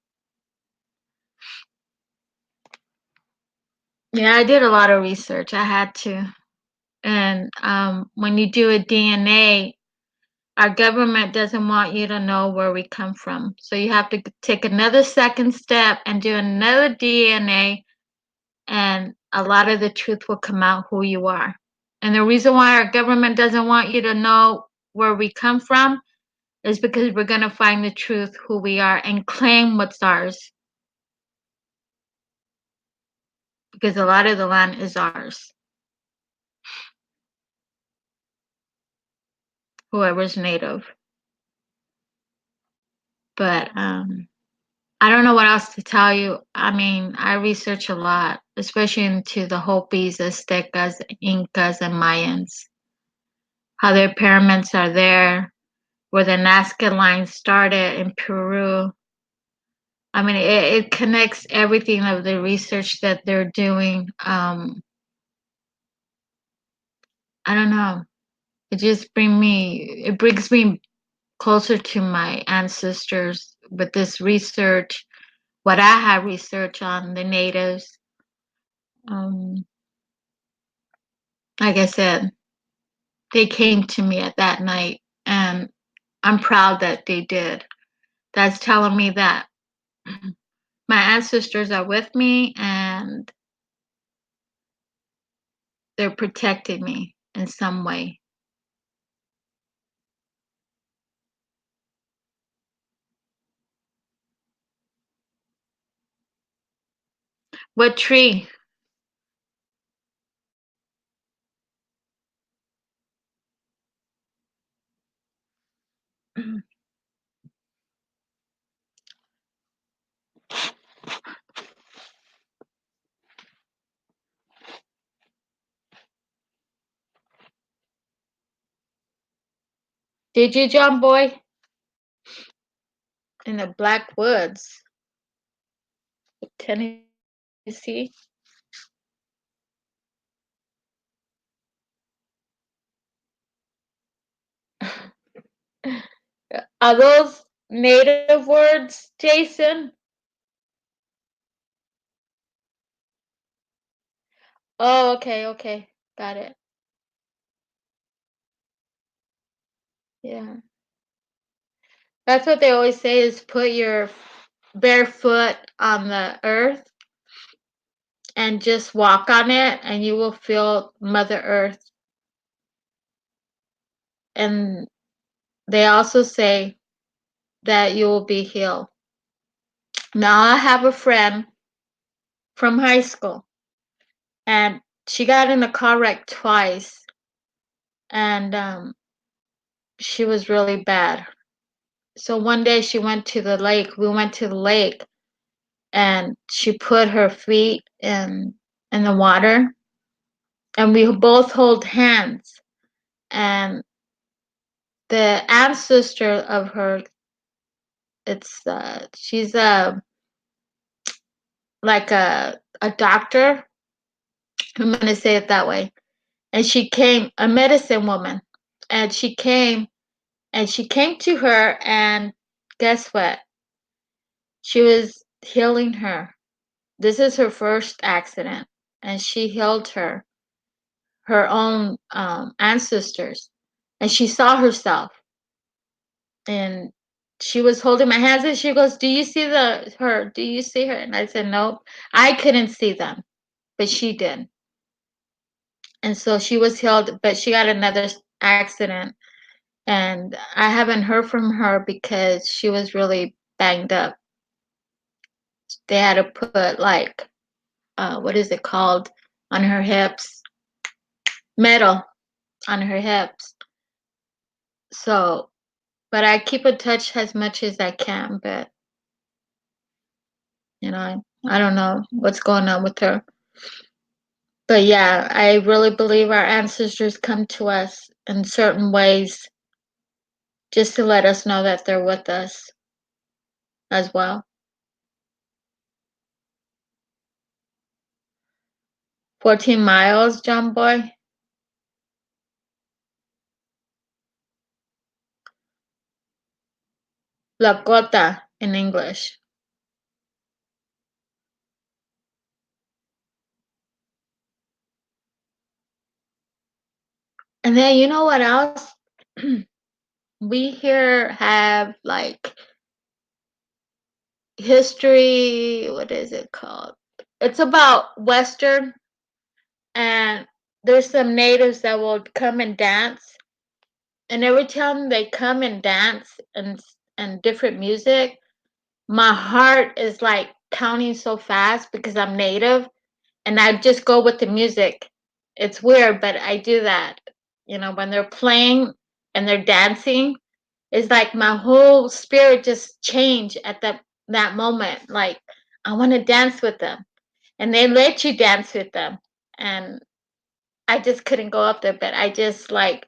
Yeah, I did a lot of research. I had to. And when you do a DNA, our government doesn't want you to know where we come from. So you have to take another second step and do another DNA, and a lot of the truth will come out who you are. And the reason why our government doesn't want you to know where we come from is because we're going to find the truth who we are and claim what's ours. Because a lot of the land is ours. Whoever's native. But I don't know what else to tell you. I mean, I research a lot, especially into the Hopis, Aztecas, Incas, and Mayans. How their pyramids are there, where the Nazca line started in Peru. I mean, it connects everything of the research that they're doing. I don't know. It brings me closer to my ancestors with this research, what I have researched on the natives. Like I said, they came to me at that night, and I'm proud that they did. That's telling me that my ancestors are with me and they're protecting me in some way. What tree? Did you, John Boy? In the Black Woods, Tennessee. Are those native words, Jason? Oh, okay, okay. Got it. Yeah. That's what they always say is put your bare foot on the earth and just walk on it and you will feel Mother Earth. And they also say that you will be healed. Now I have a friend from high school and she got in a car wreck twice and she was really bad. So one day she went to the lake. We went to the lake and she put her feet in the water and we both hold hands and the ancestor of her it's she's like a doctor, I'm gonna say it that way, and she came a medicine woman and she came to her and guess what, she was healing her. This is her first accident and she healed her own ancestors and she saw herself and she was holding my hands and she goes, do you see her, do you see her? And I said nope, I couldn't see them but she did. And so she was healed but she got another accident and I haven't heard from her because she was really banged up. They had to put like what is it called on her hips, metal on her hips. So but I keep in touch as much as I can, but you know, I don't know what's going on with her. But yeah, I really believe our ancestors come to us in certain ways just to let us know that they're with us as well. 14 miles, John Boy. Lakota in English. And then you know what else? We here have like history, what is it called? It's about Western and there's some natives that will come and dance. And every time they come and dance and different music, my heart is like counting so fast because I'm native and I just go with the music. It's weird, but I do that. You know, when they're playing and they're dancing, it's like my whole spirit just change at that moment. Like I want to dance with them. And they let you dance with them. And I just couldn't go up there, but I just like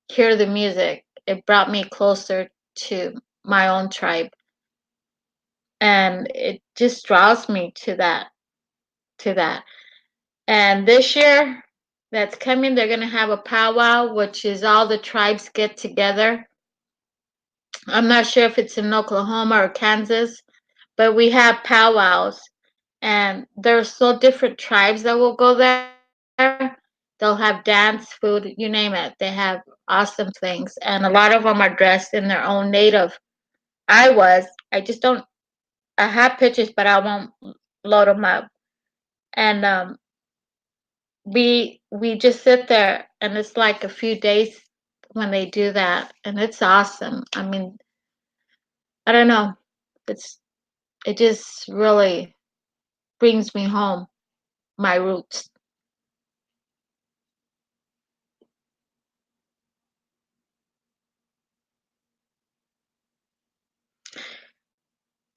hear the music. It brought me closer to my own tribe. And it just draws me to that. And this year that's coming, they're gonna have a powwow, which is all the tribes get together I'm not sure if it's in Oklahoma or Kansas, but we have powwows, and there's so different tribes that will go there. They'll have dance, food, you name it. They have awesome things, and a lot of them are dressed in their own native. I just don't. I have pictures, but I won't load them up. And we just sit there, and it's like a few days when they do that, and it's awesome. I mean, I don't know. It's it just really brings me home, my roots.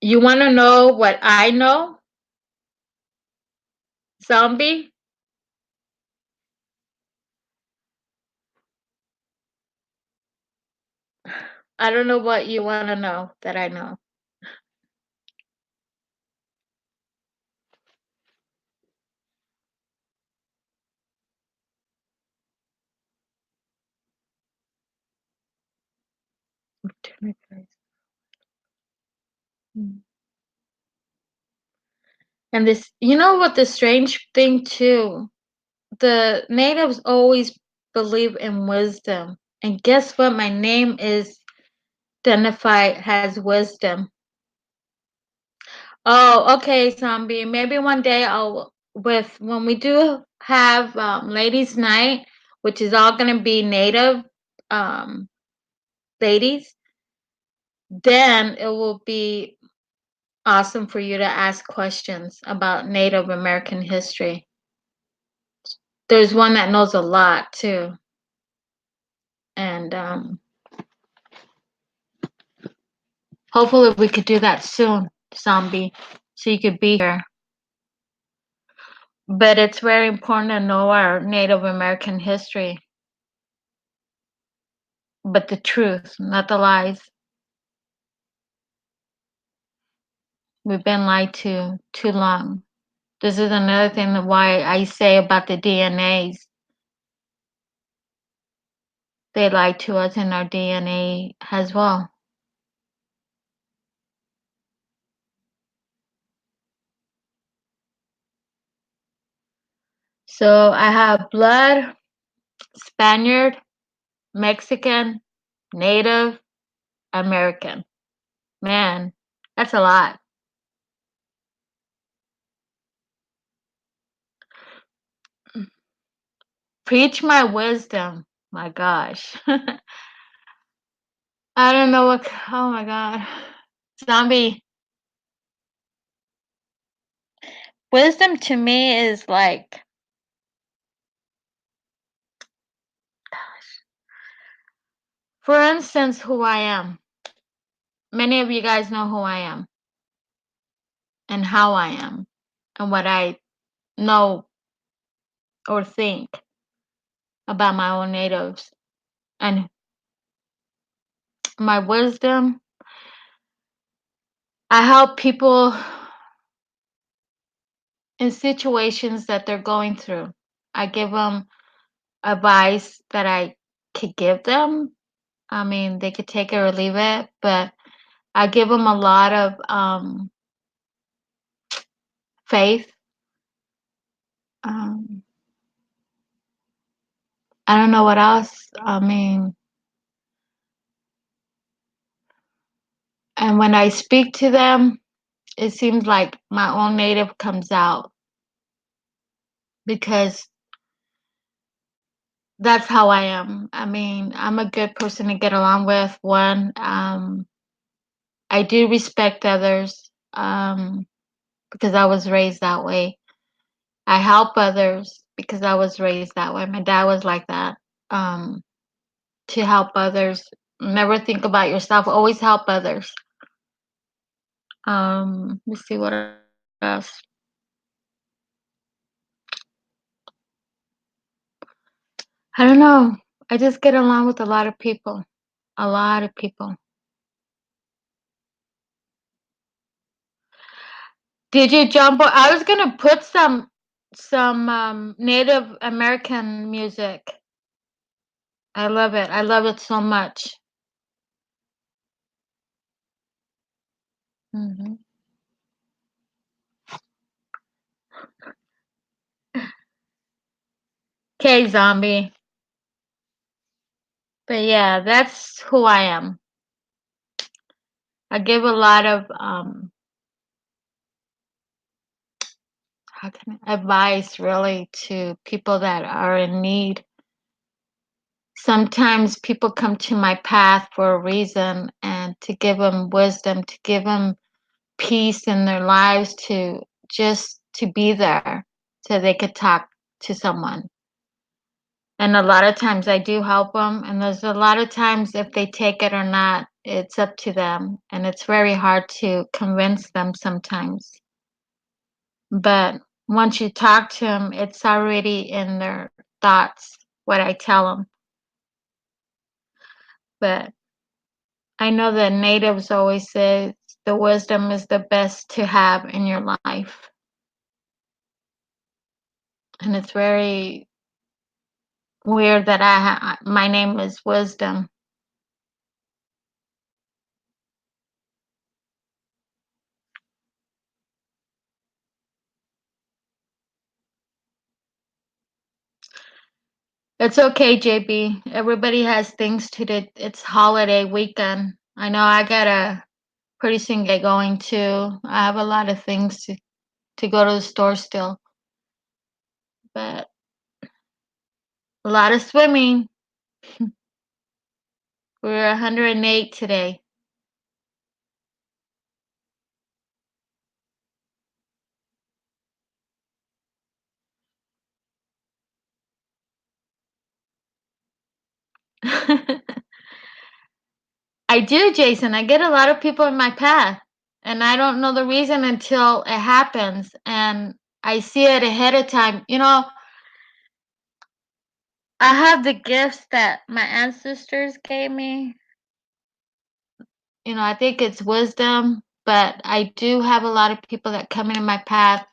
You want to know what I know, zombie? I don't know what you want to know that I know. And this, you know what the strange thing too? The natives always believe in wisdom. And guess what? My name is identified as wisdom. Oh, okay, zombie. Maybe one day I'll with when we do have ladies' night, which is all gonna be native um ladies, then it will be awesome for you to ask questions about Native American history. There's one that knows a lot too. And hopefully we could do that soon, zombie, so you could be here. But it's very important to know our Native American history, but the truth, not the lies. We've been lied to too long. This is another thing that why I say about the DNAs. They lied to us in our DNA as well. So I have blood, Spaniard, Mexican, Native, American. Man, that's a lot. Preach my wisdom. My gosh. I don't know what. Oh my God. Zombie. Wisdom to me is like, for instance, who I am. Many of you guys know who I am and how I am and what I know or think about my own natives. And my wisdom, I help people in situations that they're going through. I give them advice that I could give them. I mean, they could take it or leave it, but I give them a lot of faith. Um, I don't know what else. I mean, and when I speak to them, it seems like my own native comes out because that's how I am. I mean, I'm a good person to get along with. One, I do respect others because I was raised that way. I help others because I was raised that way. My dad was like that. Um, to help others. Never think about yourself. Always help others. Let's see what else. I don't know. I just get along with a lot of people. A lot of people. Did you jump? I was gonna put some Native American music. I love it. I love it so much. Mhm. Okay, zombie. But yeah, that's who I am. I give a lot of how can advice really to people that are in need. Sometimes people come to my path for a reason, and to give them wisdom, to give them peace in their lives, to just to be there so they could talk to someone. And a lot of times I do help them, and there's a lot of times if they take it or not, it's up to them, and it's very hard to convince them sometimes. But once you talk to them, it's already in their thoughts what I tell them. But I know the natives always say the wisdom is the best to have in your life. And it's very weird that my name is Wisdom. It's okay, JB. Everybody has things to do. It's holiday weekend. I know I gotta pretty soon get going too. I have a lot of things to go to the store still. But a lot of swimming. We're 108 today. I do, Jason. I get a lot of people in my path, and I don't know the reason until it happens, and I see it ahead of time. I have the gifts that my ancestors gave me. I think it's wisdom, but I do have a lot of people that come into my path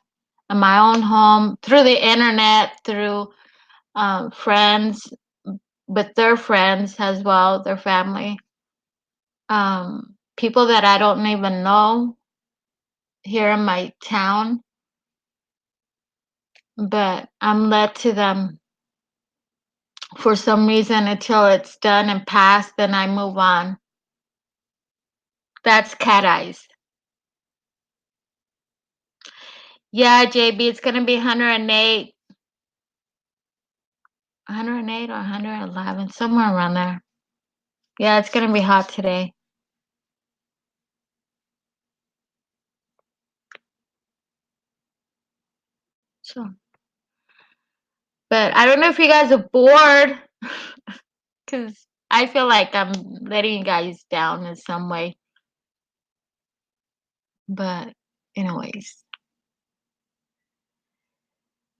in my own home through the internet, through friends, with their friends as well, their family. People that I don't even know here in my town, but I'm led to them for some reason until it's done and passed, then I move on. That's cat eyes. Yeah, JB, it's gonna be 108, 108 or 111, somewhere around there. Yeah, it's gonna be hot today. So, but I don't know if you guys are bored, because I feel like I'm letting you guys down in some way. But, anyways,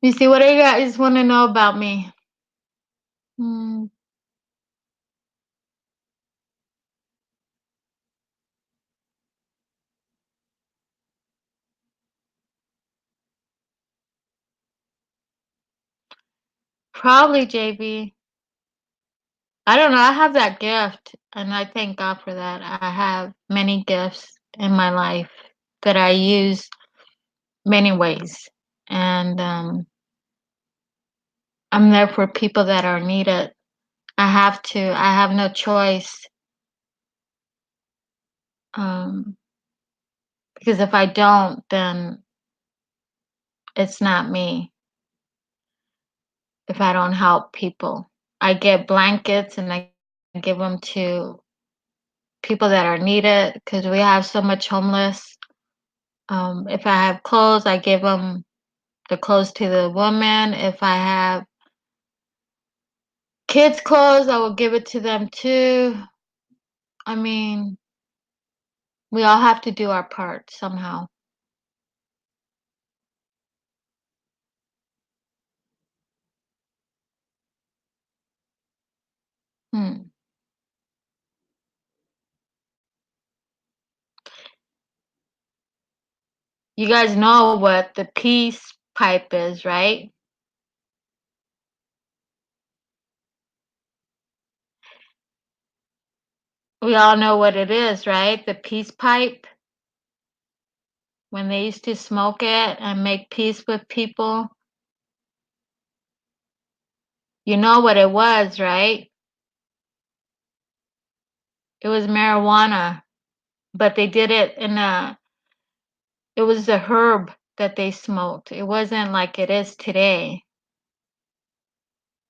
you see, what do you guys want to know about me? Hmm, probably JB. I don't know. I have that gift, and I thank God for that. I have many gifts in my life that I use many ways, and I'm there for people that are needed. I have to. I have no choice. Um, because if I don't, then it's not me. If I don't help people, I get blankets and I give them to people that are needed because we have so much homeless. If I have clothes, I give them the clothes to the woman. If I have kids' clothes, I will give it to them too. I mean, we all have to do our part somehow. Hmm. You guys know what the peace pipe is, right? We all know what it is, right? The peace pipe. when they used to smoke it and make peace with people. You know what it was, right? It was marijuana, but they did it it was a herb that they smoked. It wasn't like it is today.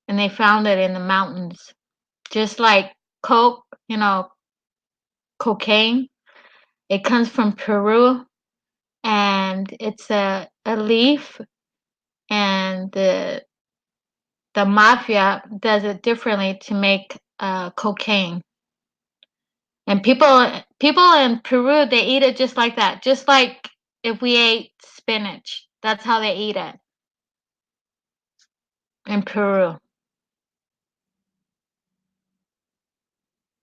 And they found it in the mountains. Just like coke, cocaine. It comes from Peru and it's a leaf, and the mafia does it differently to make cocaine. And people in Peru, they eat it just like that, just like if we ate spinach. That's how they eat it in Peru.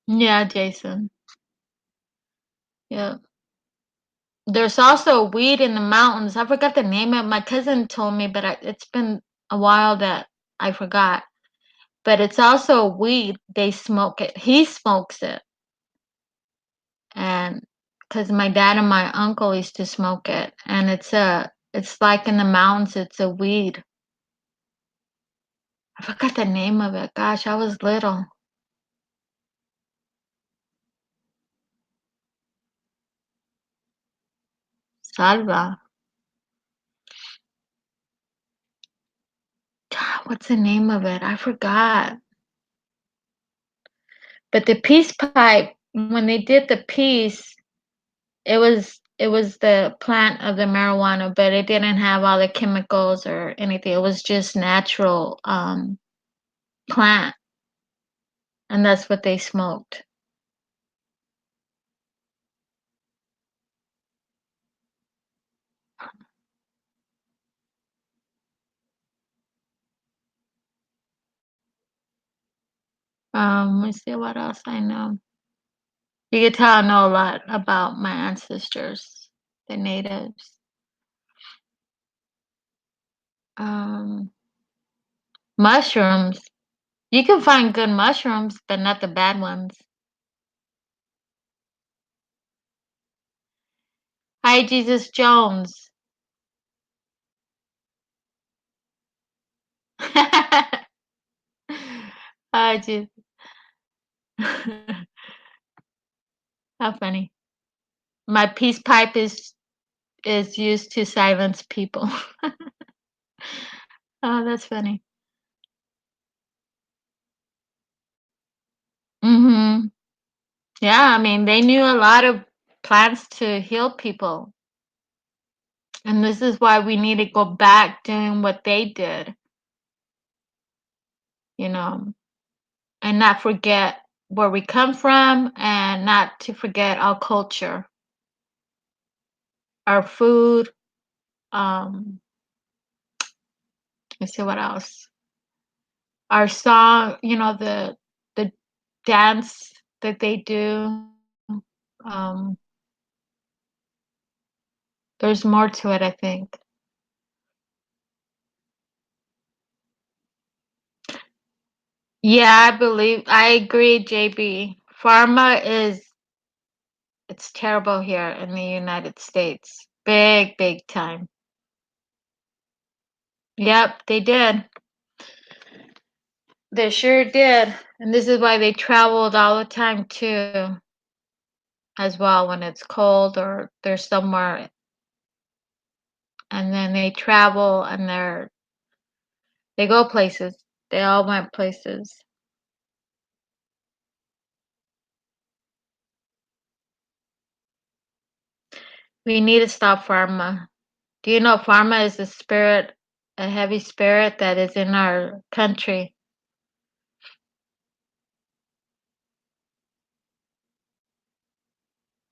Yeah, Jason. Yeah. There's also weed in the mountains. I forgot the name of it. My cousin told me, but it's been a while that I forgot. But it's also weed. They smoke it. He smokes it. And because my dad and my uncle used to smoke it. And it's like in the mountains, it's a weed. I forgot the name of it. Gosh, I was little. Salva. God, what's the name of it? I forgot. But the peace pipe, when they did the peace, it was the plant of the marijuana, but it didn't have all the chemicals or anything. It was just natural plant, and that's what they smoked. Let me see what else I know. You can tell I know a lot about my ancestors, the natives. Um, Mushrooms. You can find good mushrooms, but not the bad ones. Hi, Jesus Jones. Hi, Jesus. How funny. My peace pipe is used to silence people. Oh, that's funny. Mm-hmm. Yeah, I mean, they knew a lot of plants to heal people. And this is why we need to go back doing what they did, you know, and not forget where we come from and not to forget our culture, our food. Let's see what else. Our song, the dance that they do. Um, there's more to it, I think. Yeah, I agree, JB. Pharma it's terrible here in the United States. Big, big time. Yep, they did. They sure did. And this is why they traveled all the time too, as well, when it's cold or they're somewhere, and then they travel and they go places. They all went places. We need to stop pharma. Do you know pharma is a heavy spirit that is in our country?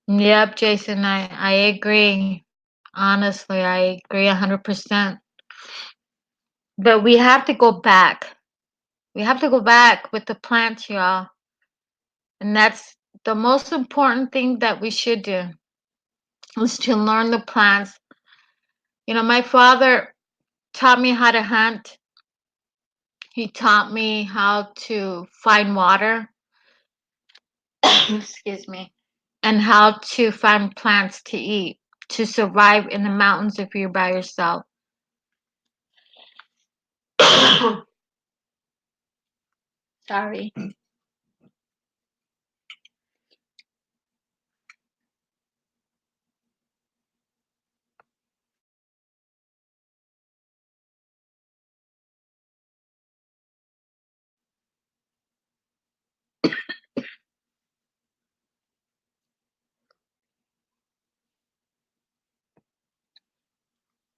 Yep, Jason, I agree. Honestly, I agree 100%. But we have to go back. We have to go back with the plants, y'all. And that's the most important thing that we should do, is to learn the plants. My father taught me how to hunt. He taught me how to find water. Excuse me. And how to find plants to eat. to survive in the mountains if you're by yourself. Sorry.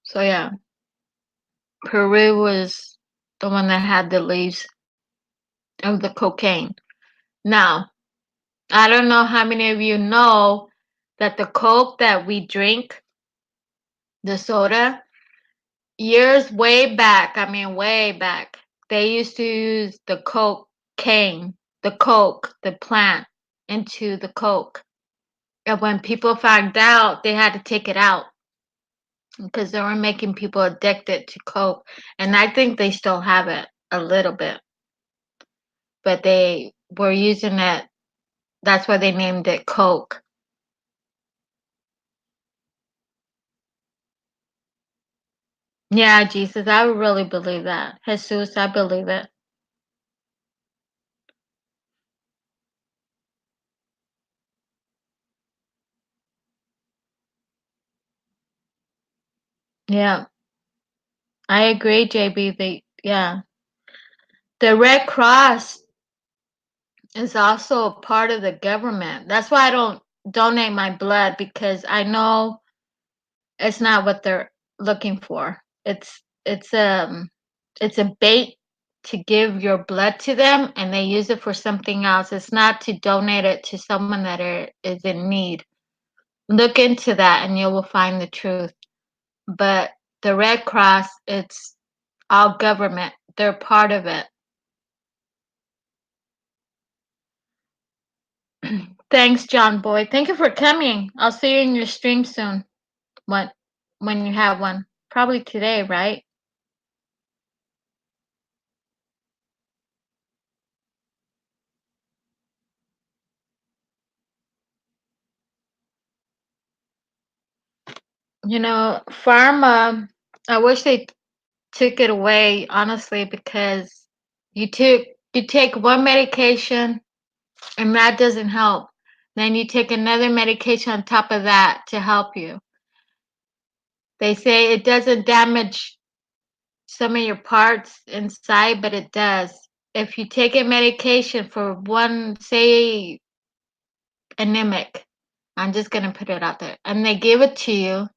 So yeah, Peru was the one that had the leaves of the cocaine. Now, I don't know how many of you know that the Coke that we drink, the soda, years way back, I mean way back, they used to use the cocaine, the Coke, the plant, into the Coke. And when people found out, they had to take it out because they were making people addicted to Coke. And I think they still have it a little bit, but they were using it. That's why they named it Coke. Yeah, Jesus, I really believe that. Jesus, I believe it. Yeah, I agree, JB. Yeah, the Red Cross is also a part of the government. That's why I don't donate my blood because I know it's not what they're looking for. It's a bait to give your blood to them, and they use it for something else. It's not to donate it to someone that is in need. Look into that, and you will find the truth. But the Red Cross, it's all government. They're part of it. Thanks, John Boy. Thank you for coming. I'll see you in your stream soon. When when you have one. Probably today, right? You know, pharma, I wish they took it away, honestly, because you take one medication and that doesn't help. Then you take another medication on top of that to help you. They say it doesn't damage some of your parts inside, but it does. If you take a medication for one, say, anemic, I'm just going to put it out there, and they give it to you,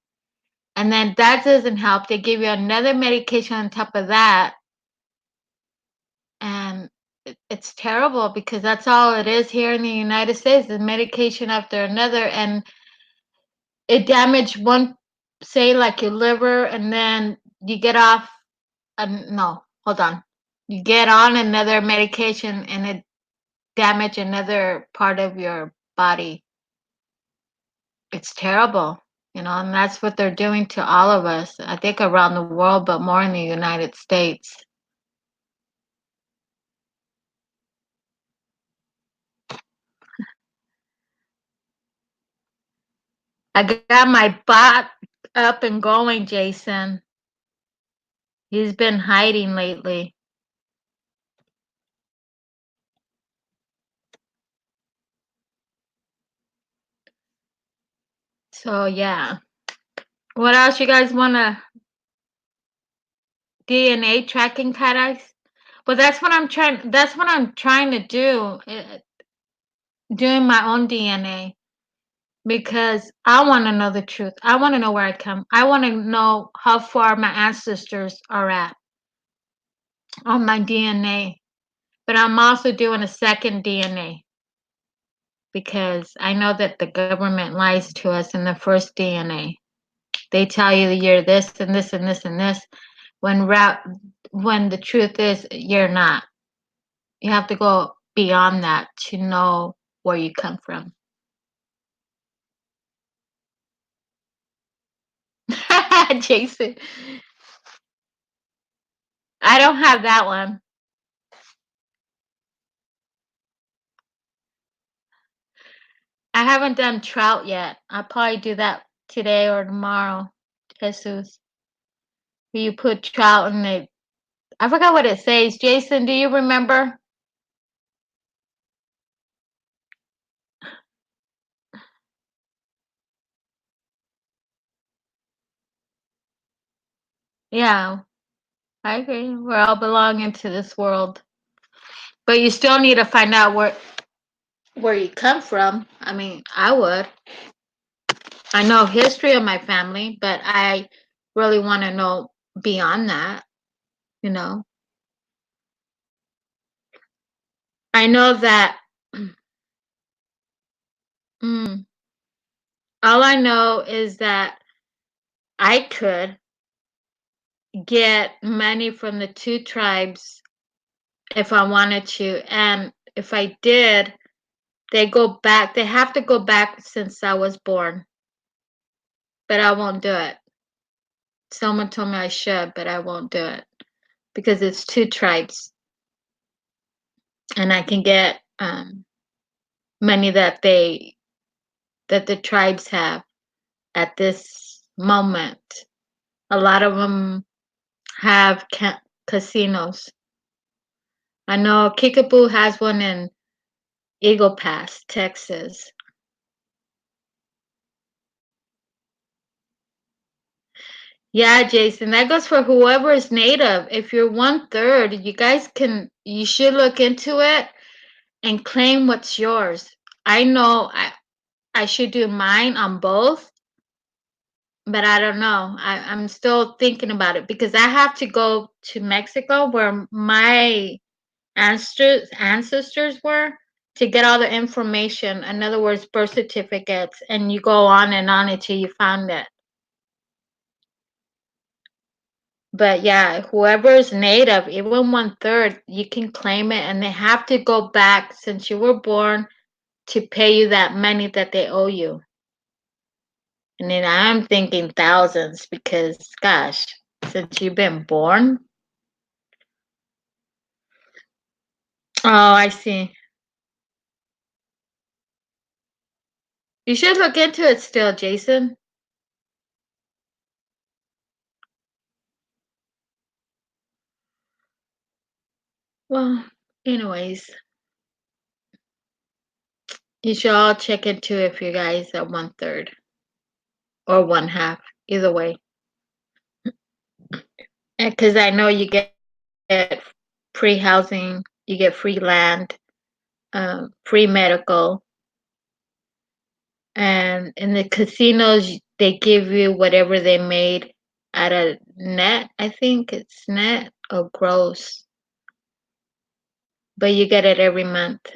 and then that doesn't help, they give you another medication on top of that, and it's terrible because that's all it is here in the United States, is medication after another, and it damaged one, say, like your liver, and then you get off, no, hold on. You get on another medication and it damage another part of your body. It's terrible, and that's what they're doing to all of us. I think around the world, but more in the United States. I got my bot up and going, Jason. He's been hiding lately. So yeah. What else you guys wanna DNA tracking cat eyes? Well, that's what I'm trying to do. Doing my own DNA. Because I want to know the truth. I want to know where I come. I want to know how far my ancestors are at on my DNA. But I'm also doing a second DNA because I know that the government lies to us in the first DNA. They tell you that you're this and this and this and this when the truth is you're not. You have to go beyond that to know where you come from. Jason, I don't have that one. I haven't done trout yet. I'll probably do that today or tomorrow, Jesus. You put trout in it. I forgot what it says. Jason, do you remember? Yeah, I agree. We're all belonging to this world. But you still need to find out where you come from. I mean, I would. I know history of my family, but I really want to know beyond that, you know. I know that mm, all I know is that I could get money from the two tribes if I wanted to. And if I did, they have to go back since I was born. But I won't do it. Someone told me I should, but I won't do it because it's two tribes. And I can get money that the tribes have at this moment. A lot of them have casinos. I know Kickapoo has one in Eagle Pass, Texas. Yeah, Jason, that goes for whoever is native. If you're 1/3, you should look into it and claim what's yours. I know I should do mine on both, but I don't know. I'm still thinking about it because I have to go to Mexico where my ancestors were to get all the information. In other words, birth certificates, and you go on and on until you found it. But yeah, whoever's native, even 1/3, you can claim it, and they have to go back since you were born to pay you that money that they owe you. And then I'm thinking thousands because, gosh, since you've been born. Oh, I see. You should look into it still, Jason. Well, anyways, you should all check into if you guys are 1/3 or 1/2, either way. Because I know you get free housing, you get free land, free medical, and in the casinos they give you whatever they made at a net. I think it's net or gross, but you get it every month.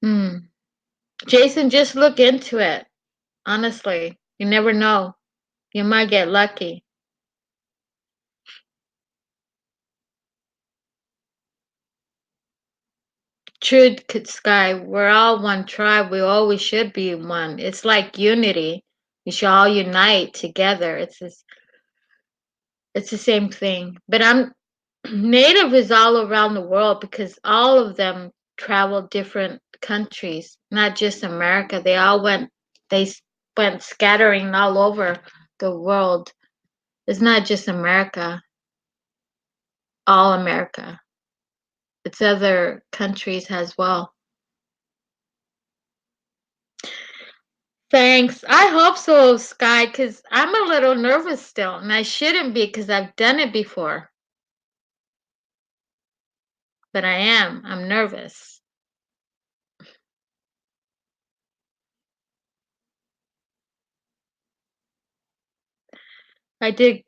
Hmm. Jason, just look into it. Honestly, you never know. You might get lucky. True, Sky. We're all one tribe. We always should be one. It's like unity. We should all unite together. It's the same thing. But I'm Native is all around the world because all of them traveled different countries, not just America. They went scattering all over the world. It's not just America, all America. It's other countries as well. Thanks. I hope so, Sky, because I'm a little nervous still, and I shouldn't be because I've done it before. But I am. I'm nervous. I did.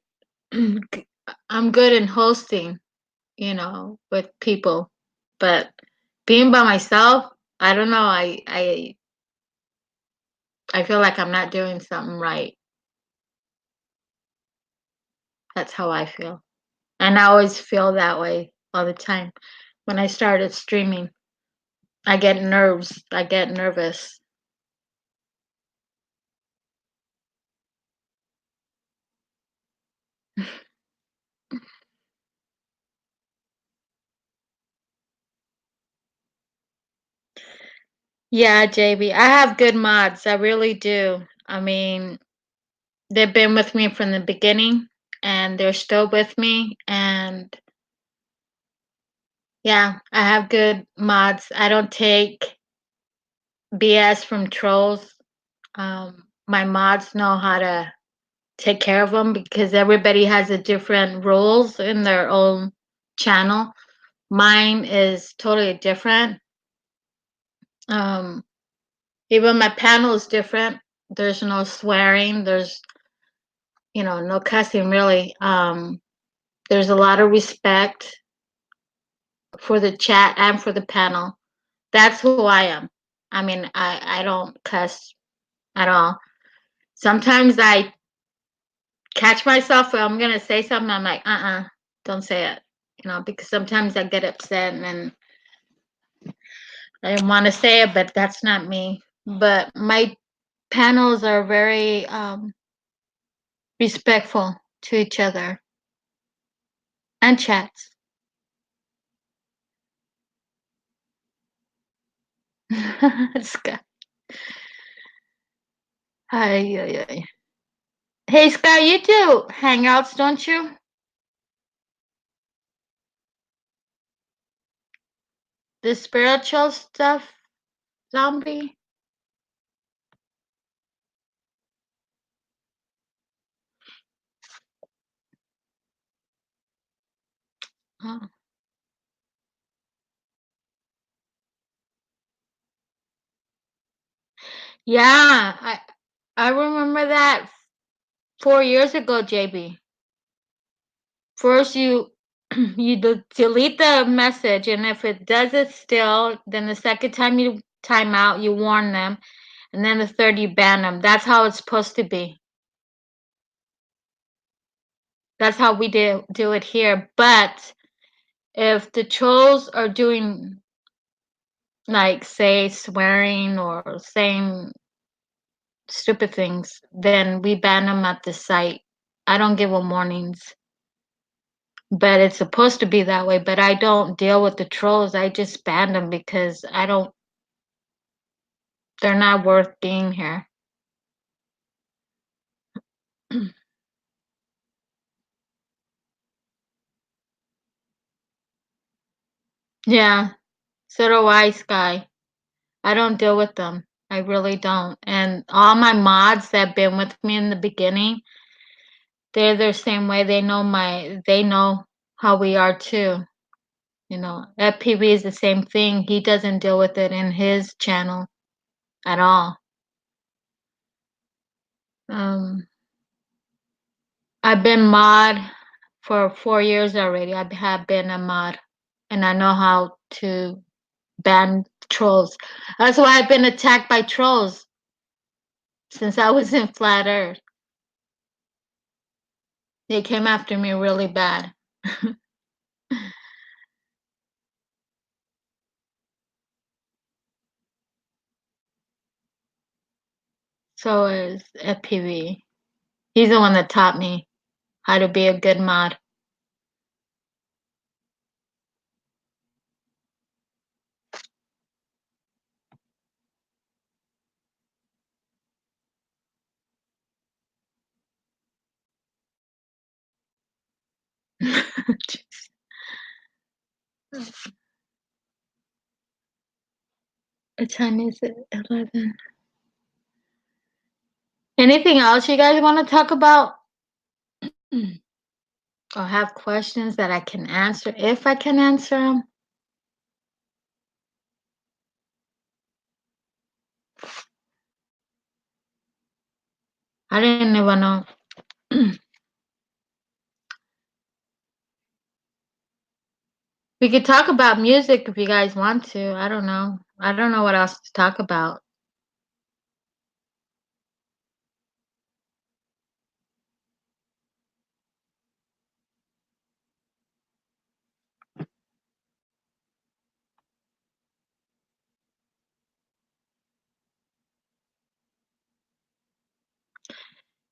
I'm good in hosting, with people, but being by myself, I don't know. I feel like I'm not doing something right. That's how I feel, and I always feel that way all the time. When I started streaming, I get nerves. I get nervous. Yeah, JB. I have good mods. I really do. I mean, they've been with me from the beginning and they're still with me. And yeah, I have good mods. I don't take BS from trolls. My mods know how to take care of them because everybody has a different rules in their own channel. Mine is totally different. Um, Even my panel is different. There's no swearing. There's no cussing really. There's a lot of respect for the chat and for the panel. That's who I am. I mean, I don't cuss at all. Sometimes I catch myself where I'm gonna say something. I'm like, don't say it. Because sometimes I get upset and I want to say it, but that's not me. But my panels are very respectful to each other and chats. Scott. Ay, ay, ay. Hey, Scott, you do hangouts, don't you? The spiritual stuff, zombie? Oh. Yeah, I remember that 4 years ago, JB. First, delete the message, and if it does it still, then the second time you time out, you warn them, and then the third you ban them. That's how it's supposed to be. That's how we do it here. But if the trolls are doing like say swearing or saying stupid things, then we ban them at the site. I don't give them warnings. But it's supposed to be that way. But I don't deal with the trolls. I just ban them because they're not worth being here. Yeah, so do I, Sky. I don't deal with them. I really don't. And all my mods that have been with me in the beginning, they're the same way. They know how we are too. FPV is the same thing. He doesn't deal with it in his channel at all. Um, I've been mod for 4 years already. I have been a mod, and I know how to ban trolls. That's why I've been attacked by trolls since I was in Flat Earth. They came after me really bad. So is FPV. He's the one that taught me how to be a good mod. What time is it? 11. Anything else you guys want to talk about? Or have questions that I can answer if I can answer them? I didn't even know. We could talk about music if you guys want to. I don't know. I don't know what else to talk about.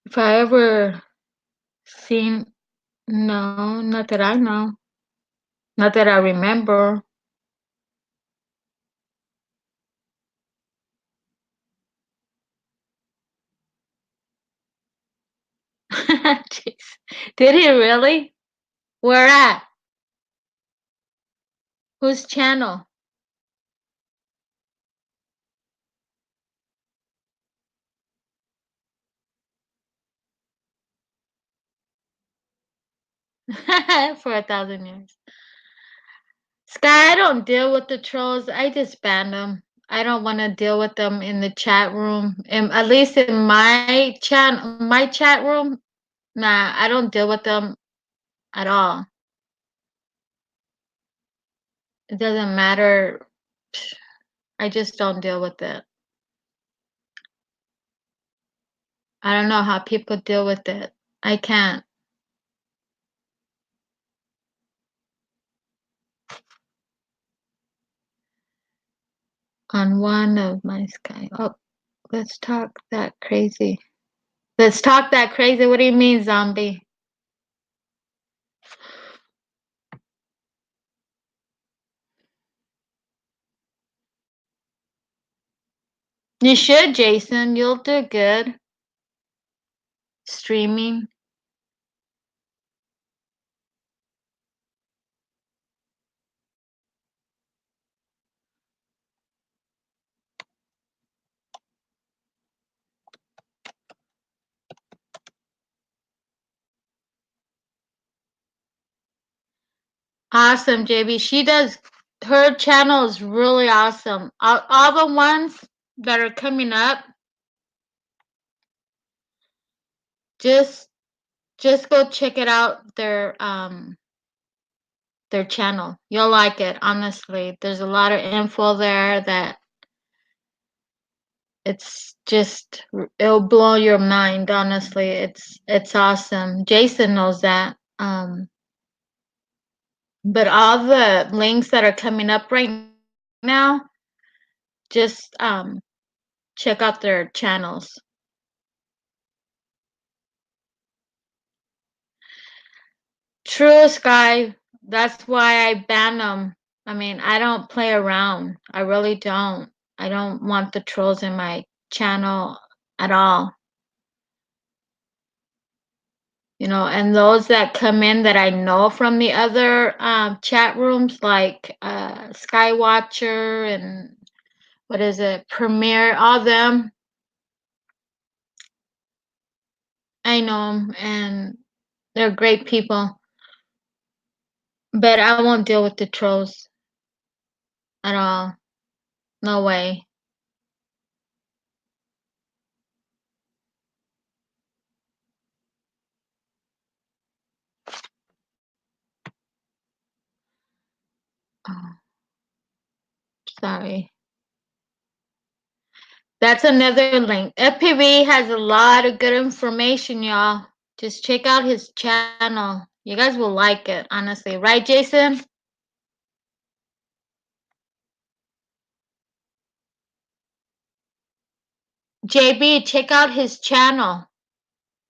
If I ever seen, no, not that I know. Not that I remember. Jeez. Did he really? Where at? Whose channel? For 1,000 years. Sky, I don't deal with the trolls. I just ban them. I don't want to deal with them in the chat room. At least in my chat room, nah, I don't deal with them at all. It doesn't matter. I just don't deal with it. I don't know how people deal with it. I can't. On one of my Sky. Oh, let's talk that crazy. Let's talk that crazy. What do you mean, zombie? You should, Jason. You'll do good. Streaming. Awesome, JB. She does. Her channel is really awesome. All the ones that are coming up, just go check it out. Their channel. You'll like it, honestly. There's a lot of info there that it's just it'll blow your mind, honestly. It's awesome. Jason knows that. But all the links that are coming up right now, just check out their channels. True, Sky. That's why I ban them. I mean, I don't play around. I really don't. I don't want the trolls in my channel at all. You know, and those that come in that I know from the other chat rooms, like Skywatcher and what is it, Premiere, all them, I know them, and they're great people. But I won't deal with the trolls at all. No way. Oh, sorry. That's another link. FPV has a lot of good information, y'all. Just check out his channel. You guys will like it, honestly. Right, Jason? JB, check out his channel.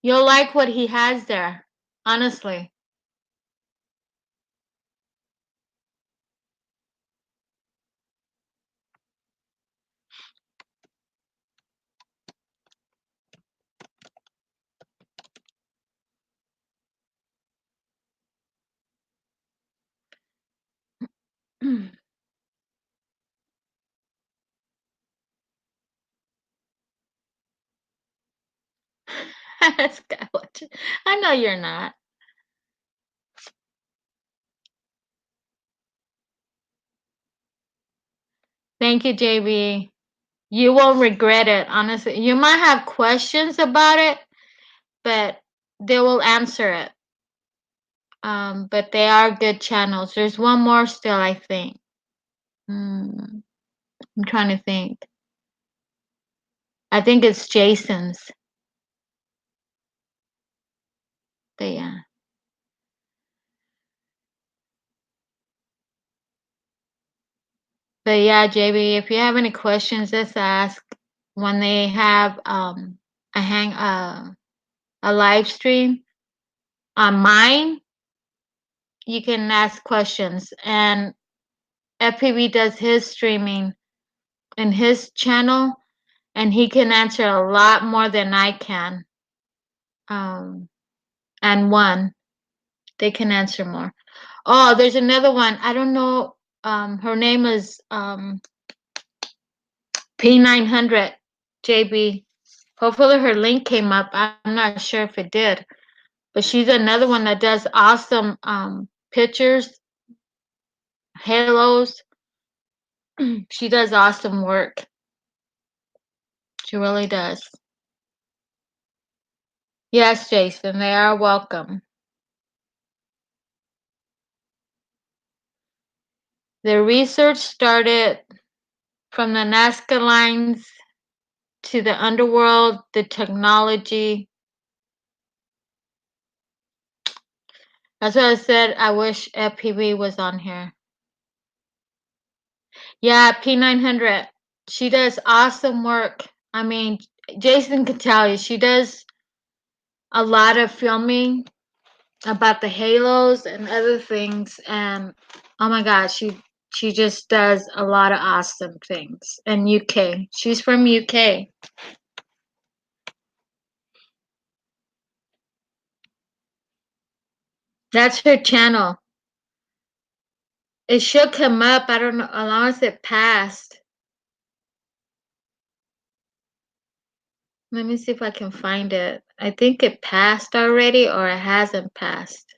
You'll like what he has there, honestly. Skywatch. I know you're not. Thank you, JB. You won't regret it, honestly. You might have questions about it, but they will answer it. But they are good channels. There's one more still, I think. I'm trying to think. I think it's Jason's. But yeah. But yeah, JB, if you have any questions, just ask. When they have a live stream on mine, you can ask questions. And FPV does his streaming in his channel, and he can answer a lot more than I can. and 1. They can answer more. Oh, there's another one. I don't know. Her name is P900 JB. Hopefully her link came up. I'm not sure if it did. But she's another one that does awesome pictures, halos. She does awesome work. She really does. Yes, Jason, they are welcome. The research started from the Nazca lines to the underworld, the technology. That's why I said I wish FPV was on here. Yeah, P900. She does awesome work. I mean, Jason can tell you, she does a lot of filming about the halos and other things. And oh my God, she just does a lot of awesome things. And UK. She's from UK. That's her channel. It should come up. I don't know, as long as it passed. Let me see if I can find it. I think it passed already or it hasn't passed.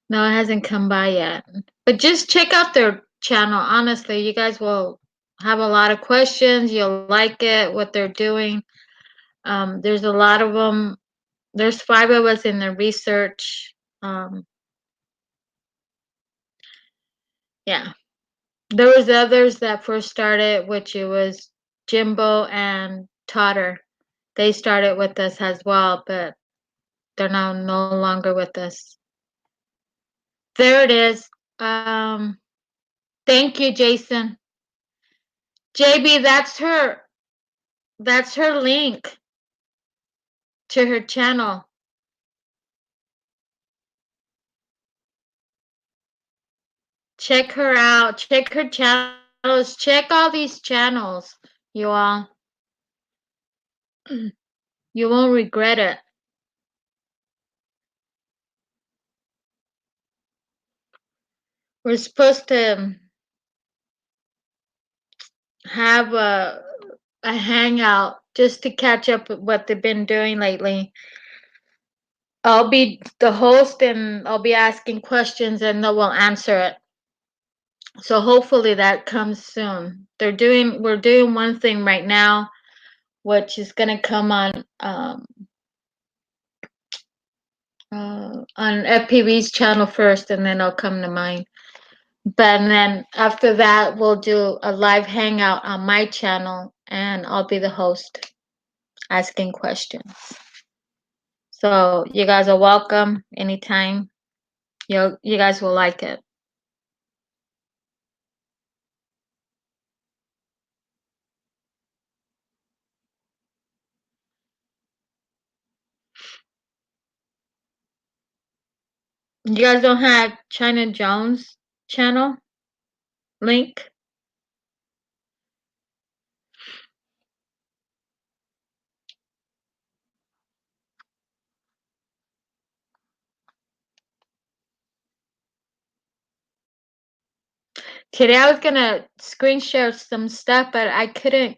No, it hasn't come by yet. But just check out their channel. Honestly, you guys will have a lot of questions. You'll like it, what they're doing. There's a lot of them. There's 5 of us in the research. Yeah. There was others that first started, which it was Jimbo and Totter. They started with us as well, but they're now no longer with us. There it is. Thank you, Jason. JB, that's her link to her channel. Check her out. Check her channels. Check all these channels, you all. You won't regret it. We're supposed to have a hangout just to catch up with what they've been doing lately. I'll be the host and I'll be asking questions and they will answer it. So hopefully that comes soon. We're doing one thing right now, which is gonna come on FPV's channel first, and then it'll come to mine. But then after that, we'll do a live hangout on my channel, and I'll be the host, asking questions. So you guys are welcome anytime. You guys will like it. You guys don't have China Jones channel link? Today I was gonna screen share some stuff, but I couldn't.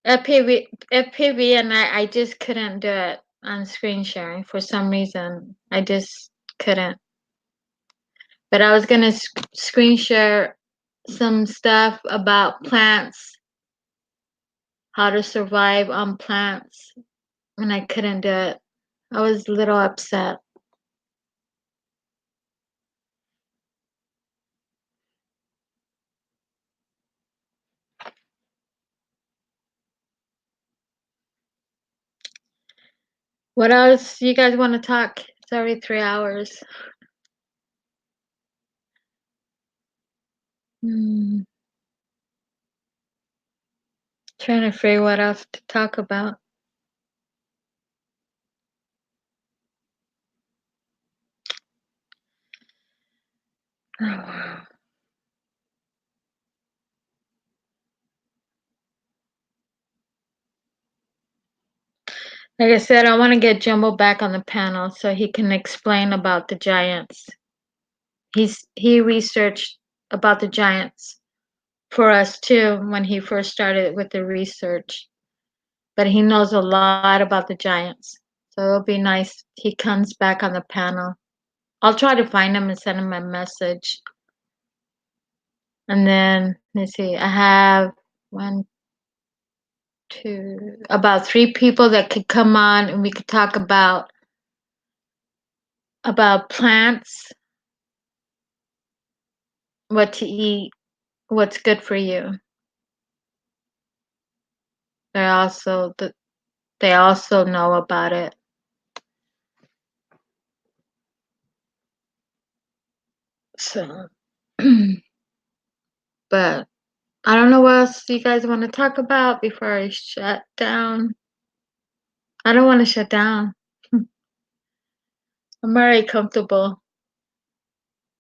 FPV and I just couldn't do it on screen sharing for some reason. I just couldn't. But I was gonna screen share some stuff about plants, how to survive on plants, and I couldn't do it. I was a little upset. What else you guys want to talk? It's already 3 hours. Trying to figure what else to talk about. Like I said, I want to get Jumbo back on the panel so he can explain about the giants. He researched about the giants for us too when he first started with the research. But he knows a lot about the giants. So it'll be nice he comes back on the panel. I'll try to find him and send him a message. And then let's see, I have about 3 people that could come on and we could talk about plants, what to eat, what's good for you. They also know about it. So, but I don't know what else you guys want to talk about before I shut down. I don't want to shut down. I'm already comfortable.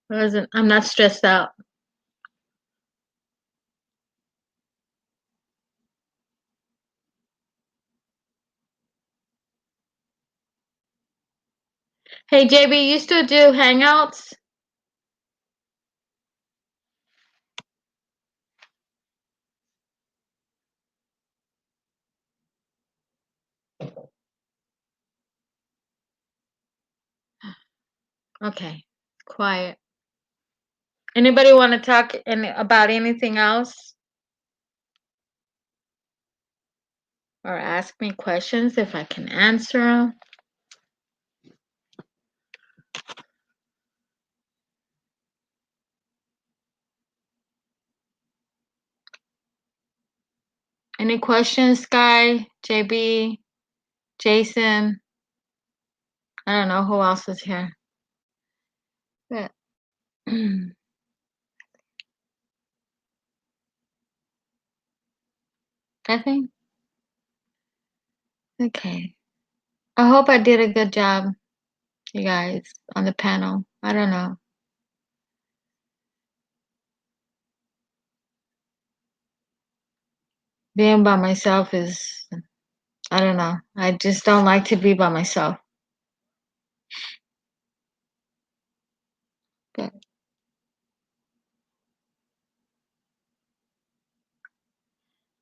I'm not stressed out. Hey JB, you still do hangouts? Okay, quiet. Anybody want to talk about anything else? Or ask me questions if I can answer them? Any questions, Sky, JB, Jason? I don't know who else is here. But nothing? Okay. I hope I did a good job, you guys, on the panel. I don't know. Being by myself is, I don't know. I just don't like to be by myself. But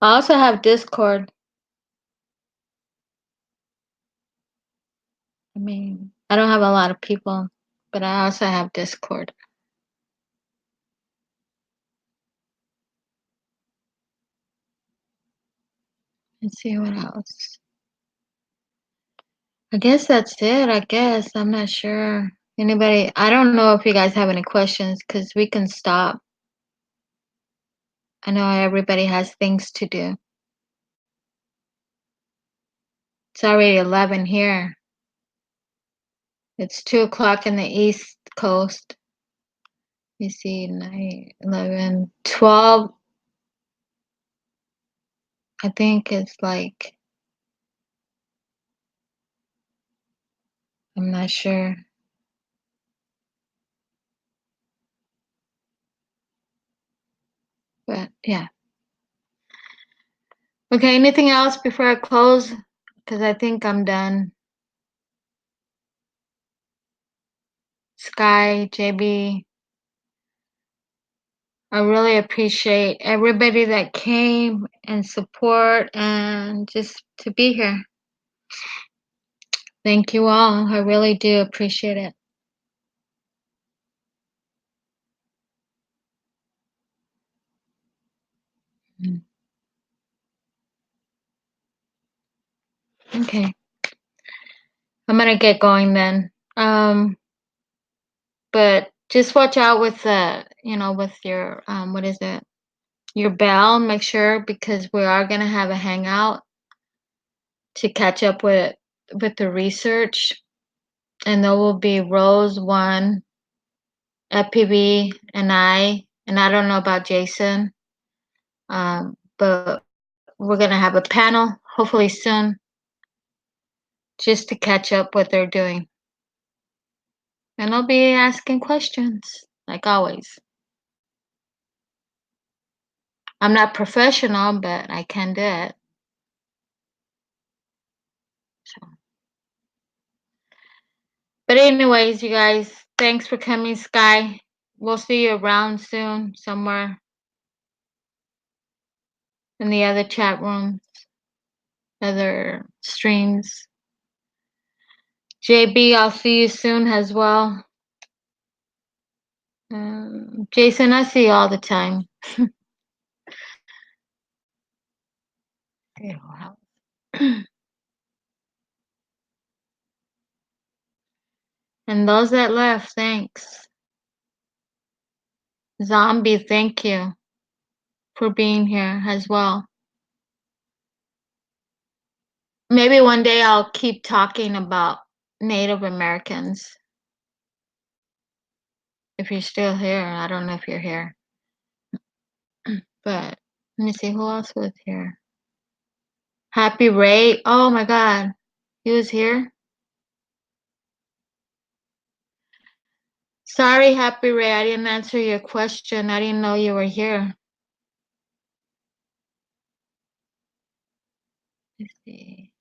I also have Discord. I mean, I don't have a lot of people, but I also have Discord. Let's see what else. I guess that's it. I guess. I'm not sure. Anybody? I don't know if you guys have any questions because we can stop. I know everybody has things to do. It's already 11 here. It's 2 o'clock in the East Coast. You see, 9, 11, 12. I think it's like, I'm not sure. But yeah. Okay, anything else before I close? Because I think I'm done. Sky, JB, I really appreciate everybody that came and support and just to be here. Thank you all. I really do appreciate it. Okay. I'm gonna get going then. But just watch out with with your what is it? Your bell. Make sure because we are gonna have a hangout to catch up with the research, and there will be Rose, one, FPV, and I don't know about Jason. But we're gonna have a panel hopefully soon, just to catch up what they're doing. And I'll be asking questions, like always. I'm not professional, but I can do it. So. But anyways, you guys, thanks for coming, Sky. We'll see you around soon somewhere in the other chat rooms, other streams. JB, I'll see you soon as well. Jason, I see you all the time. And those that left, thanks. Zombie, thank you for being here as well. Maybe one day I'll keep talking about Native Americans. If you're still here, I don't know if you're here. But let me see who else was here. Happy Ray. Oh my God. He was here. Sorry, Happy Ray. I didn't answer your question. I didn't know you were here. Let's see.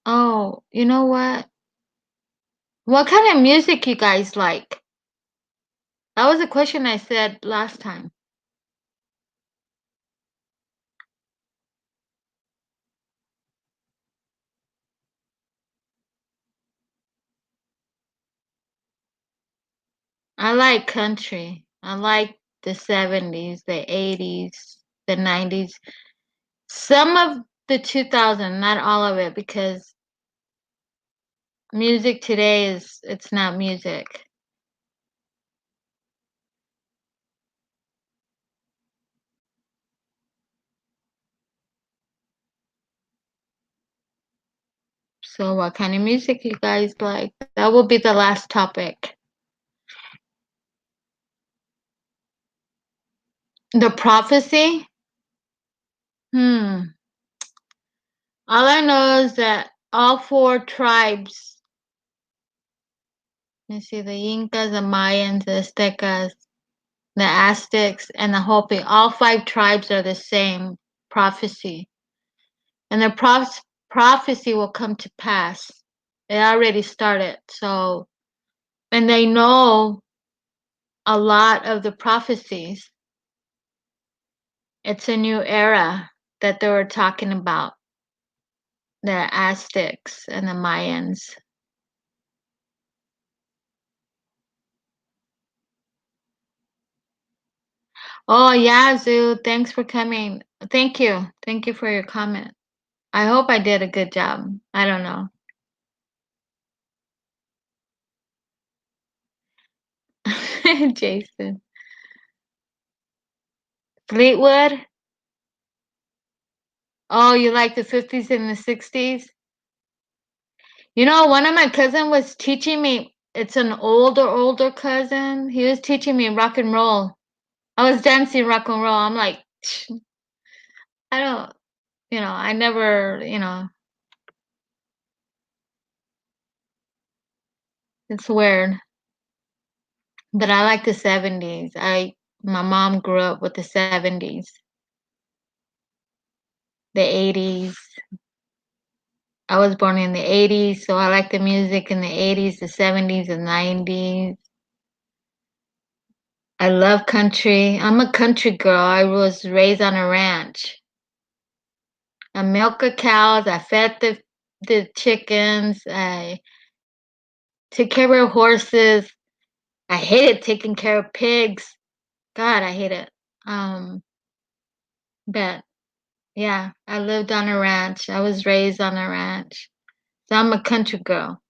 Oh, you know what? What kind of music you guys like? That was a question I said last time. I like country. I like the 70s, the 80s, the 90s. Some of the 2000s, not all of it, because music today it's not music. So what kind of music you guys like? That will be the last topic. The prophecy? All I know is that all four tribes, you see the Incas, the Mayans, the Aztecas, the Aztecs, and the Hopi, all five tribes are the same prophecy. And the prophecy will come to pass. It already started. So, and they know a lot of the prophecies. It's a new era that they were talking about, the Aztecs and the Mayans. Oh, yeah, Zoo, thanks for coming. Thank you. Thank you for your comment. I hope I did a good job. I don't know. Jason. Fleetwood? Oh, you like the 50s and the 60s? You know, one of my cousin was teaching me, it's an older cousin. He was teaching me rock and roll. I was dancing rock and roll. I'm like, I don't, I never, it's weird. But I like the 70s. My mom grew up with the 70s, the 80s. I was born in the 80s, so I like the music in the 80s, the 70s, the 90s. I love country. I'm a country girl. I was raised on a ranch. I milked the cows. I fed the chickens. I took care of horses. I hated taking care of pigs. God, I hate it. But yeah, I lived on a ranch. I was raised on a ranch. So I'm a country girl.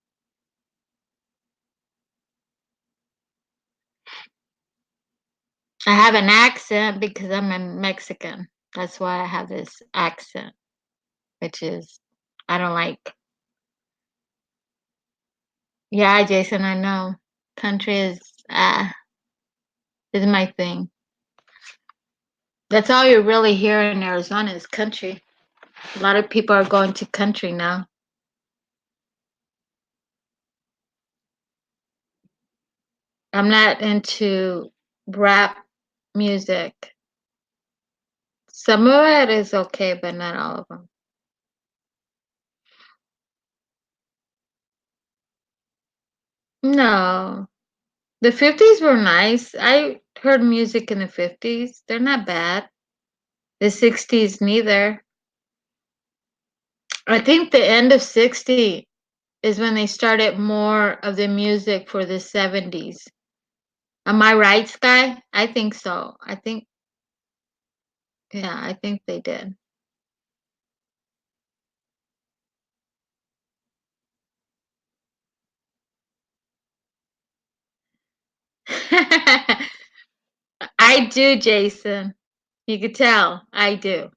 I have an accent because I'm a Mexican. That's why I have this accent, which is I don't like. Yeah, Jason, I know. Country is my thing. That's all you really hear in Arizona is country. A lot of people are going to country now. I'm not into rap music. Some of it is okay, but not all of them. No. The 50s were nice. I heard music in the 50s. They're not bad. The 60s, neither. I think the end of 60 is when they started more of the music for the 70s. Am I right, Sky? I think so. I think they did. I do, Jason. You could tell. I do.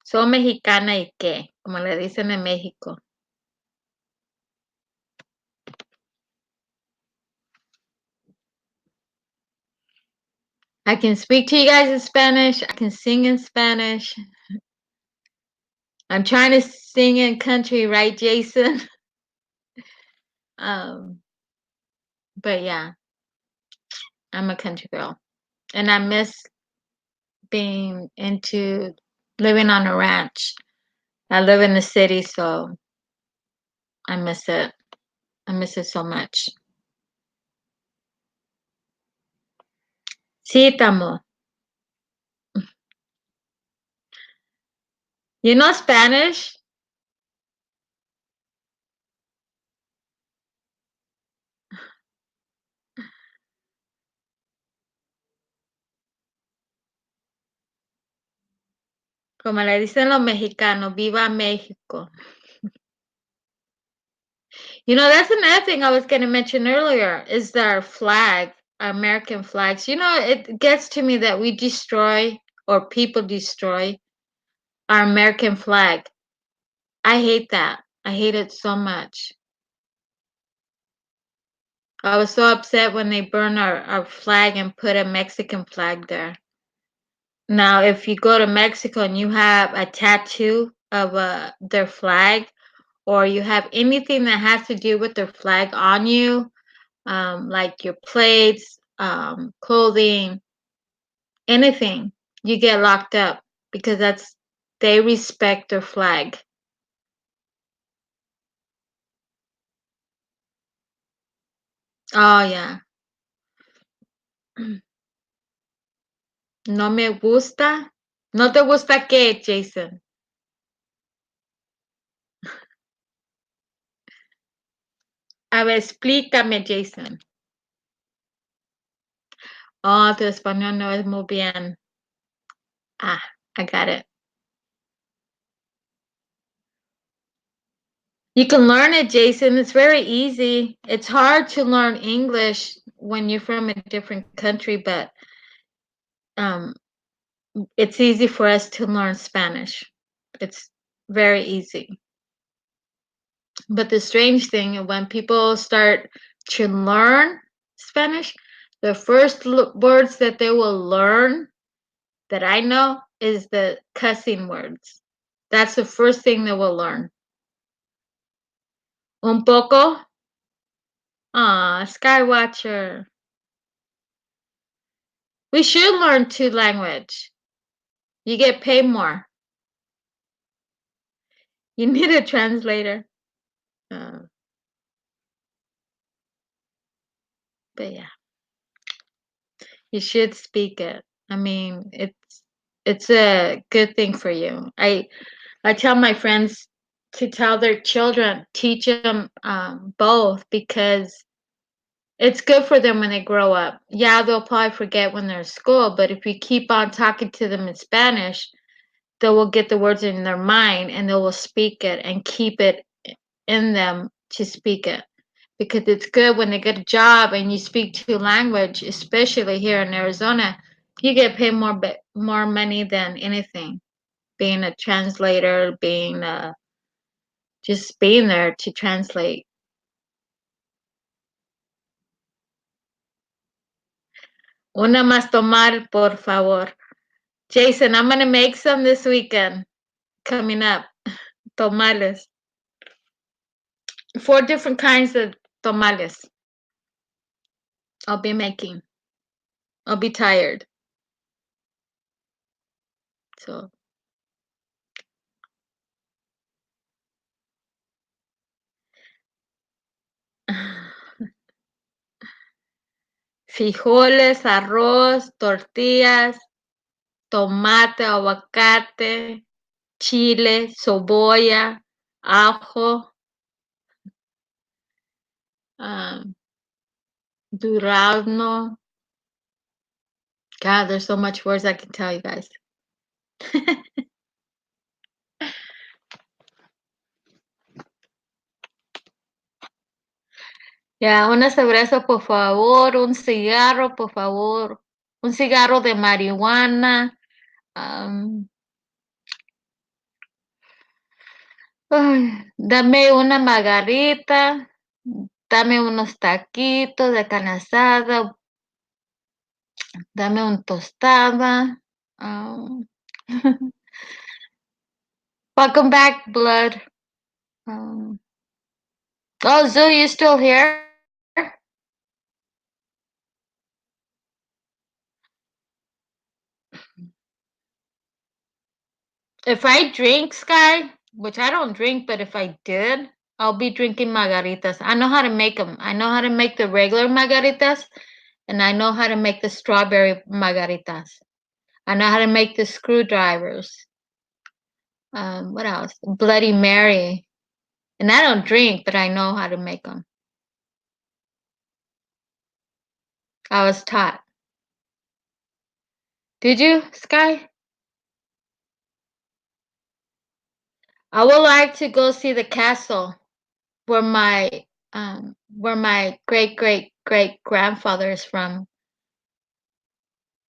Soy mexicana y qué, como le dicen en México. I can speak to you guys in Spanish. I can sing in Spanish. I'm trying to sing in country, right, Jason? But yeah, I'm a country girl. And I miss being into living on a ranch. I live in the city, so I miss it. I miss it so much. Sí, tamo. You know Spanish? Como le dicen los mexicanos, viva México. You know, that's another thing I was going to mention earlier is our flag, our American flags. You know, it gets to me that we destroy or people destroy our American flag. I hate that. I hate it so much. I was so upset when they burned our flag and put a Mexican flag there. Now, if you go to Mexico and you have a tattoo of their flag, or you have anything that has to do with their flag on you, like your plates, clothing, anything, you get locked up because they respect their flag. Oh yeah. No me gusta. ¿No te gusta qué, Jason? A ver, explícame, Jason. Oh, tu español no es muy bien. Ah, I got it. You can learn it, Jason. It's very easy. It's hard to learn English when you're from a different country, but it's easy for us to learn Spanish. It's very easy. But the strange thing, when people start to learn Spanish, the first words that they will learn that I know is the cussing words. That's the first thing they will learn. Un poco. Ah, Skywatcher. We should learn two language. You get paid more. You need a translator. But yeah, you should speak it. I mean, it's a good thing for you. I tell my friends to tell their children, teach them both because it's good for them when they grow up. Yeah, they'll probably forget when they're in school, but if you keep on talking to them in Spanish, they will get the words in their mind and they will speak it and keep it in them to speak it. Because it's good when they get a job and you speak two language, especially here in Arizona, you get paid more money than anything. Being a translator, just being there to translate. Una más tomar, por favor. Jason, I'm gonna make some this weekend. Coming up, tamales. 4 different kinds of tamales. I'll be making. I'll be tired. So. frijoles, arroz, tortillas, tomate, aguacate, chile, cebolla, ajo, durazno. God, there's so much words I can tell you guys. Ya, una cerveza, por favor, un cigarro, por favor, un cigarro de marihuana. Dame una margarita, dame unos taquitos de carne asada, dame un tostada. Welcome back, Blood. Oh, Zoo, you still here? If I drink, Sky, which I don't drink, but if I did, I'll be drinking margaritas. I know how to make them. I know how to make the regular margaritas, and I know how to make the strawberry margaritas. I know how to make the screwdrivers. What else? Bloody Mary. And I don't drink, but I know how to make them. I was taught. Did you, Sky? I would like to go see the castle where my great great great grandfather is from.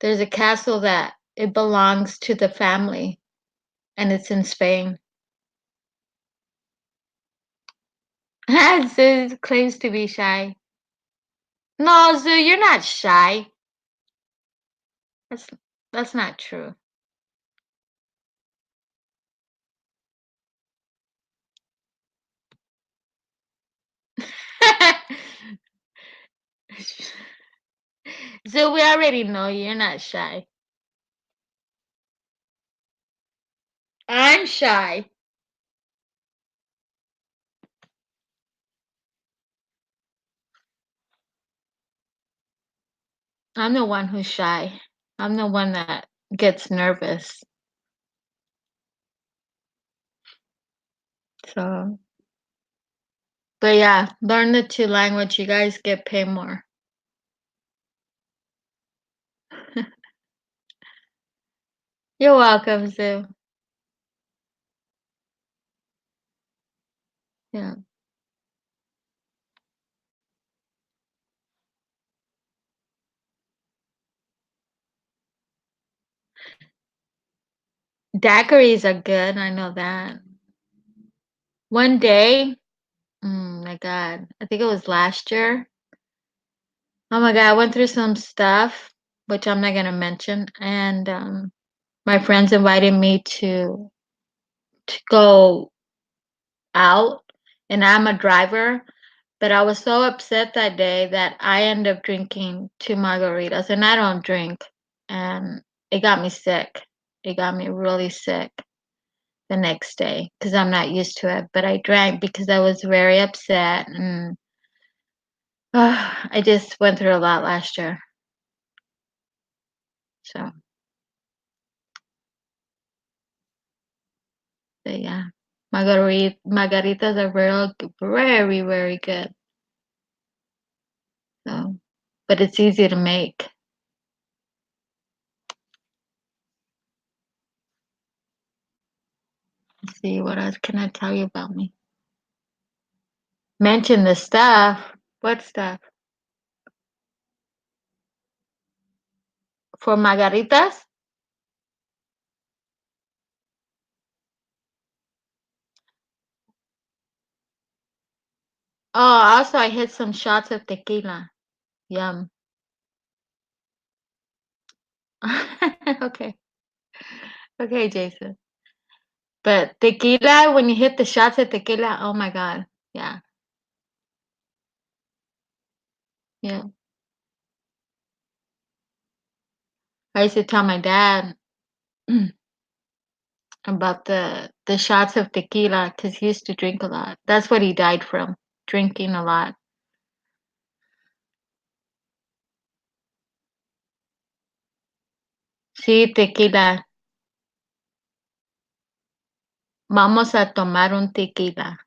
There's a castle that it belongs to the family, and it's in Spain. Zoo claims to be shy. No, Zoo, you're not shy. That's not true. Zoo, we already know you're not shy. I'm shy. I'm the one who's shy. I'm the one that gets nervous. So, but yeah, learn the two language. You guys get paid more. You're welcome, Zoo. Yeah. Daiquiris are good. I know that. One day, my God, I think it was last year. Oh my God, I went through some stuff, which I'm not gonna mention, and my friends invited me to go out, and I'm a driver. But I was so upset that day that I ended up drinking 2 margaritas, and I don't drink, and it got me sick. It got me really sick the next day because I'm not used to it. But I drank because I was very upset, and I just went through a lot last year. So, but yeah, margaritas are very, very good. So, but it's easy to make. Let's see, what else can I tell you about me? Mention the stuff. What stuff? For margaritas? Oh, also I hit some shots of tequila. Yum. Okay. Okay, Jason. But tequila, when you hit the shots of tequila, oh my God. Yeah. Yeah. I used to tell my dad about the shots of tequila because he used to drink a lot. That's what he died from, drinking a lot. Sí, tequila. Vamos a tomar un tequila.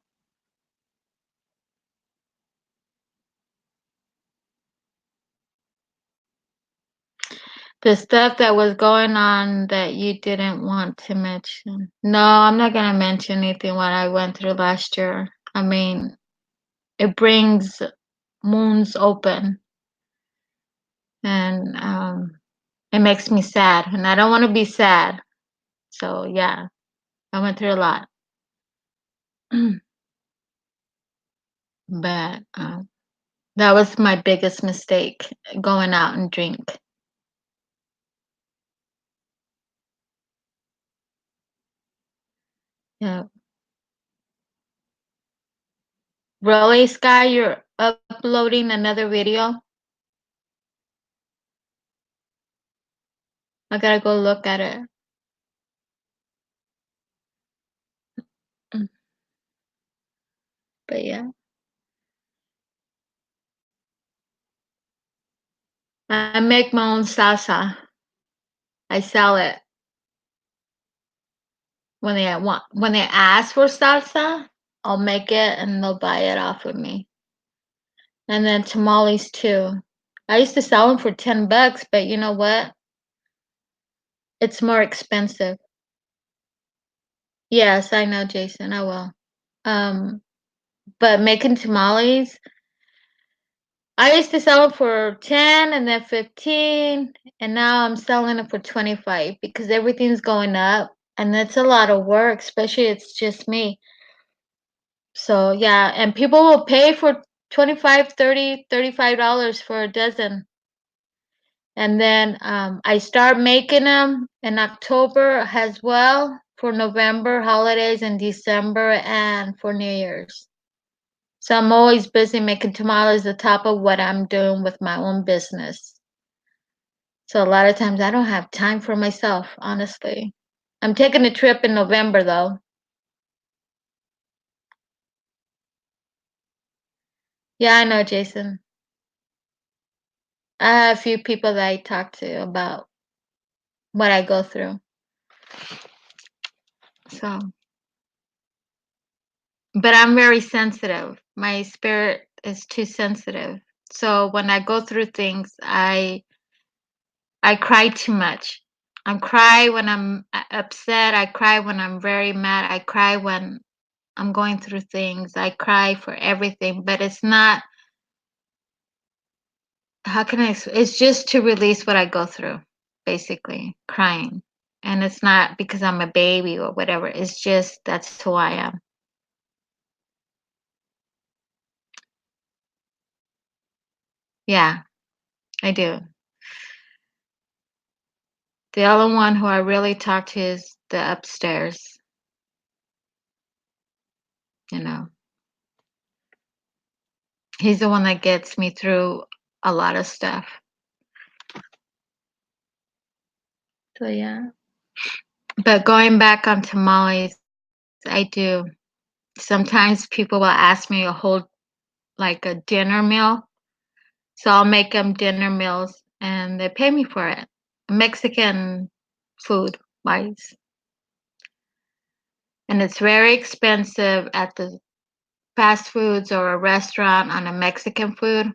The stuff that was going on that you didn't want to mention. No, I'm not going to mention anything what I went through last year. I mean, it brings wounds open, and it makes me sad, and I don't want to be sad. So yeah, I went through a lot. But that was my biggest mistake, going out and drink. Yeah. Really, Sky, you're uploading another video? I gotta go look at it. Mm. But yeah. I make my own salsa. I sell it. When they ask for salsa, I'll make it and they'll buy it off of me. And then tamales too. I used to sell them for $10, but you know what? It's more expensive. Yes, I know, Jason. I will. But making tamales, I used to sell it for 10 and then 15, and now I'm selling it for 25 because everything's going up and it's a lot of work, especially it's just me. So yeah, and people will pay for 25, 30, $35 for a dozen. And then I start making them in October as well for November holidays and December and for New Year's. So I'm always busy making tamales on top of what I'm doing with my own business. So a lot of times I don't have time for myself, honestly. I'm taking a trip in November though. Yeah, I know, Jason. I have a few people that I talk to about what I go through. So, but I'm very sensitive. My spirit is too sensitive. So when I go through things, I cry too much. I cry when I'm upset. I cry when I'm very mad. I cry when I'm going through things. I cry for everything, but it's not, how can it's just to release what I go through, basically, crying. And it's not because I'm a baby or whatever. It's just that's who I am. Yeah, I do. The only one who I really talk to is the upstairs, you know. He's the one that gets me through a lot of stuff. So yeah. But going back on tamales, I do. Sometimes people will ask me a whole, like a dinner meal. So I'll make them dinner meals and they pay me for it. Mexican food wise. And it's very expensive at the fast foods or a restaurant on a Mexican food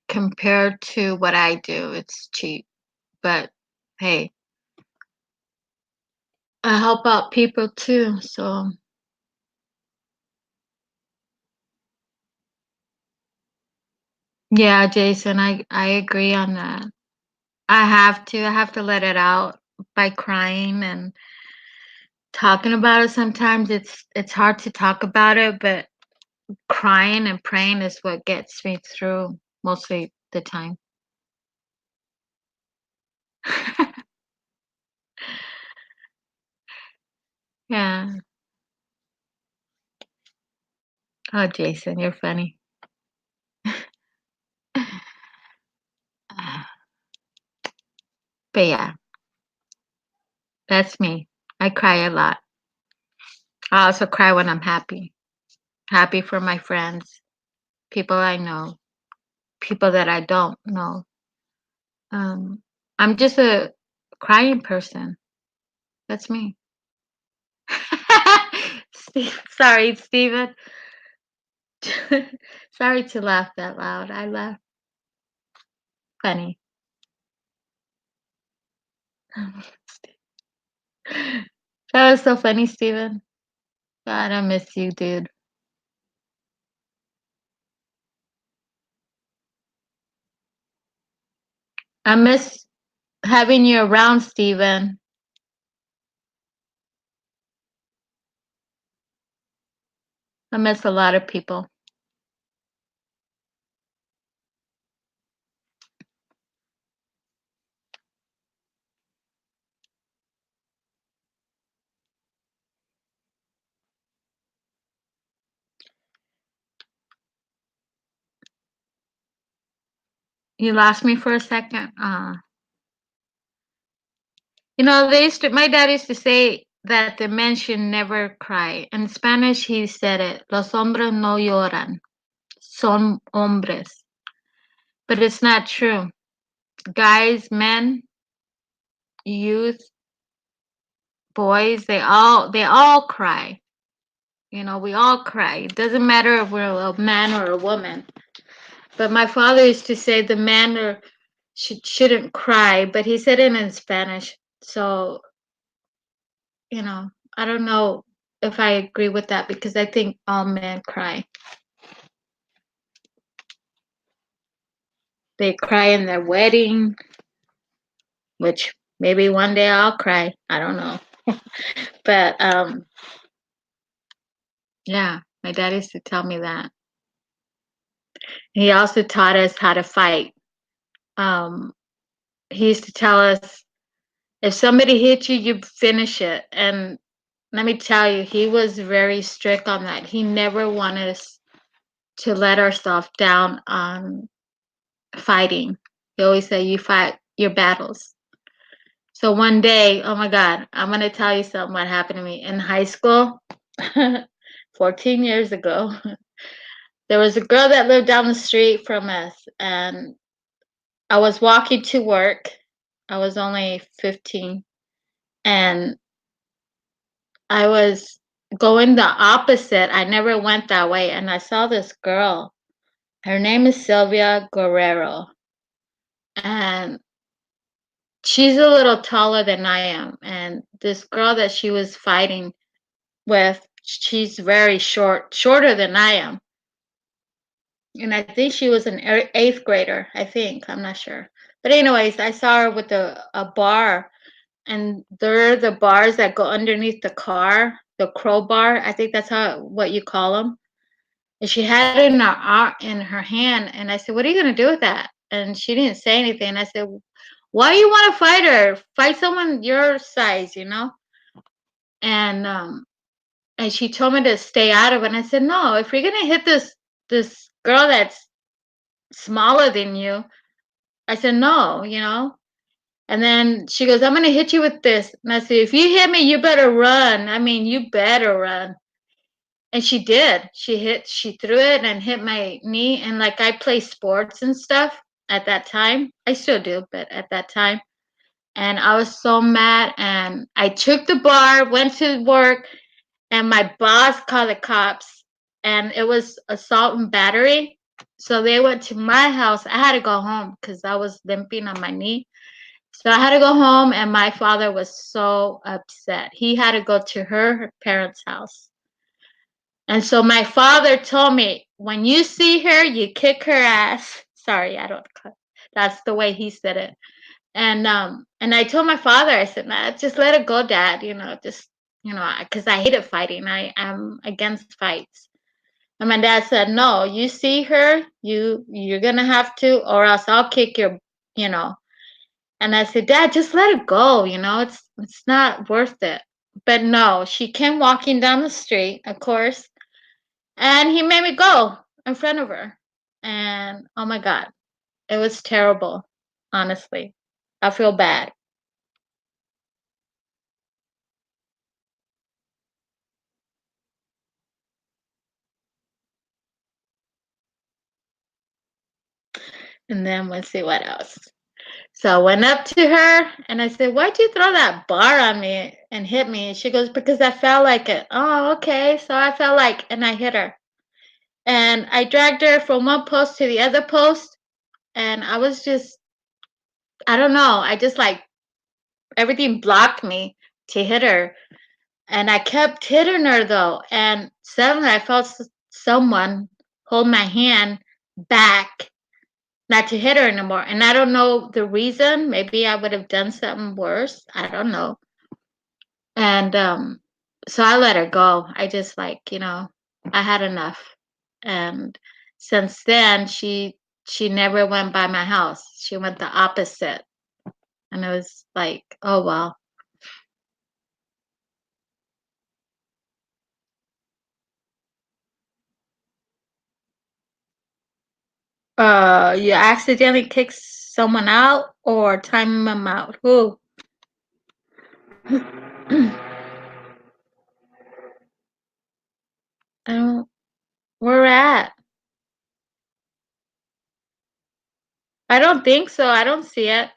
compared to what I do. It's cheap. But hey, I help out people too. So yeah, Jason, I agree on that. I have to let it out by crying and talking about it. Sometimes it's hard to talk about it, but crying and praying is what gets me through mostly the time. Yeah. Oh, Jason, you're funny. But yeah, that's me. I cry a lot. I also cry when I'm happy. Happy for my friends, people I know, people that I don't know. Um, I'm just a crying person. That's me. Sorry, Steven. Sorry to laugh that loud. I laugh. Funny. That was so funny, Steven. God, I miss you, dude. I miss having you around, Steven. I miss a lot of people. You lost me for a second. My dad used to say that the men should never cry. In Spanish, he said it, los hombres no lloran, son hombres. But it's not true. Guys, men, youth, boys, they all cry. We all cry. It doesn't matter if we're a man or a woman. But my father used to say the man shouldn't cry, but he said it in Spanish. So, I don't know if I agree with that because I think all men cry. They cry in their wedding, which maybe one day I'll cry. I don't know. But yeah, my dad used to tell me that. He also taught us how to fight. He used to tell us if somebody hit you, you finish it. And let me tell you, he was very strict on that. He never wanted us to let ourselves down on fighting. He always said, you fight your battles. So one day, oh my God, I'm going to tell you something what happened to me in high school 14 years ago. There was a girl that lived down the street from us, and I was walking to work. I was only 15, and I was going the opposite. I never went that way, and I saw this girl. Her name is Sylvia Guerrero, and she's a little taller than I am. And this girl that she was fighting with, she's very shorter than I am. And I think she was an eighth grader. I think, I'm not sure. But anyways, I saw her with a bar, and they're the bars that go underneath the car, the crowbar. I think that's what you call them. And she had it in her hand, and I said, "What are you gonna do with that?" And she didn't say anything. I said, "Why do you want to fight her? Fight someone your size, you know?" And she told me to stay out of it. And I said, "No, if you're gonna hit this girl that's smaller than you," I said, "No, you know." And then she goes, "I'm gonna hit you with this." And I said, "If you hit me, you better run. I mean, you better run." And she did. She threw it and hit my knee. And like I play sports and stuff at that time. I still do, but at that time. And I was so mad. And I took the bar, went to work, and my boss called the cops. And it was assault and battery. So they went to my house. I had to go home because I was limping on my knee. So I had to go home, and my father was so upset. He had to go to her parents' house. And so my father told me, when you see her, you kick her ass. Sorry, I don't. That's the way he said it. And I told my father, I said, nah, just let it go, Dad. Because I hated fighting. I am against fights. And my dad said, no, you see her, you're gonna have to, or else I'll kick your, you know. And I said, Dad, just let it go. It's not worth it. But no, she came walking down the street, of course. And he made me go in front of her. And oh my God, it was terrible, honestly. I feel bad. And then let's see what else. So I went up to her and I said, "Why'd you throw that bar on me and hit me?" And she goes, "Because I felt like it." Oh, okay. So I felt like, and I hit her. And I dragged her from one post to the other post. And I was just, I don't know. I just like, everything blocked me to hit her. And I kept hitting her though. And suddenly I felt someone hold my hand back, not to hit her anymore. And I don't know the reason. Maybe I would have done something worse. I don't know. And so I let her go. I just like, I had enough. And since then she never went by my house. She went the opposite. And it was like, oh well. You accidentally kick someone out or time them out? Who? I don't. Where at? I don't think so. I don't see it.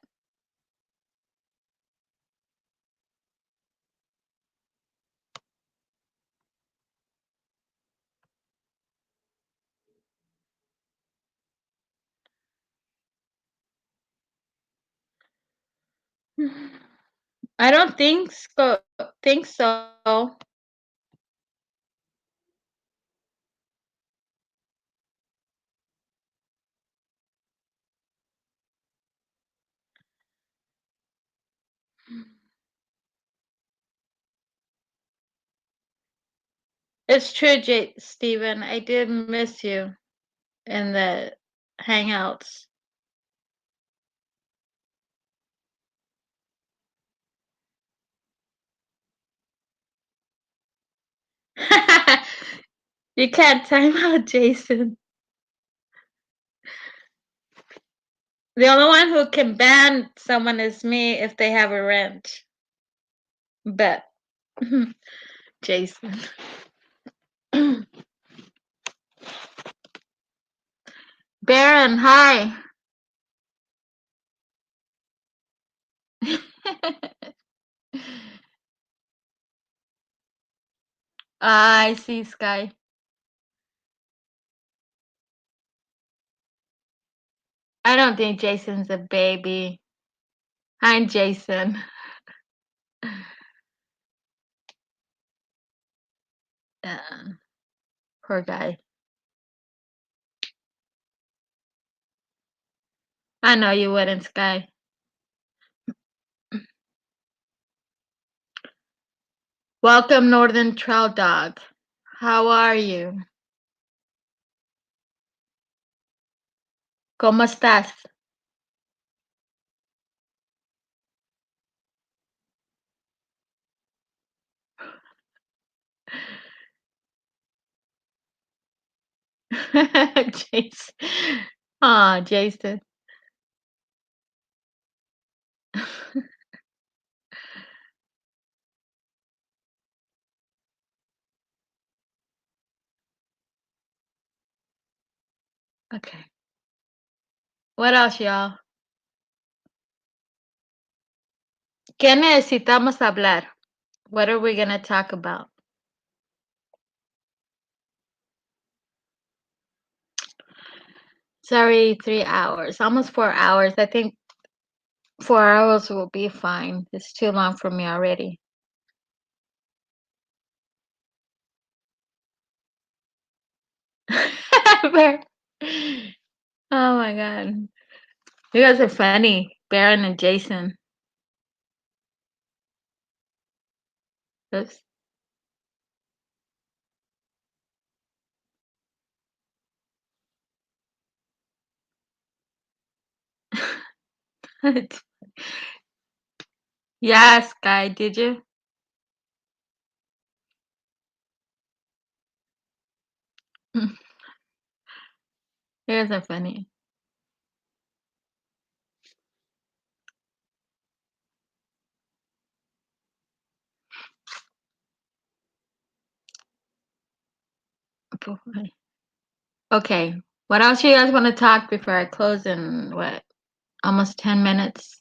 I don't think so. It's true, Stephen. I did miss you in the hangouts. You can't time out Jason. The only one who can ban someone is me if they have a wrench. But Jason. Baron, hi. I see Sky. I don't think Jason's a baby. Hi, Jason. Poor guy. I know you wouldn't, Sky. Welcome, Northern Trail Dog. How are you? ¿Cómo estás? Jason. Oh, Jason. Okay. What else, y'all? ¿Qué necesitamos hablar? What are we going to talk about? Sorry, 3 hours. Almost 4 hours. I think 4 hours will be fine. It's too long for me already. Oh my God. You guys are funny, Baron and Jason. Oops. Yes, Guy, did you? You guys are funny. Okay. What else you guys want to talk before I close and what? almost 10 minutes.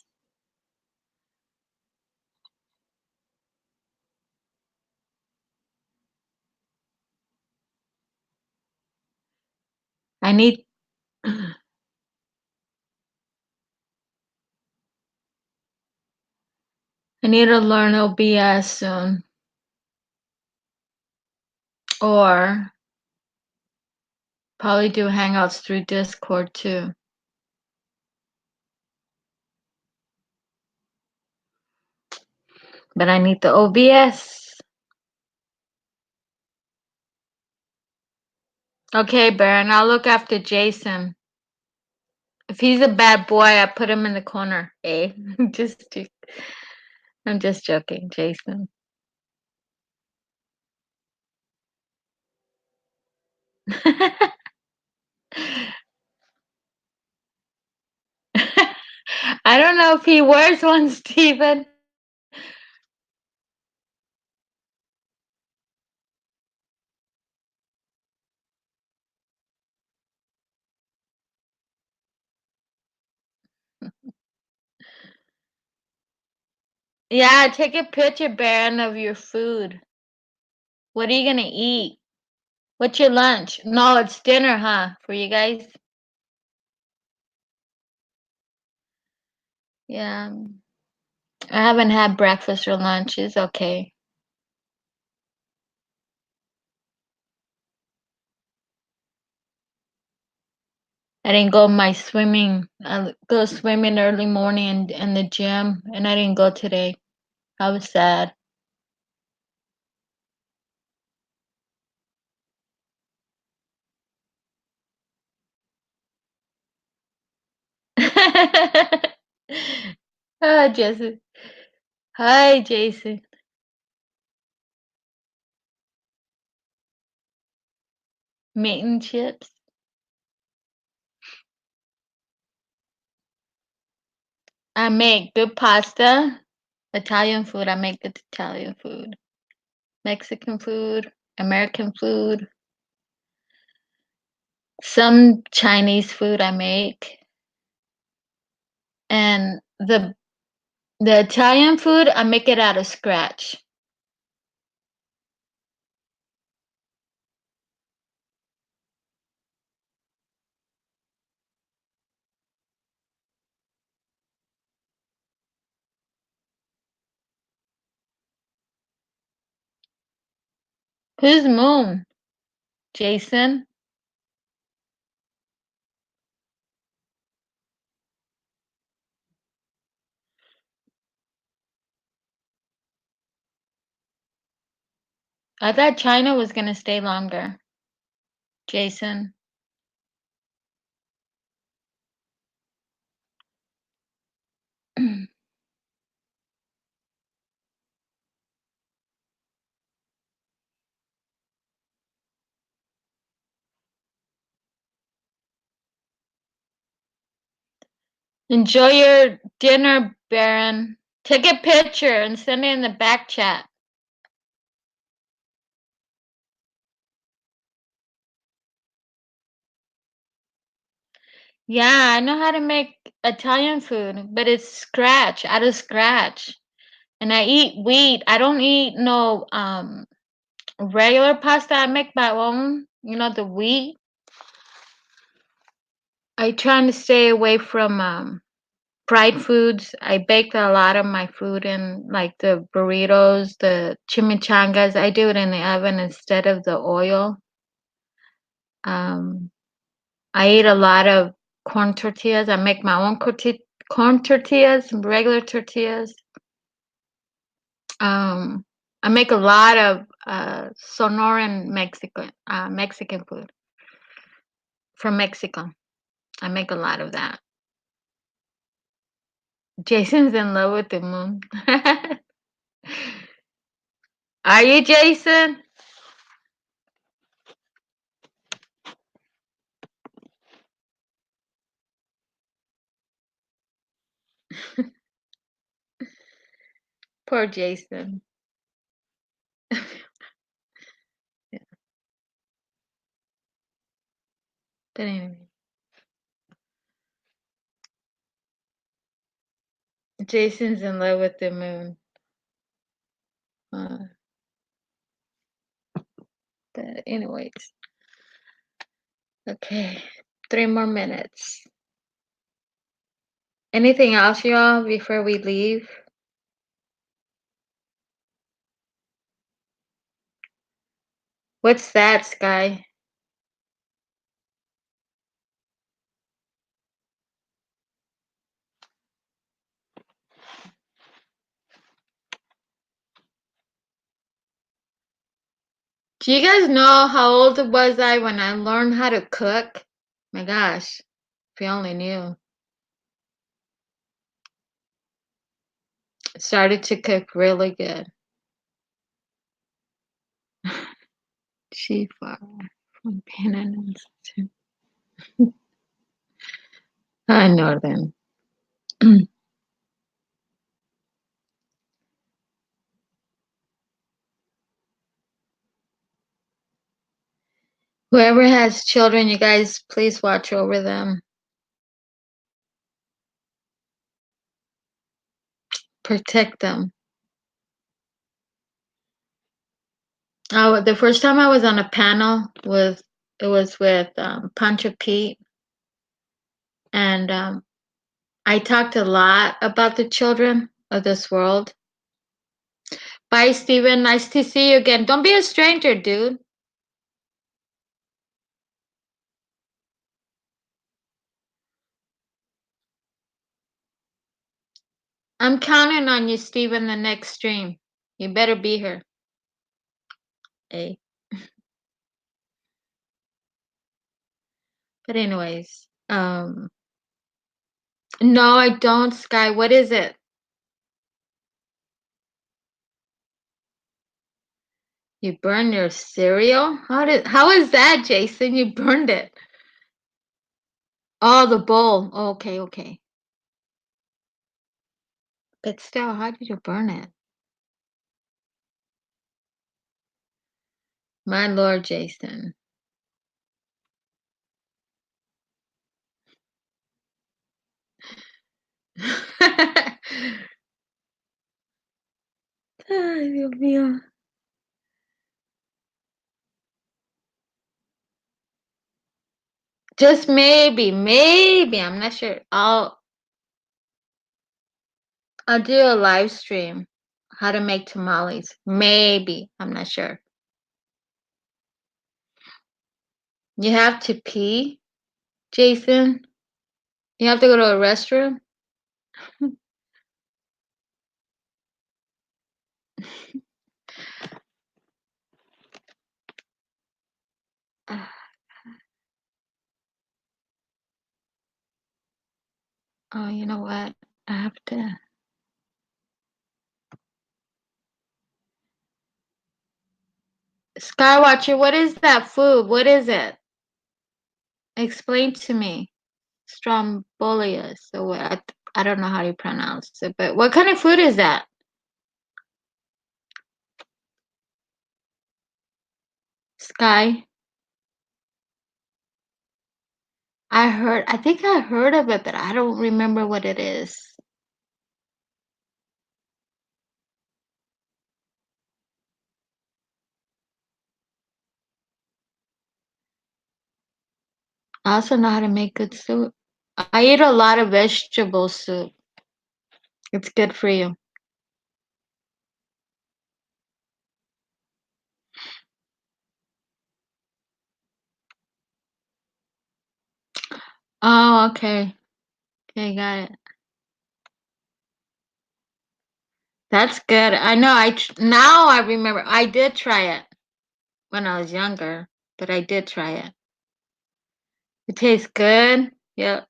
I need to learn OBS soon. Or probably do Hangouts through Discord too. But I need the OBS. Okay, Baron, I'll look after Jason. If he's a bad boy, I put him in the corner. Eh? I'm just joking, Jason. I don't know if he wears one, Steven. Yeah, take a picture, Baron, of your food. What are you gonna eat? What's your lunch? No, it's dinner, huh? For you guys? Yeah. I haven't had breakfast or lunch. It's okay. I didn't go my swimming. I go swimming early morning in the gym, and I didn't go today. I was sad. Oh, Jason. Hi, Jason. Meat and chips. I make good pasta. Italian food. I make good Italian food. Mexican food. American food. Some Chinese food I make. And the Italian food, I make it out of scratch. Who's Moon? Jason? I thought China was gonna stay longer. Jason. Enjoy your dinner, Baron. Take a picture and send it in the back chat. Yeah, I know how to make Italian food, but it's scratch, out of scratch. And I eat wheat. I don't eat no regular pasta. I make my own, the wheat. I try to stay away from fried foods. I baked a lot of my food in like the burritos, the chimichangas. I do it in the oven instead of the oil. Um, I eat a lot of corn tortillas. I make my own corn tortillas, regular tortillas. I make a lot of Sonoran Mexican food from Mexico. I make a lot of that. Jason's in love with the moon. Are you, Jason? Poor Jason. Yeah, but anyway. Jason's in love with the moon. But anyways. Okay. 3 more minutes. Anything else, y'all, before we leave? What's that, Sky? Do you guys know how old was I when I learned how to cook? My gosh, if you only knew. I started to cook really good. Chifa from Panama. Hi, Northern. Whoever has children, you guys, please watch over them. Protect them. The first time I was on a panel was with Pancho Pete, and I talked a lot about the children of this world. Bye, Steven. Nice to see you again. Don't be a stranger, dude. I'm counting on you, Steven, the next stream. You better be here. Hey. But anyways, no, I don't, Sky. What is it? You burned your cereal? How is that, Jason? You burned it. Oh, the bowl. Okay, okay. But still, how did you burn it? My Lord, Jason. Ay, Dios mío. Just maybe, I'm not sure. I'll do a live stream how to make tamales. Maybe, I'm not sure. You have to pee, Jason? You have to go to a restroom? Oh, you know what? I have to. Skywatcher, what is that food? What is it? Explain to me. Strombolius. So what? I don't know how you pronounce it, but what kind of food is that? Sky? I think I heard of it, but I don't remember what it is. I also know how to make good soup. I eat a lot of vegetable soup. It's good for you. Oh, okay. Okay, got it. That's good. I know. Now I remember. I did try it when I was younger, but I did try it. It tastes good. Yep.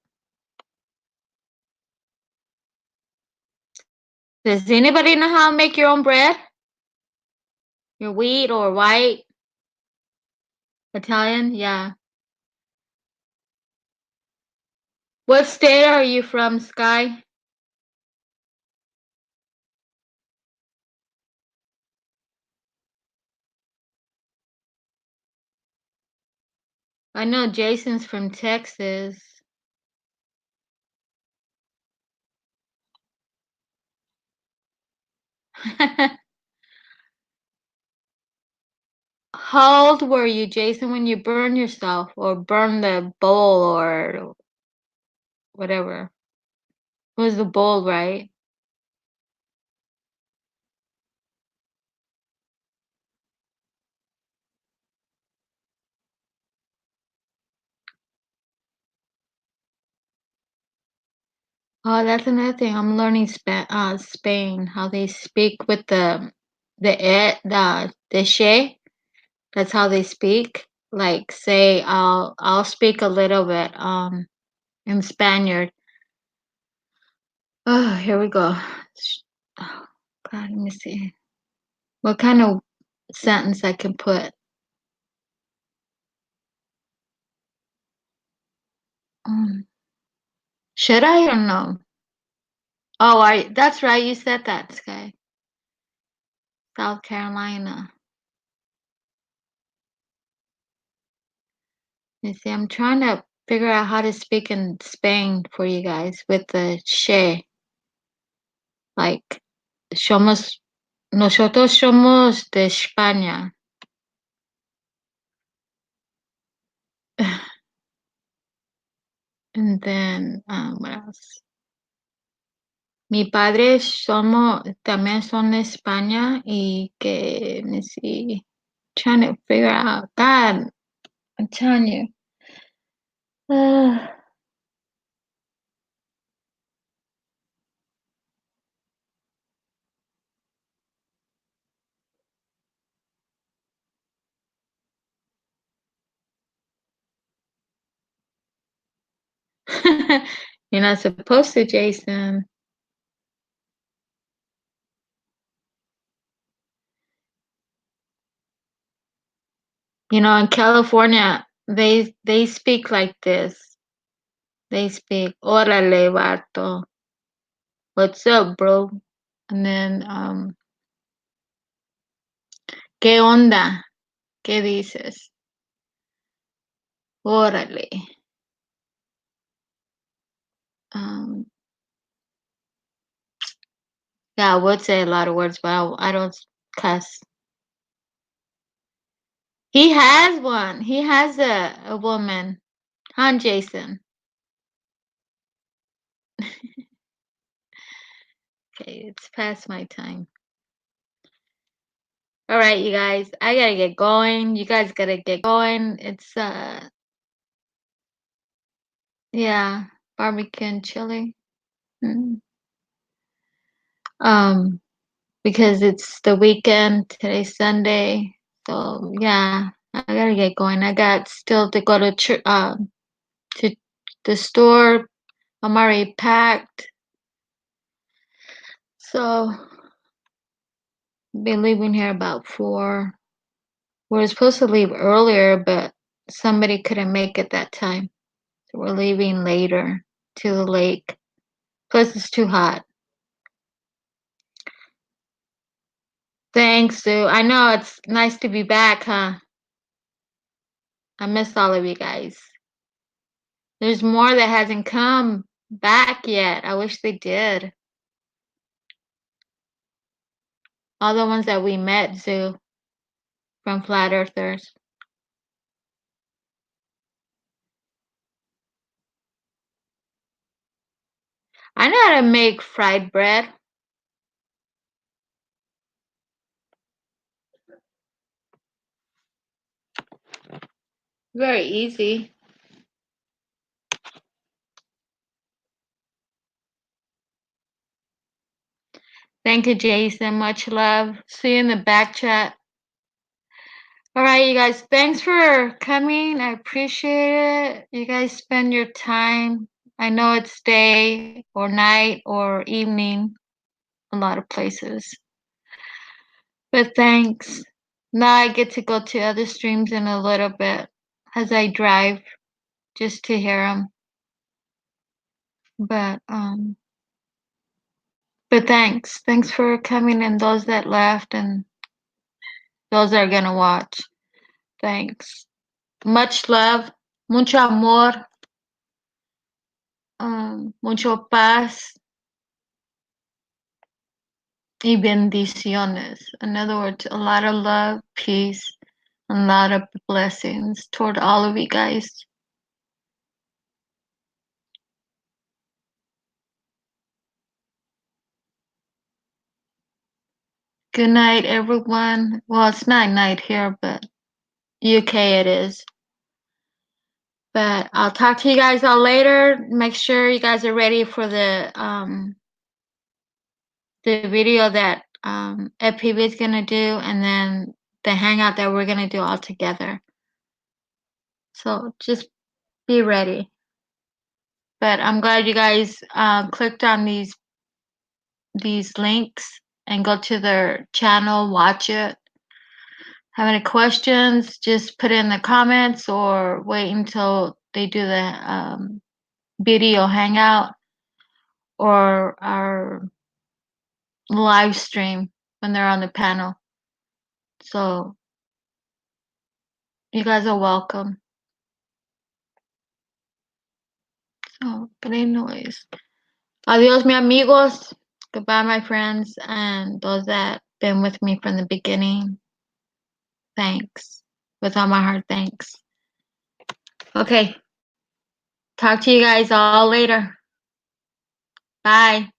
Does anybody know how to make your own bread? Your wheat or white? Italian? Yeah. What state are you from, Sky? I know Jason's from Texas. How old were you, Jason, when you burned yourself or burned the bowl or whatever? It was the bowl, right? Oh, that's another thing. I'm learning Spain, how they speak with the she. That's how they speak. Like, say, I'll speak a little bit in Spaniard. Oh, here we go. Oh, God, let me see. What kind of sentence I can put? Um, should I or no? Oh, that's right. You said that, Sky. South Carolina. You see, I'm trying to figure out how to speak in Spain for you guys with the she. Like, nosotros somos de España. And then, what else? Mi padre también son de España y que, let me see, trying to figure out, God, I'm telling you. You're not supposed to, Jason. You know, in California, they speak like this. They speak, "Órale, vato. What's up, bro?" And then, ¿qué onda? ¿Qué dices? Órale. Um, yeah, I would say a lot of words, but I don't cuss. He has one. He has a woman. Huh, Jason? Okay, it's past my time. All right, you guys, I gotta get going. You guys gotta get going. It's yeah, barbecue and chili. Mm. Um, because it's the weekend. Today's Sunday, so yeah, I gotta get going. I got still to go to the store. I'm already packed, so be leaving here about 4. We were supposed to leave earlier, but somebody couldn't make it that time, so we're leaving later to the lake. Plus, it's too hot. Thanks, Sue. I know it's nice to be back, huh? I miss all of you guys. There's more that hasn't come back yet. I wish they did. All the ones that we met, Sue, from Flat Earthers. I know how to make fried bread. Very easy. Thank you, Jason. Much love. See you in the back chat. All right, you guys. Thanks for coming. I appreciate it. You guys spend your time. I know it's day or night or evening, a lot of places. But thanks. Now I get to go to other streams in a little bit as I drive just to hear them. But thanks. Thanks for coming and those that left and those that are gonna watch. Thanks. Much love, mucho amor, mucho paz. y bendiciones. In other words, a lot of love, peace, and a lot of blessings toward all of you guys. Good night, everyone. Well, it's not night here, but UK it is. But I'll talk to you guys all later. Make sure you guys are ready for the video that FPV is gonna do, and then the hangout that we're gonna do all together. So just be ready. But I'm glad you guys clicked on these links and go to their channel, watch it. Have any questions, just put it in the comments or wait until they do the video hangout or our live stream when they're on the panel. So you guys are welcome. So, but anyways, adios, mi amigos. Goodbye, my friends, and those that been with me from the beginning. Thanks. With all my heart, thanks. Okay. Talk to you guys all later. Bye.